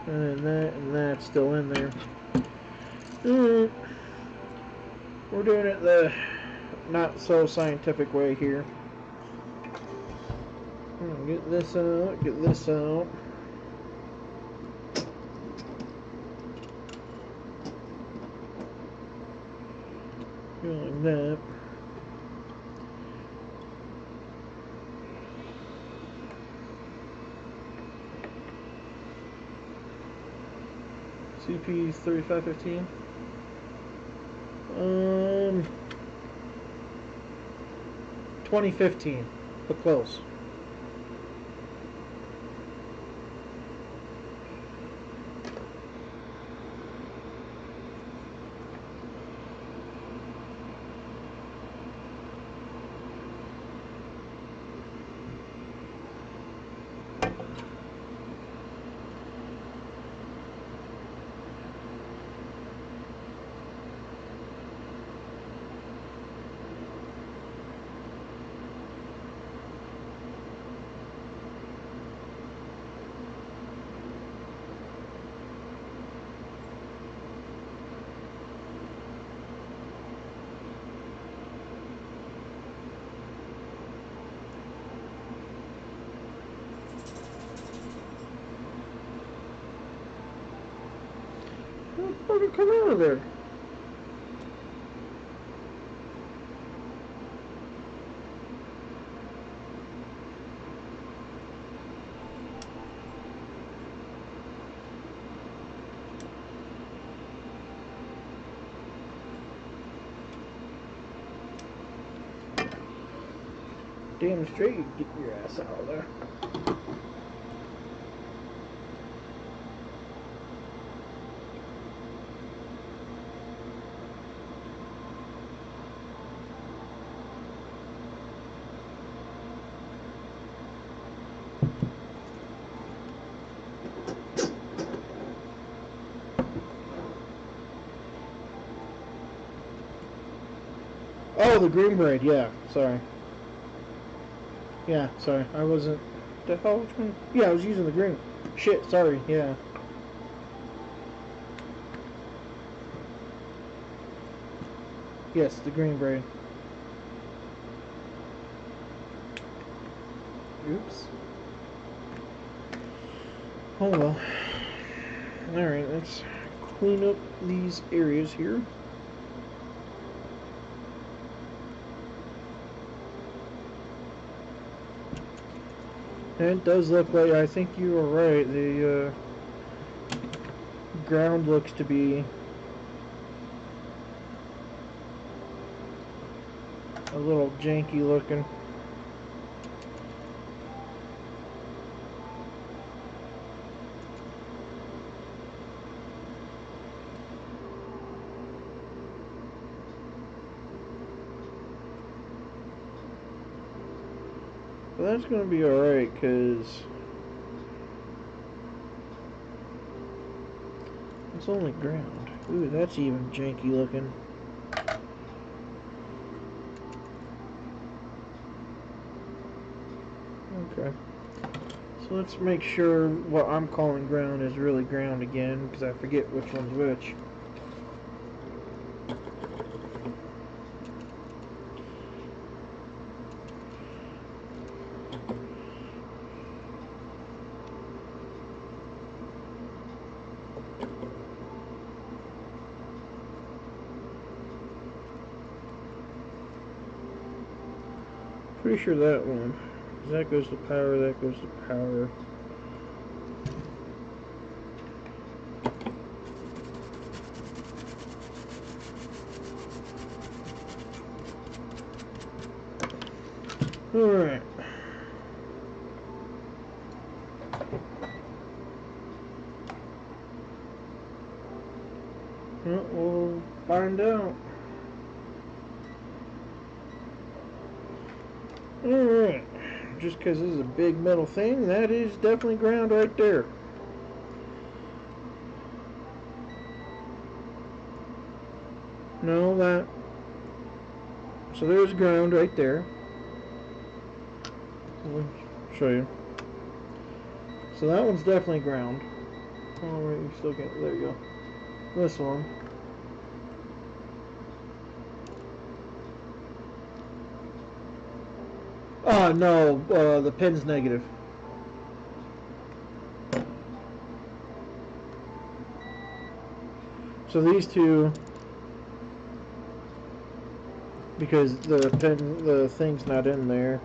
And that's still in there. We're doing it the not so scientific way here. Get this out, get this out. Like that. CP 3515. 2015, but close. Fucking come out of there. Damn straight you get your ass out of there. Oh, the green braid, yeah, sorry. Yeah, sorry, I wasn't... The hell, which one? Yeah, I was using the green. Shit, sorry, yeah. Yes, the green braid. Oops. Oh well. Alright, let's clean up these areas here. And it does look like, I think you are right, the ground looks to be a little janky looking. But that's going to be alright, because it's only ground. Ooh, that's even janky looking. Okay. So let's make sure what I'm calling ground is really ground again, because I forget which one's which. Pretty sure that one. That goes to power, that goes to power. Alright. Well, we'll find out. Alright. Just because this is a big metal thing, that is definitely ground right there. No, that... So there's ground right there. I'll show you. So that one's definitely ground. Oh wait, you still get... There you go. This one. Oh no, the pin's negative. So these two, because the thing's not in there.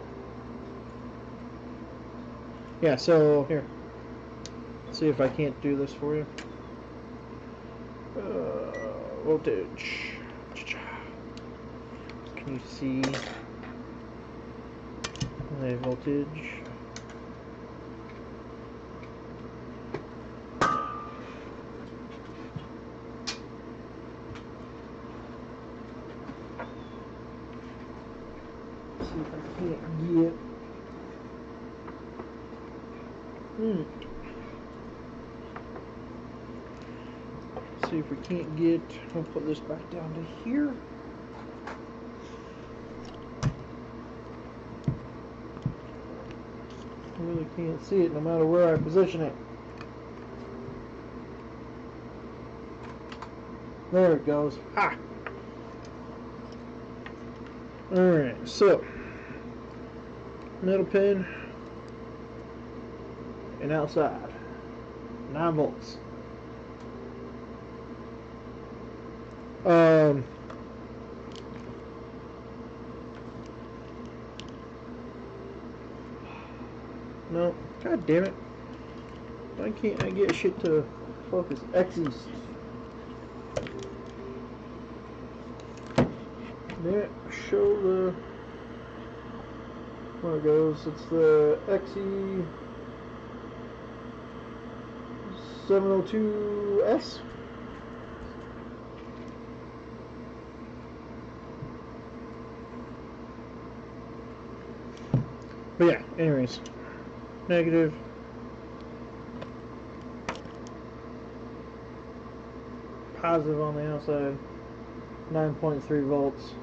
Yeah, so here. Let's see if I can't do this for you. Voltage. Can you see the voltage? See if I can't get. See if we can't get. I'll put this back down to here. I really can't see it no matter where I position it. There it goes. Ha! Alright, so metal pin and outside. 9 volts. Um, no, god damn it. Why can't I get shit to focus? X's. There, show the where it goes. It's the XE 702S. But yeah, anyways, negative. Positive on the outside, 9.3 volts.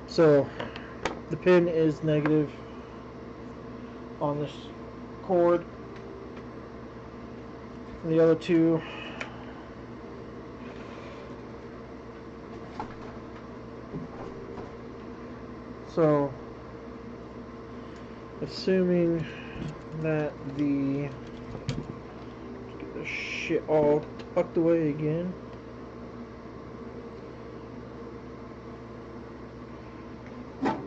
So the pin is negative on this cord. The other two so assuming that the let's get this shit all tucked away again. I'll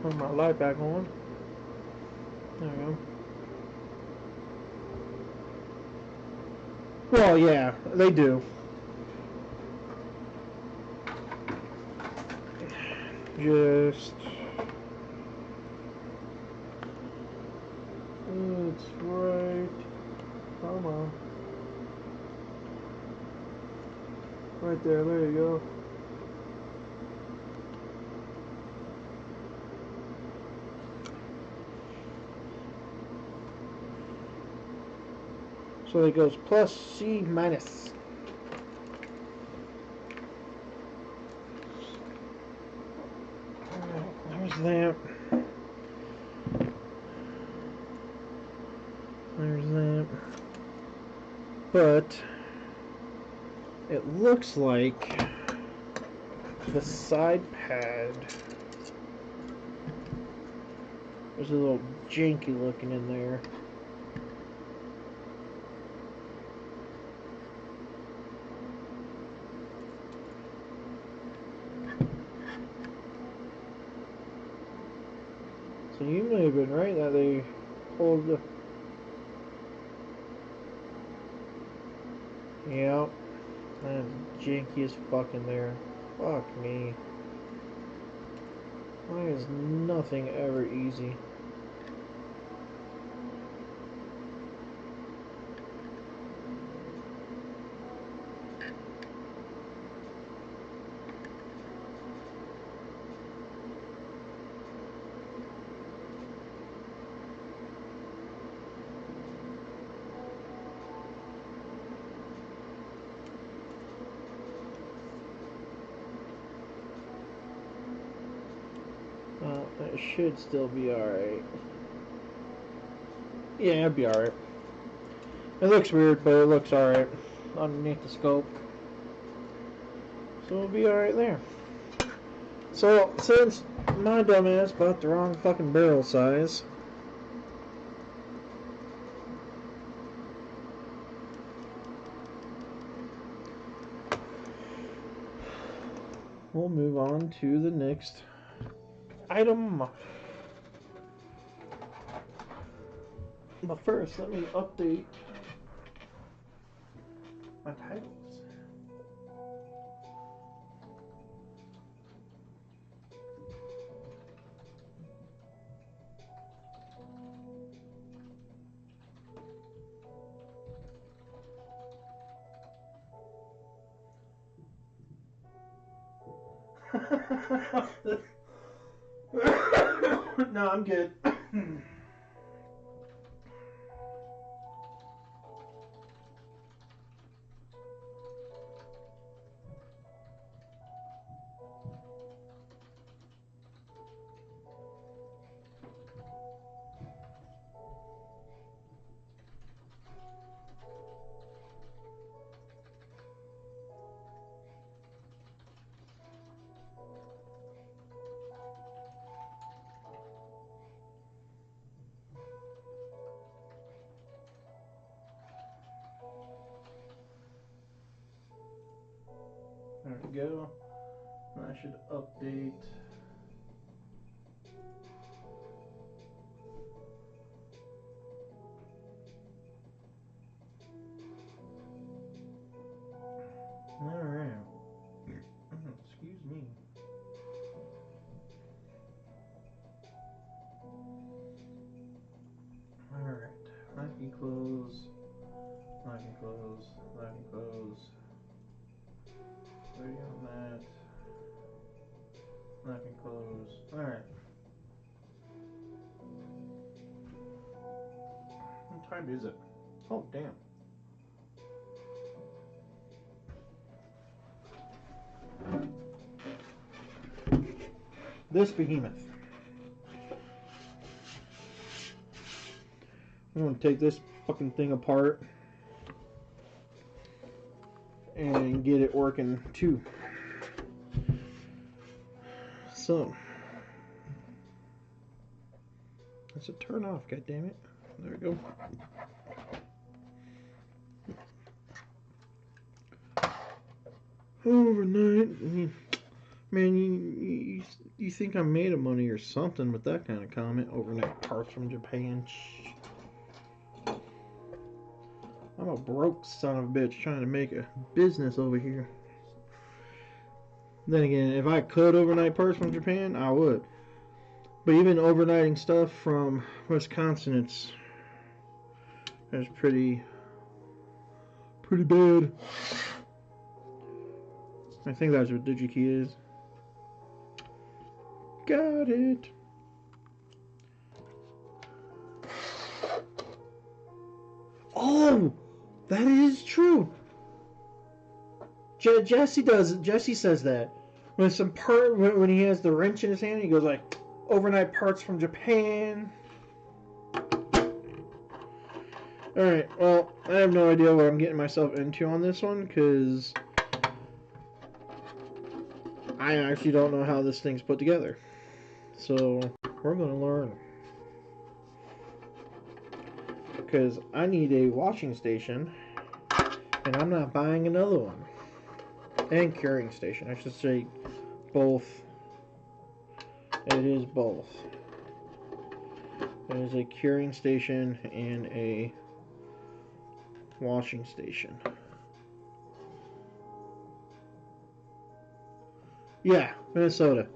turn my light back on. There we go. Well, yeah, they do. Just it's right. Come on. Right there, there you go. So it goes plus C minus. Alright, there's that. There's that. But it looks like the side pad is a little janky looking in there. So you may have been right that they hold the... Yep. That is janky as fuck in there. Fuck me. Why is nothing ever easy? It should still be alright. Yeah, it'll be alright. It looks weird, but it looks alright underneath the scope. So it'll be alright there. So, since my dumbass bought the wrong fucking barrel size, we'll move on to the next item. But first, let me update my titles. No, I'm good. go. And I should update. Alright. Excuse me. Alright. Locking close. Locking close. Locking close. Waiting on that. Locking close. Alright. What time is it? Oh, damn. This behemoth. I'm gonna take this fucking thing apart and get it working too. So that's a turn off, god damn it. There we go. Overnight, I mean, man, you think I'm made of money or something with that kind of comment? Overnight parts from Japan. I'm a broke son of a bitch trying to make a business over here. Then again, if I could overnight parts from Japan, I would. But even overnighting stuff from Wisconsin, it's pretty bad. I think that's what DigiKey is. Got it. Oh, that is true. Jesse says that when when he has the wrench in his hand, he goes like, overnight parts from Japan. All right. Well, I have no idea what I'm getting myself into on this one because I actually don't know how this thing's put together. So we're gonna learn. Because I need a washing station, and I'm not buying another one. And curing station, I should say both. It is both. It is a curing station and a washing station. Yeah, Minnesota.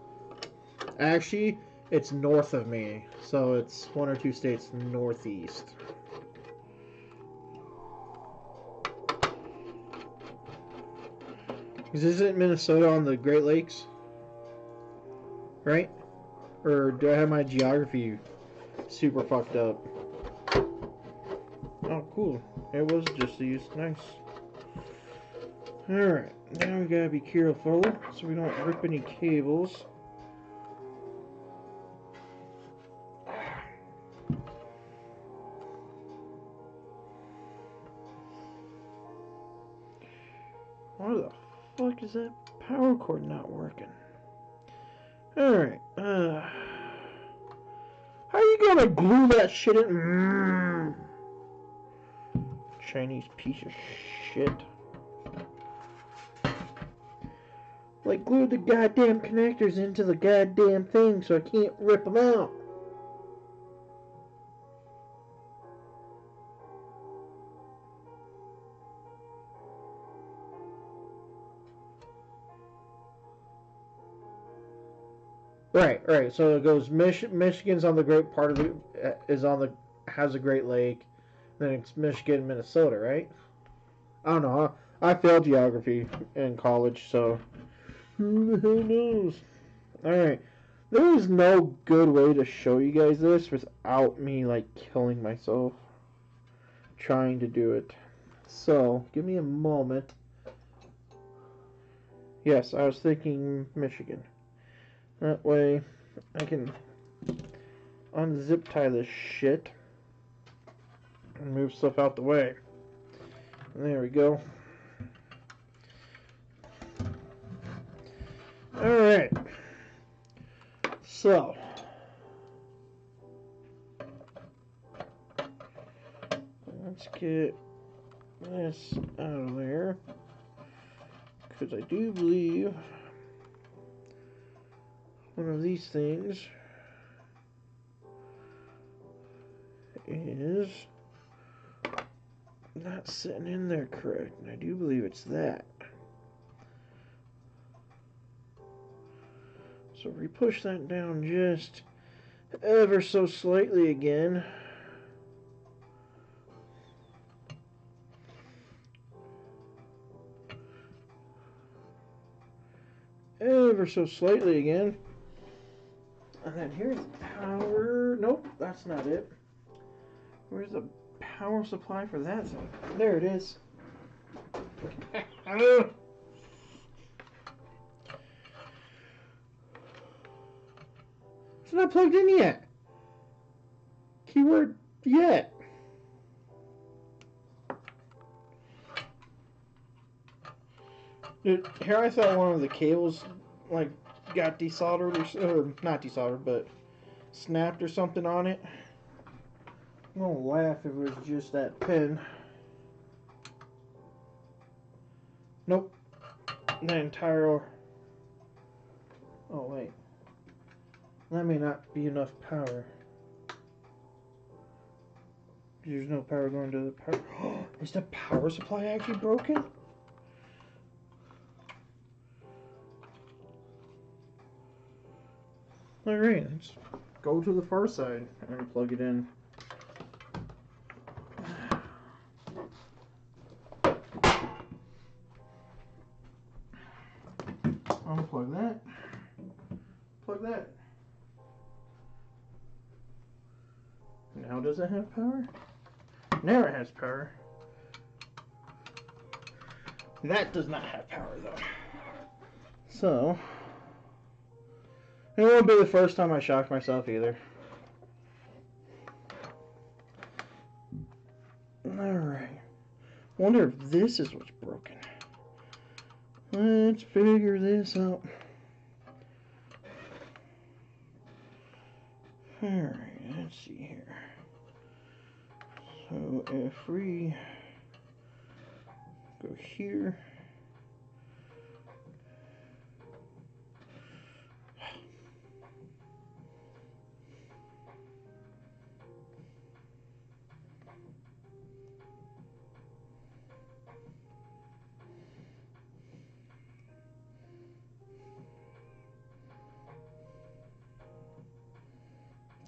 Actually, it's north of me, so it's 1 or 2 states northeast. Isn't Minnesota on the Great Lakes? Right? Or do I have my geography super fucked up? Oh, cool. It was just these. Nice. Alright. Now we gotta be careful so we don't rip any cables. Why the fuck is that power cord not working? Alright. How are you gonna glue that shit in? Chinese piece of shit. Like, glue the goddamn connectors into the goddamn thing so I can't rip them out. Right. So it goes. Michigan's on the great part of the has a Great Lake. Then it's Michigan, Minnesota, right? I don't know. I failed geography in college, so who the hell knows? All right. There is no good way to show you guys this without me like killing myself trying to do it. So give me a moment. Yes, I was thinking Michigan. That way I can unzip tie this shit and move stuff out the way. There we go. Alright. So let's get this out of there. because I do believe one of these things is not sitting in there correct, and I do believe it's that. So we push that down just ever so slightly again. Ever so slightly again. And then here's the power. Nope, that's not it. Where's the power supply for that thing? There it is. It's not plugged in yet. Keyword yet. Dude, here I thought one of the cables like got desoldered or not desoldered, but snapped or something on it. I'm gonna laugh if it was just that pin. Nope. The entire. Oh wait. That may not be enough power. There's no power going to the power. Is the power supply actually broken? Alright, let's go to the far side and plug it in. Unplug that. Plug that. Now does it have power? Now it has power. That does not have power though. So, it won't be the first time I shock myself either. Alright. Wonder if this is what's broken. Let's figure this out. Alright, let's see here. So if we go here.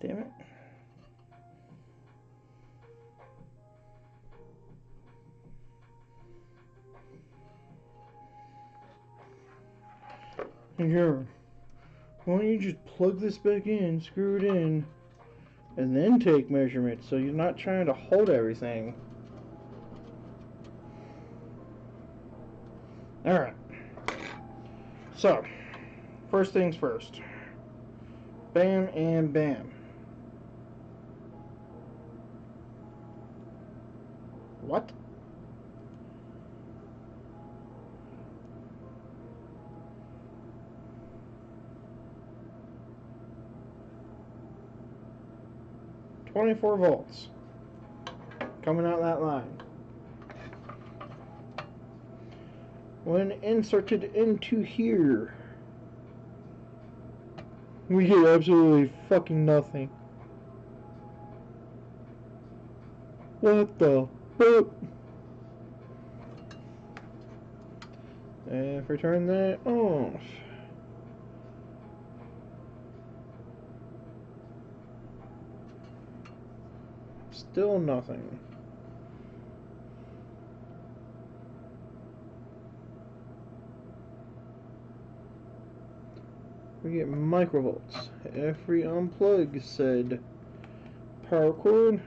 Damn it. Here, why don't you just plug this back in, screw it in, and then take measurements so you're not trying to hold everything. Alright. So, first things first. Bam and bam. What? .24 volts coming out that line. When inserted into here, we get absolutely fucking nothing. What the fuck? And if we turn that off, still nothing. We get microvolts. If we unplug said power cord,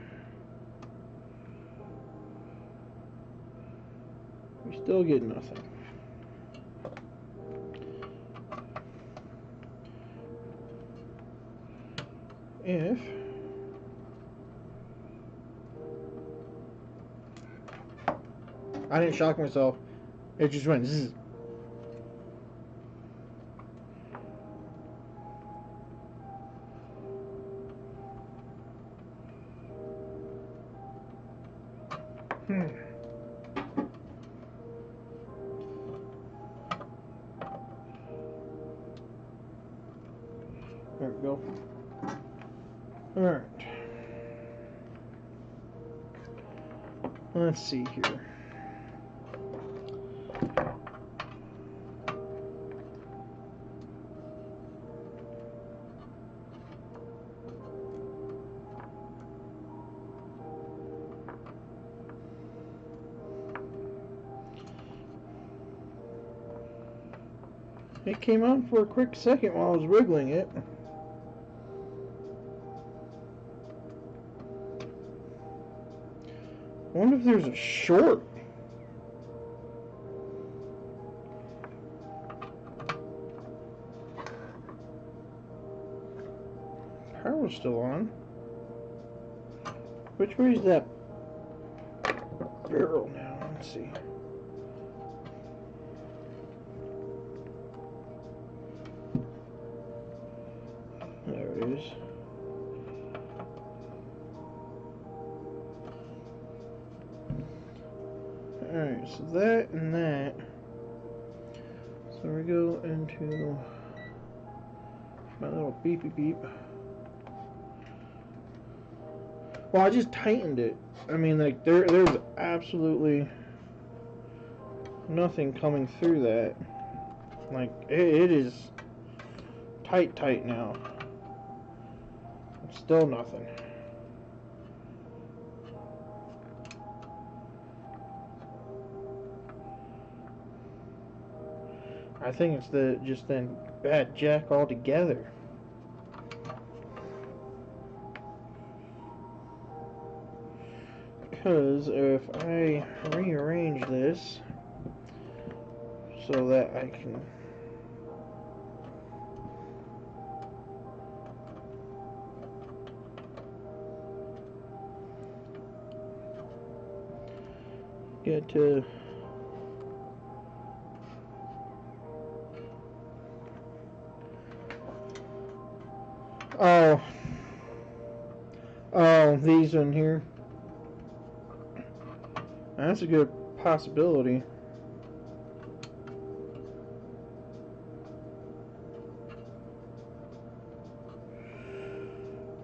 we still get nothing. If I didn't shock myself, it just went zzz. go. Alright. Let's see here. It came on for a quick second while I was wriggling it. I wonder if there's a short. Power's still on. Which way is that barrel now? Let's see. There it is. Alright, so that and that. So we go into my little beepy beep. Well, I just tightened it. I mean, like, there's absolutely nothing coming through that. Like, it is tight now. It's still nothing. I think it's just then bad jack altogether. Because if I rearrange this so that I can get to these in here. That's a good possibility.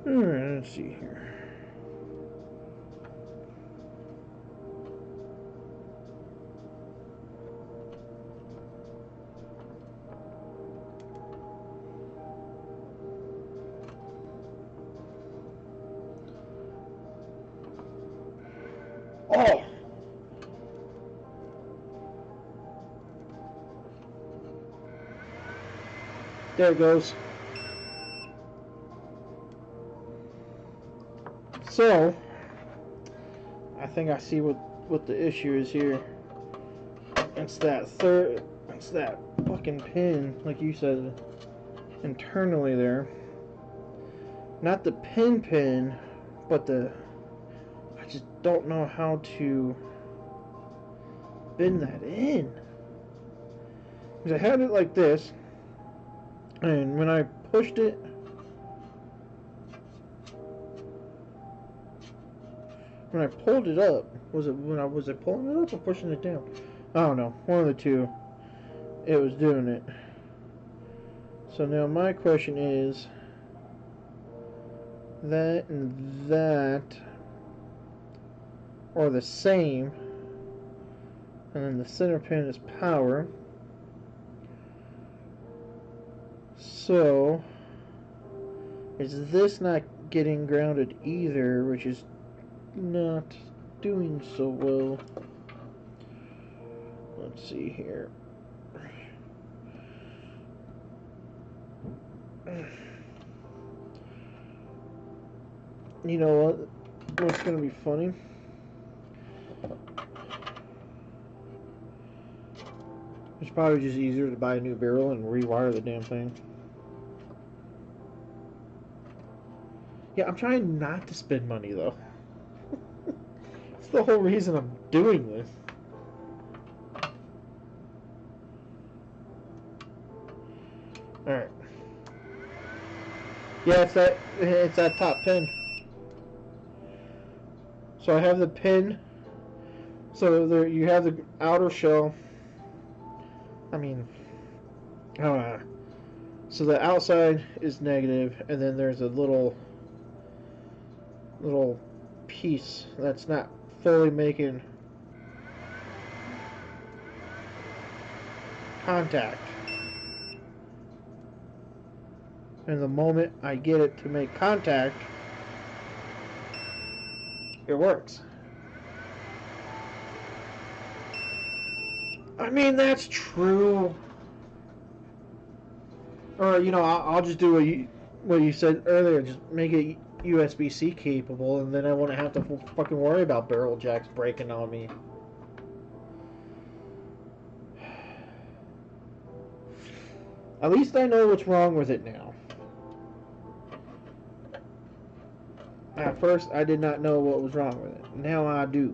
Alright, let's see here. Oh! There it goes. So, I think I see what the issue is here. It's that fucking pin, like you said, internally there. Not the pin, but I just don't know how to bend that in. Because I had it like this, and when I pushed it, when I pulled it up, was I pulling it up or pushing it down? I don't know, one of the two. It was doing it. So now my question is, that and that are the same, and then the center pin is power. So is this not getting grounded either, which is not doing so well? Let's see here. You know what? What's gonna be funny? It's probably just easier to buy a new barrel and rewire the damn thing. Yeah, I'm trying not to spend money though. That's the whole reason I'm doing this. Alright. Yeah, it's that top pin. So I have the pin. So there you have the outer shell. I mean, So the outside is negative, and then there's a little piece that's not fully making contact. And the moment I get it to make contact, it works. I mean, that's true. Or, you know, I'll just do what you said earlier, just make it USB-C capable, and then I won't have to fucking worry about barrel jacks breaking on me. At least I know what's wrong with it now. At first, I did not know what was wrong with it. Now I do.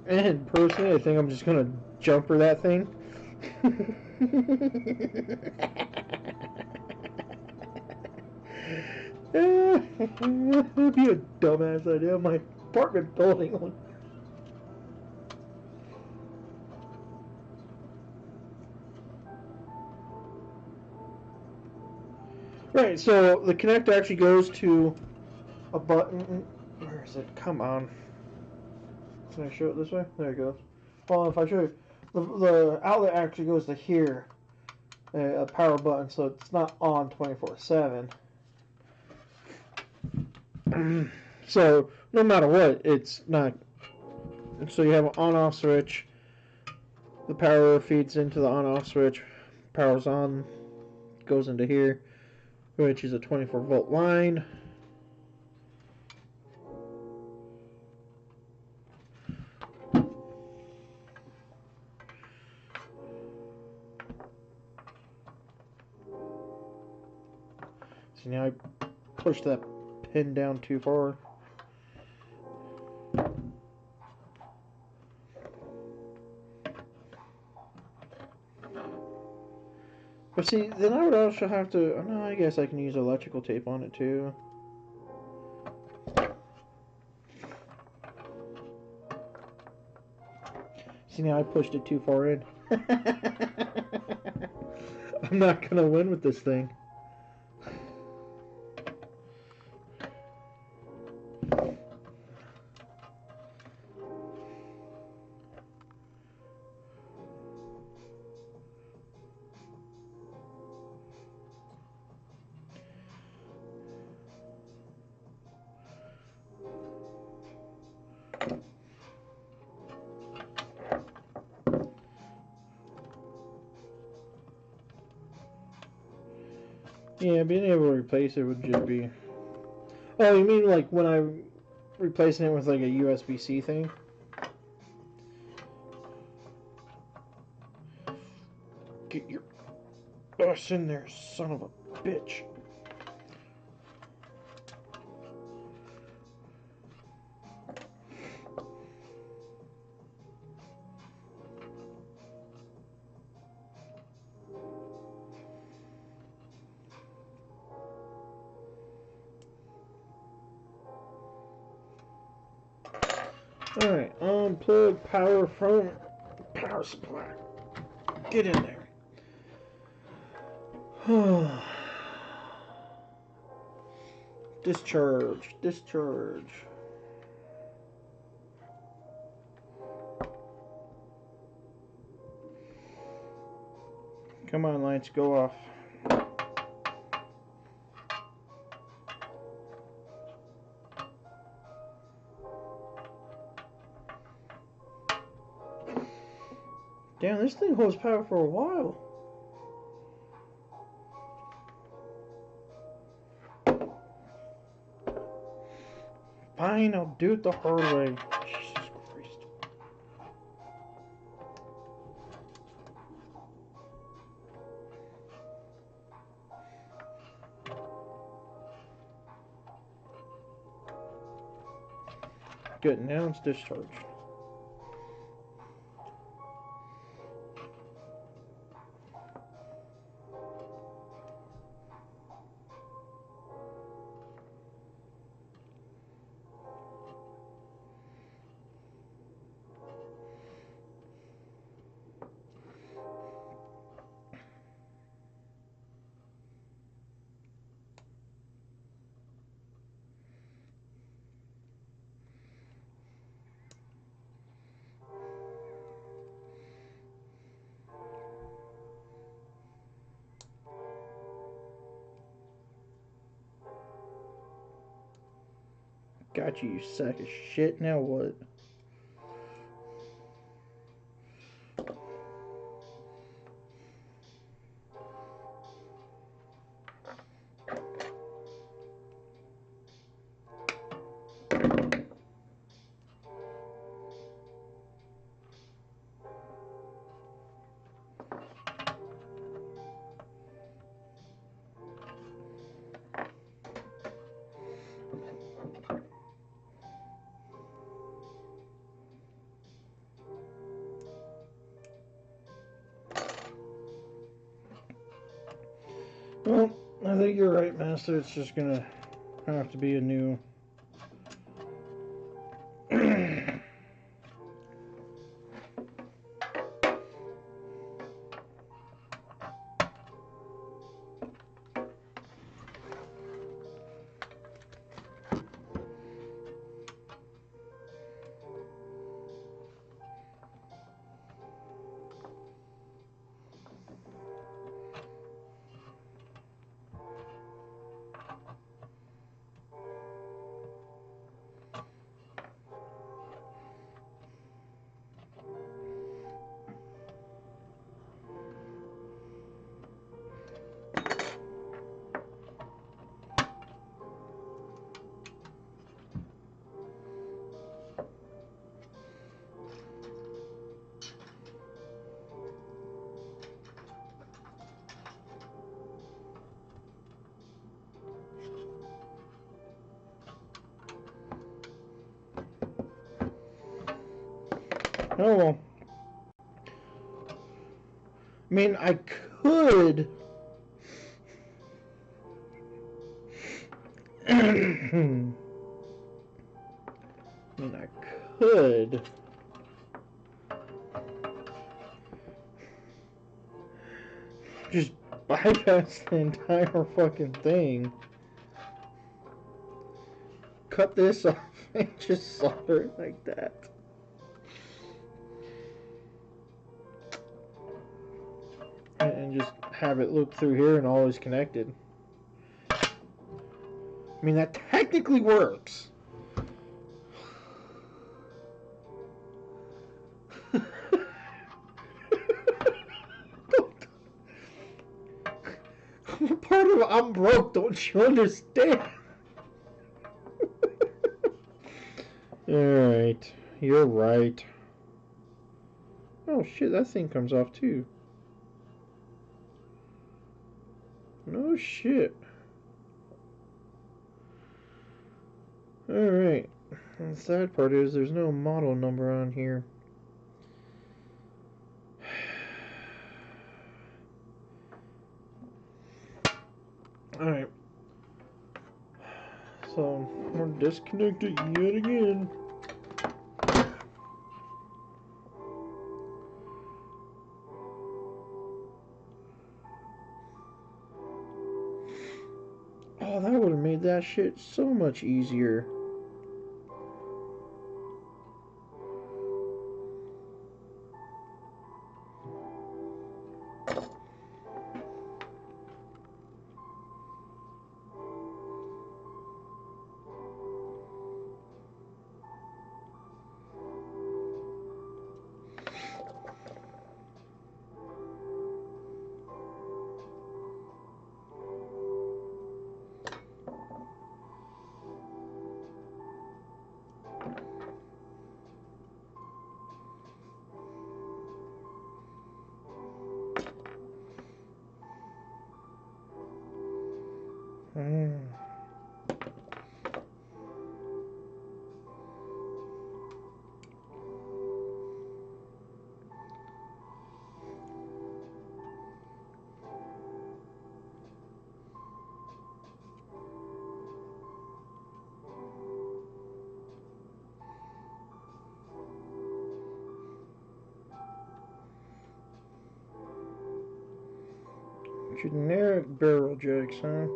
And personally, I think I'm just gonna jumper that thing. That'd be a dumbass idea. My apartment building one. Right, so the connector actually goes to a button. Where is it? Come on. Can I show it this way? There it goes. Well, if I show you, the outlet actually goes to here, a power button, so it's not on 24/7. So no matter what, it's not. So you have an on-off switch. The power feeds into the on-off switch. Power's on, goes into here, which is a 24-volt line. See, now I pushed that pin down too far. But see, then I would also have to. No, I guess I can use electrical tape on it too. See, now I pushed it too far in. I'm not gonna win with this thing. Yeah, being able to replace it would just be. Oh, you mean like when I'm replacing it with like a USB-C thing? Get your ass in there, son of a bitch. Alright, unplug power from power supply. Get in there. Discharge. Come on, lights, go off. Damn, this thing holds power for a while. Fine, I'll do it the hard way. Jesus Christ. Good, now it's discharged. Got you, you sack of shit. Now what? Well, I think you're right, Master. It's just gonna have to be a new. Oh well. I mean, I could. I mean, I could just bypass the entire fucking thing. Cut this off and just solder it like that. And just have it loop through here and always connected. I mean, that technically works. Part of I'm broke, don't you understand? Alright, you're right. Oh shit, that thing comes off too. No shit. Alright. The sad part is there's no model number on here. Alright. So, we're disconnected yet again. Oh, that would have made that shit so much easier. Generic barrel jacks, huh?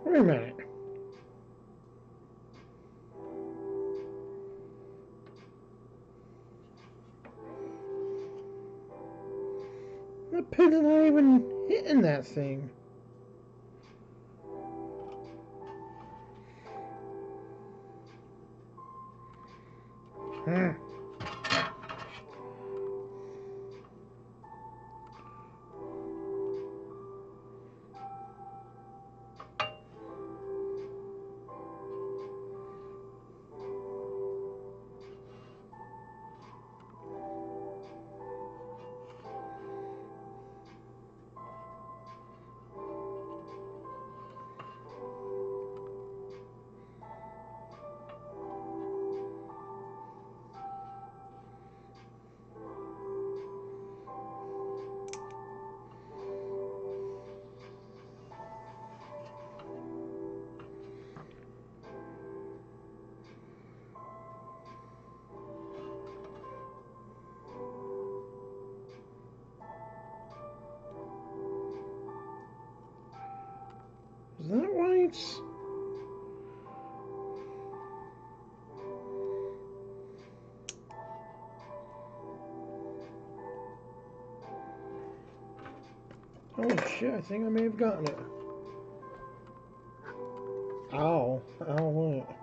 Wait a minute. The pin's not even hitting that thing. Hmm. Is that why it's... Holy shit, I think I may have gotten it. Ow. Ow, what?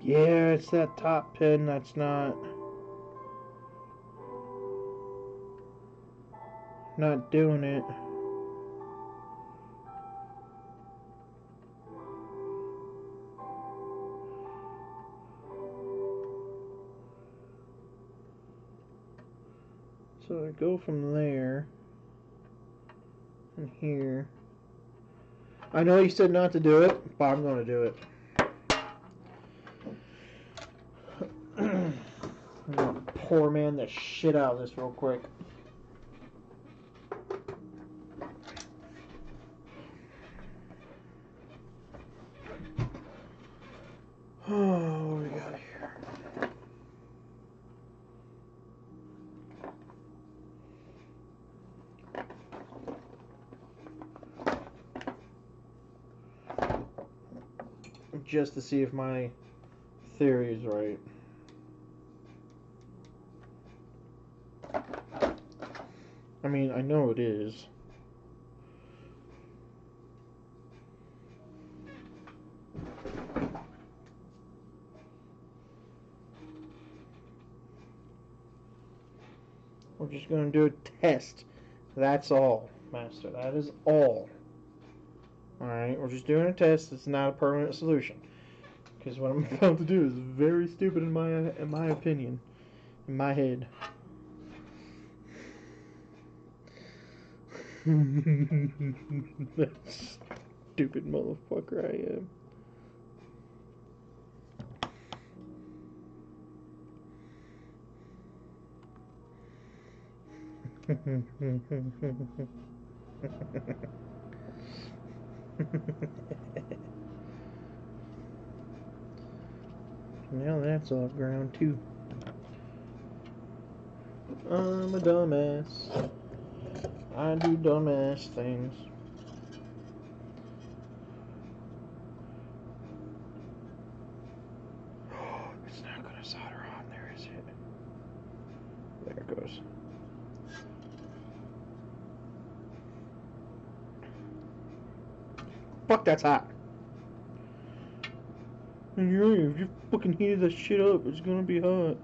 Yeah, it's that top pin that's not doing it. So I go from there and here. I know you said not to do it, but I'm going to do it. I'm going to poor man the shit out of this real quick. Oh, what do we got here? Just to see if my theory is right. I mean, I know it is. We're just going to do a test. That's all, Master. That is all. Alright, we're just doing a test. It's not a permanent solution. Because what I'm about to do is very stupid in my opinion. In my head. That stupid motherfucker I am. Now that's off ground too. I'm a dumbass. I do dumbass things. It's not gonna solder on there, is it? There it goes. Fuck, that's hot. And if you fucking heated that shit up, it's gonna be hot.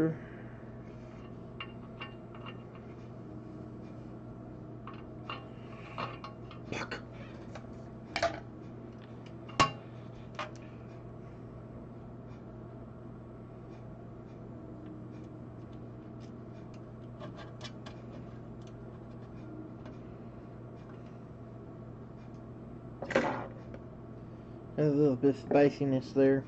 motherfucker. Fuck. There's a little bit of spiciness there.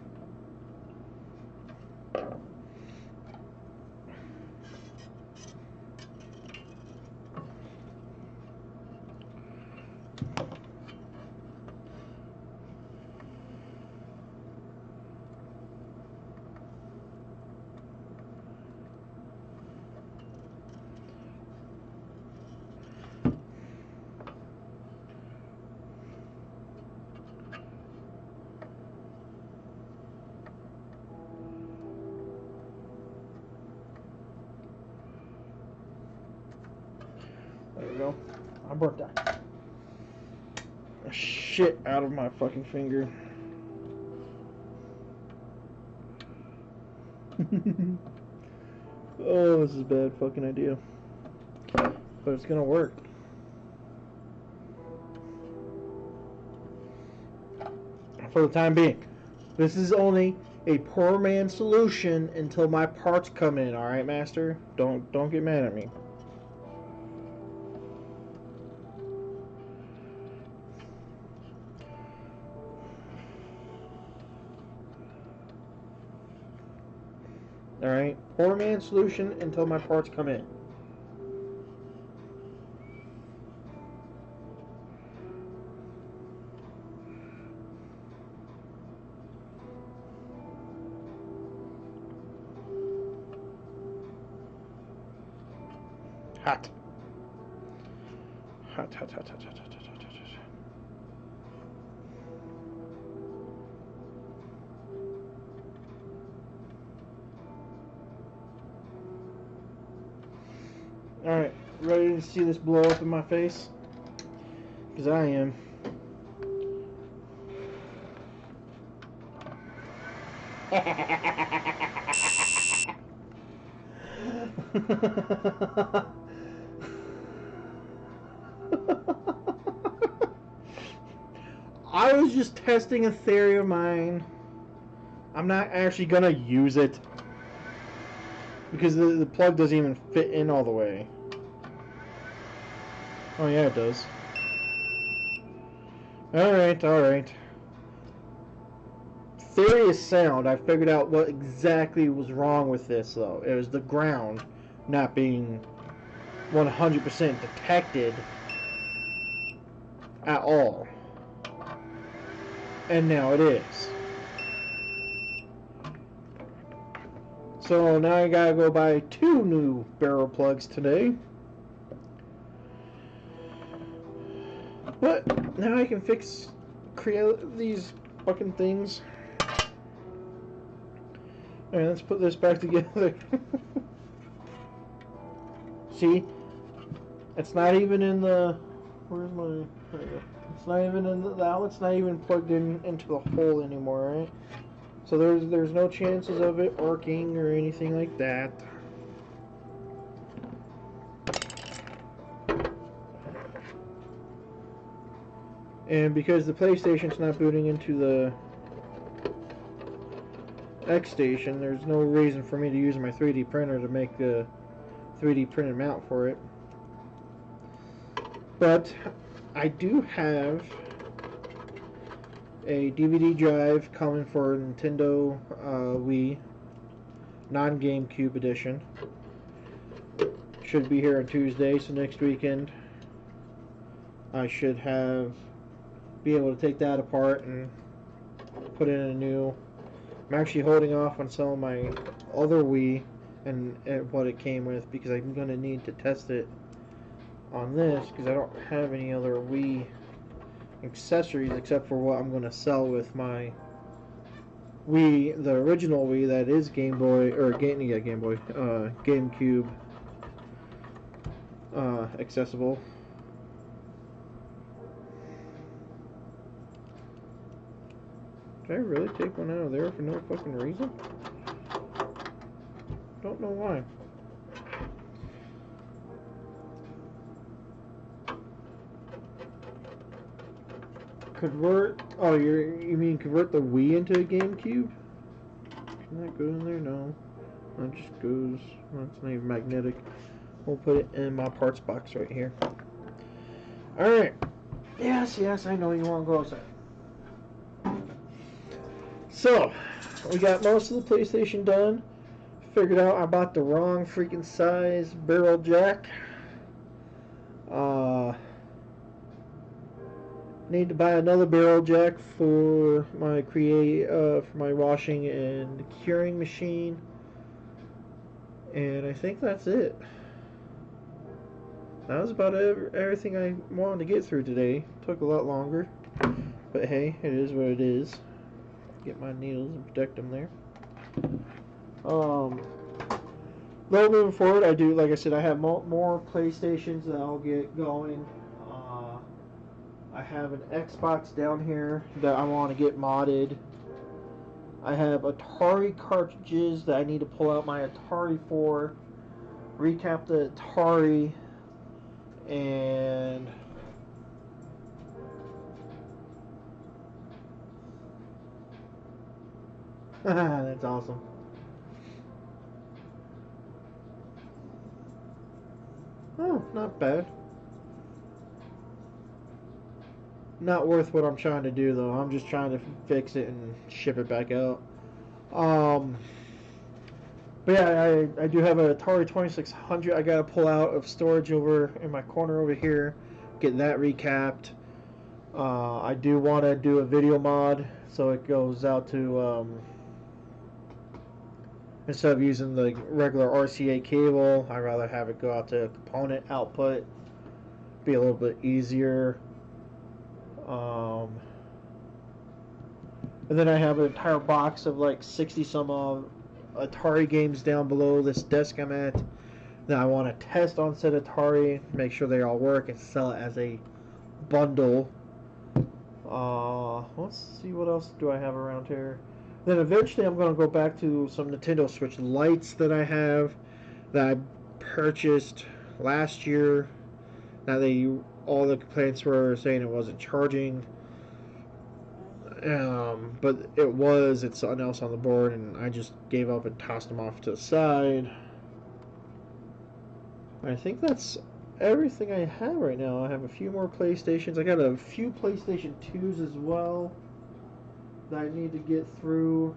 There we go. I burnt that shit out of my fucking finger. Oh, this is a bad fucking idea. But it's gonna work. For the time being. This is only a poor man's solution until my parts come in, alright, Master? Don't get mad at me. Alright? Poor man's solution until my parts come in. Hot. Hot, hot, hot, hot, hot, hot, hot, hot, hot. Alright, ready to see this blow up in my face? Because I am. I was just testing a theory of mine. I'm not actually gonna use it because the plug doesn't even fit in all the way. Oh yeah, it does. Alright, alright. Theory is sound. I figured out what exactly was wrong with this though. It was the ground not being 100% detected at all. And now it is. So now I gotta go buy 2 new barrel plugs today. But now I can fix these fucking things. Alright, let's put this back together. See? It's not even in the... Where's my... There we go. It's not even in the outlet's not even plugged in into the hole anymore, right? So there's no chances of it working or anything like that. And because the PlayStation's not booting into the X Station, there's no reason for me to use my 3D printer to make a 3D printed mount for it. But I do have a DVD drive coming for Nintendo Wii non-GameCube edition. Should be here on Tuesday, so next weekend I should be able to take that apart and put in a new. I'm actually holding off on selling my other Wii and what it came with because I'm going to need to test it on this because I don't have any other Wii accessories except for what I'm going to sell with my Wii, the original Wii that is Game Boy, or GameCube accessible. Did I really take one out of there for no fucking reason? Don't know why. Convert. Oh, you mean convert the Wii into a GameCube? Can that go in there? No. That just goes. Well, it's not even magnetic. We'll put it in my parts box right here. Alright. Yes, yes, I know you want to go outside. So, we got most of the PlayStation done. Figured out I bought the wrong freaking size barrel jack. Need to buy another barrel jack for my for my washing and curing machine. And I think that's it. That was about everything I wanted to get through today. Took a lot longer. But hey, it is what it is. Get my needles and protect them there. Though moving forward, I do, like I said, I have more PlayStations that I'll get going. I have an Xbox down here that I want to get modded. I have Atari cartridges that I need to pull out my Atari for, recap the Atari, and that's awesome. Oh, not bad. Not worth what I'm trying to do though. I'm just trying to fix it and ship it back out. But yeah, I do have an Atari 2600 I gotta pull out of storage over in my corner over here. Get that recapped. I do want to do a video mod so it goes out to instead of using the regular RCA cable, I'd rather have it go out to component output. Be a little bit easier. And then I have an entire box of like 60 some Atari games down below this desk I'm at that I want to test on said Atari, make sure they all work, and sell it as a bundle. Let's see, what else do I have around here. Then eventually I'm going to go back to some Nintendo Switch lights that I have that I purchased last year. Now all the complaints were saying it wasn't charging. But it was. It's something else on the board, and I just gave up and tossed them off to the side. I think that's everything I have right now. I have a few more PlayStations. I got a few PlayStation 2s as well that I need to get through.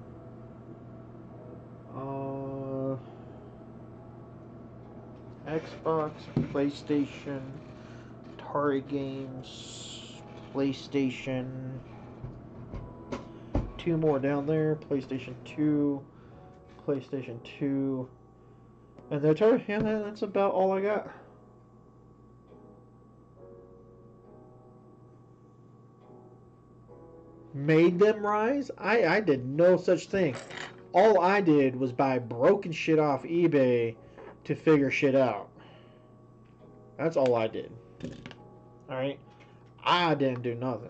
Xbox, PlayStation, Atari games, PlayStation. Two more down there. PlayStation 2, PlayStation 2. And that's about all I got. Made them rise? I did no such thing. All I did was buy broken shit off eBay to figure shit out. That's all I did. Alright? I didn't do nothing.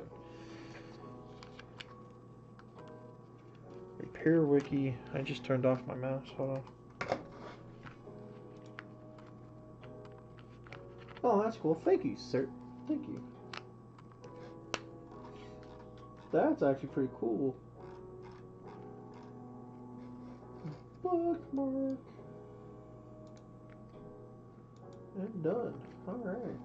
Repair wiki. I just turned off my mouse. Hold on. Oh, that's cool. Thank you, sir. Thank you. That's actually pretty cool. Bookmark. And done. Alright.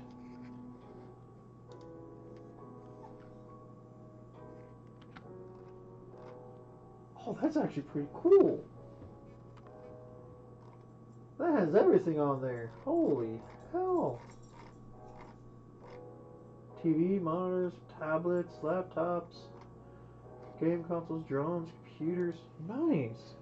Oh, that's actually pretty cool. That has everything on there. Holy hell. TV, monitors, tablets, laptops, game consoles, drones, computers. Nice.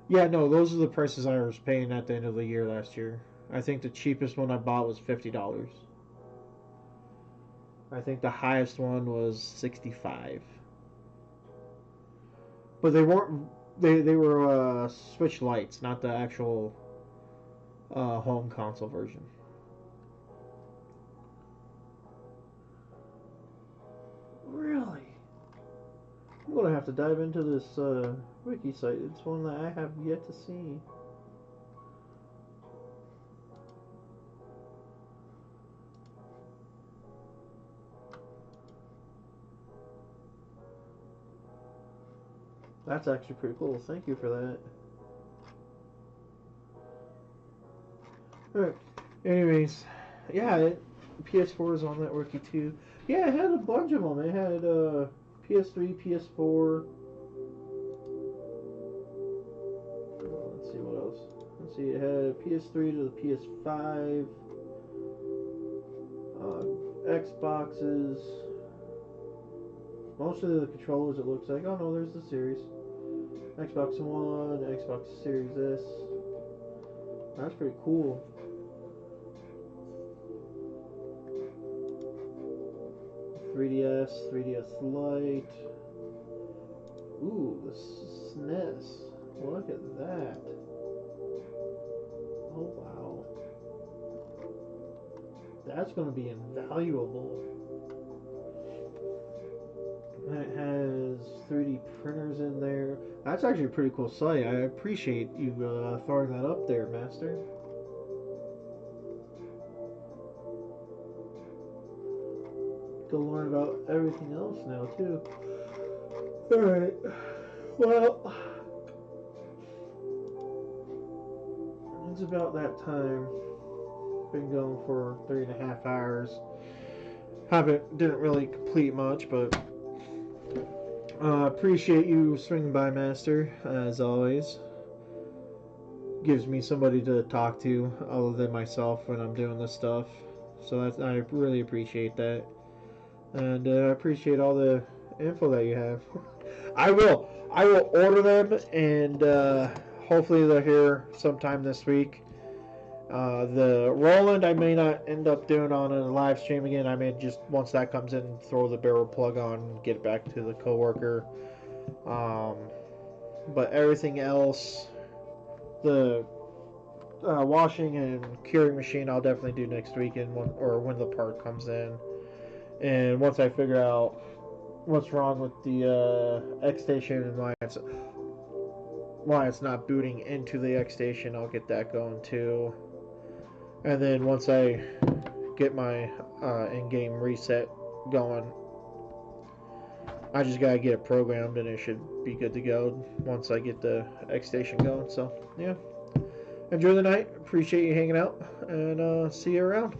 Yeah, no, those are the prices I was paying at the end of the year last year. I think the cheapest one I bought was $50. I think the highest one was 65. But they weren't. They were Switch Lights, not the actual home console version. Really? I'm gonna have to dive into this wiki site. It's one that I have yet to see. That's actually pretty cool. Thank you for that. Alright. Anyways, yeah, PS4 is on that wiki too. Yeah, it had a bunch of them. It had PS3, PS4. Let's see what else. Let's see. It had PS3 to the PS5, Xboxes. Most of the controllers, it looks like. Oh no, there's the series. Xbox One, Xbox Series S. That's pretty cool. .3DS, 3DS Lite. Ooh, the SNES. Look at that. Oh wow. That's going to be invaluable. And it has 3D printers in there. That's actually a pretty cool site. I appreciate you throwing that up there, Master. Go learn about everything else now, too. Alright. Well, it's about that time. Been going for 3.5 hours. Didn't really complete much, but appreciate you swinging by, Master, as always. Gives me somebody to talk to other than myself when I'm doing this stuff. So I really appreciate that. And I appreciate all the info that you have. I will order them, and hopefully they're here sometime this week. The Roland I may not end up doing on a live stream again. I may just, once that comes in, throw the barrel plug on, get it back to the coworker. But everything else, the washing and curing machine, I'll definitely do next weekend when the part comes in. And once I figure out what's wrong with the X station and why it's not booting into the X station, I'll get that going too. And then once I get my in-game reset going, I just gotta get it programmed and it should be good to go once I get the X station going. So yeah, enjoy the night. Appreciate you hanging out, and see you around.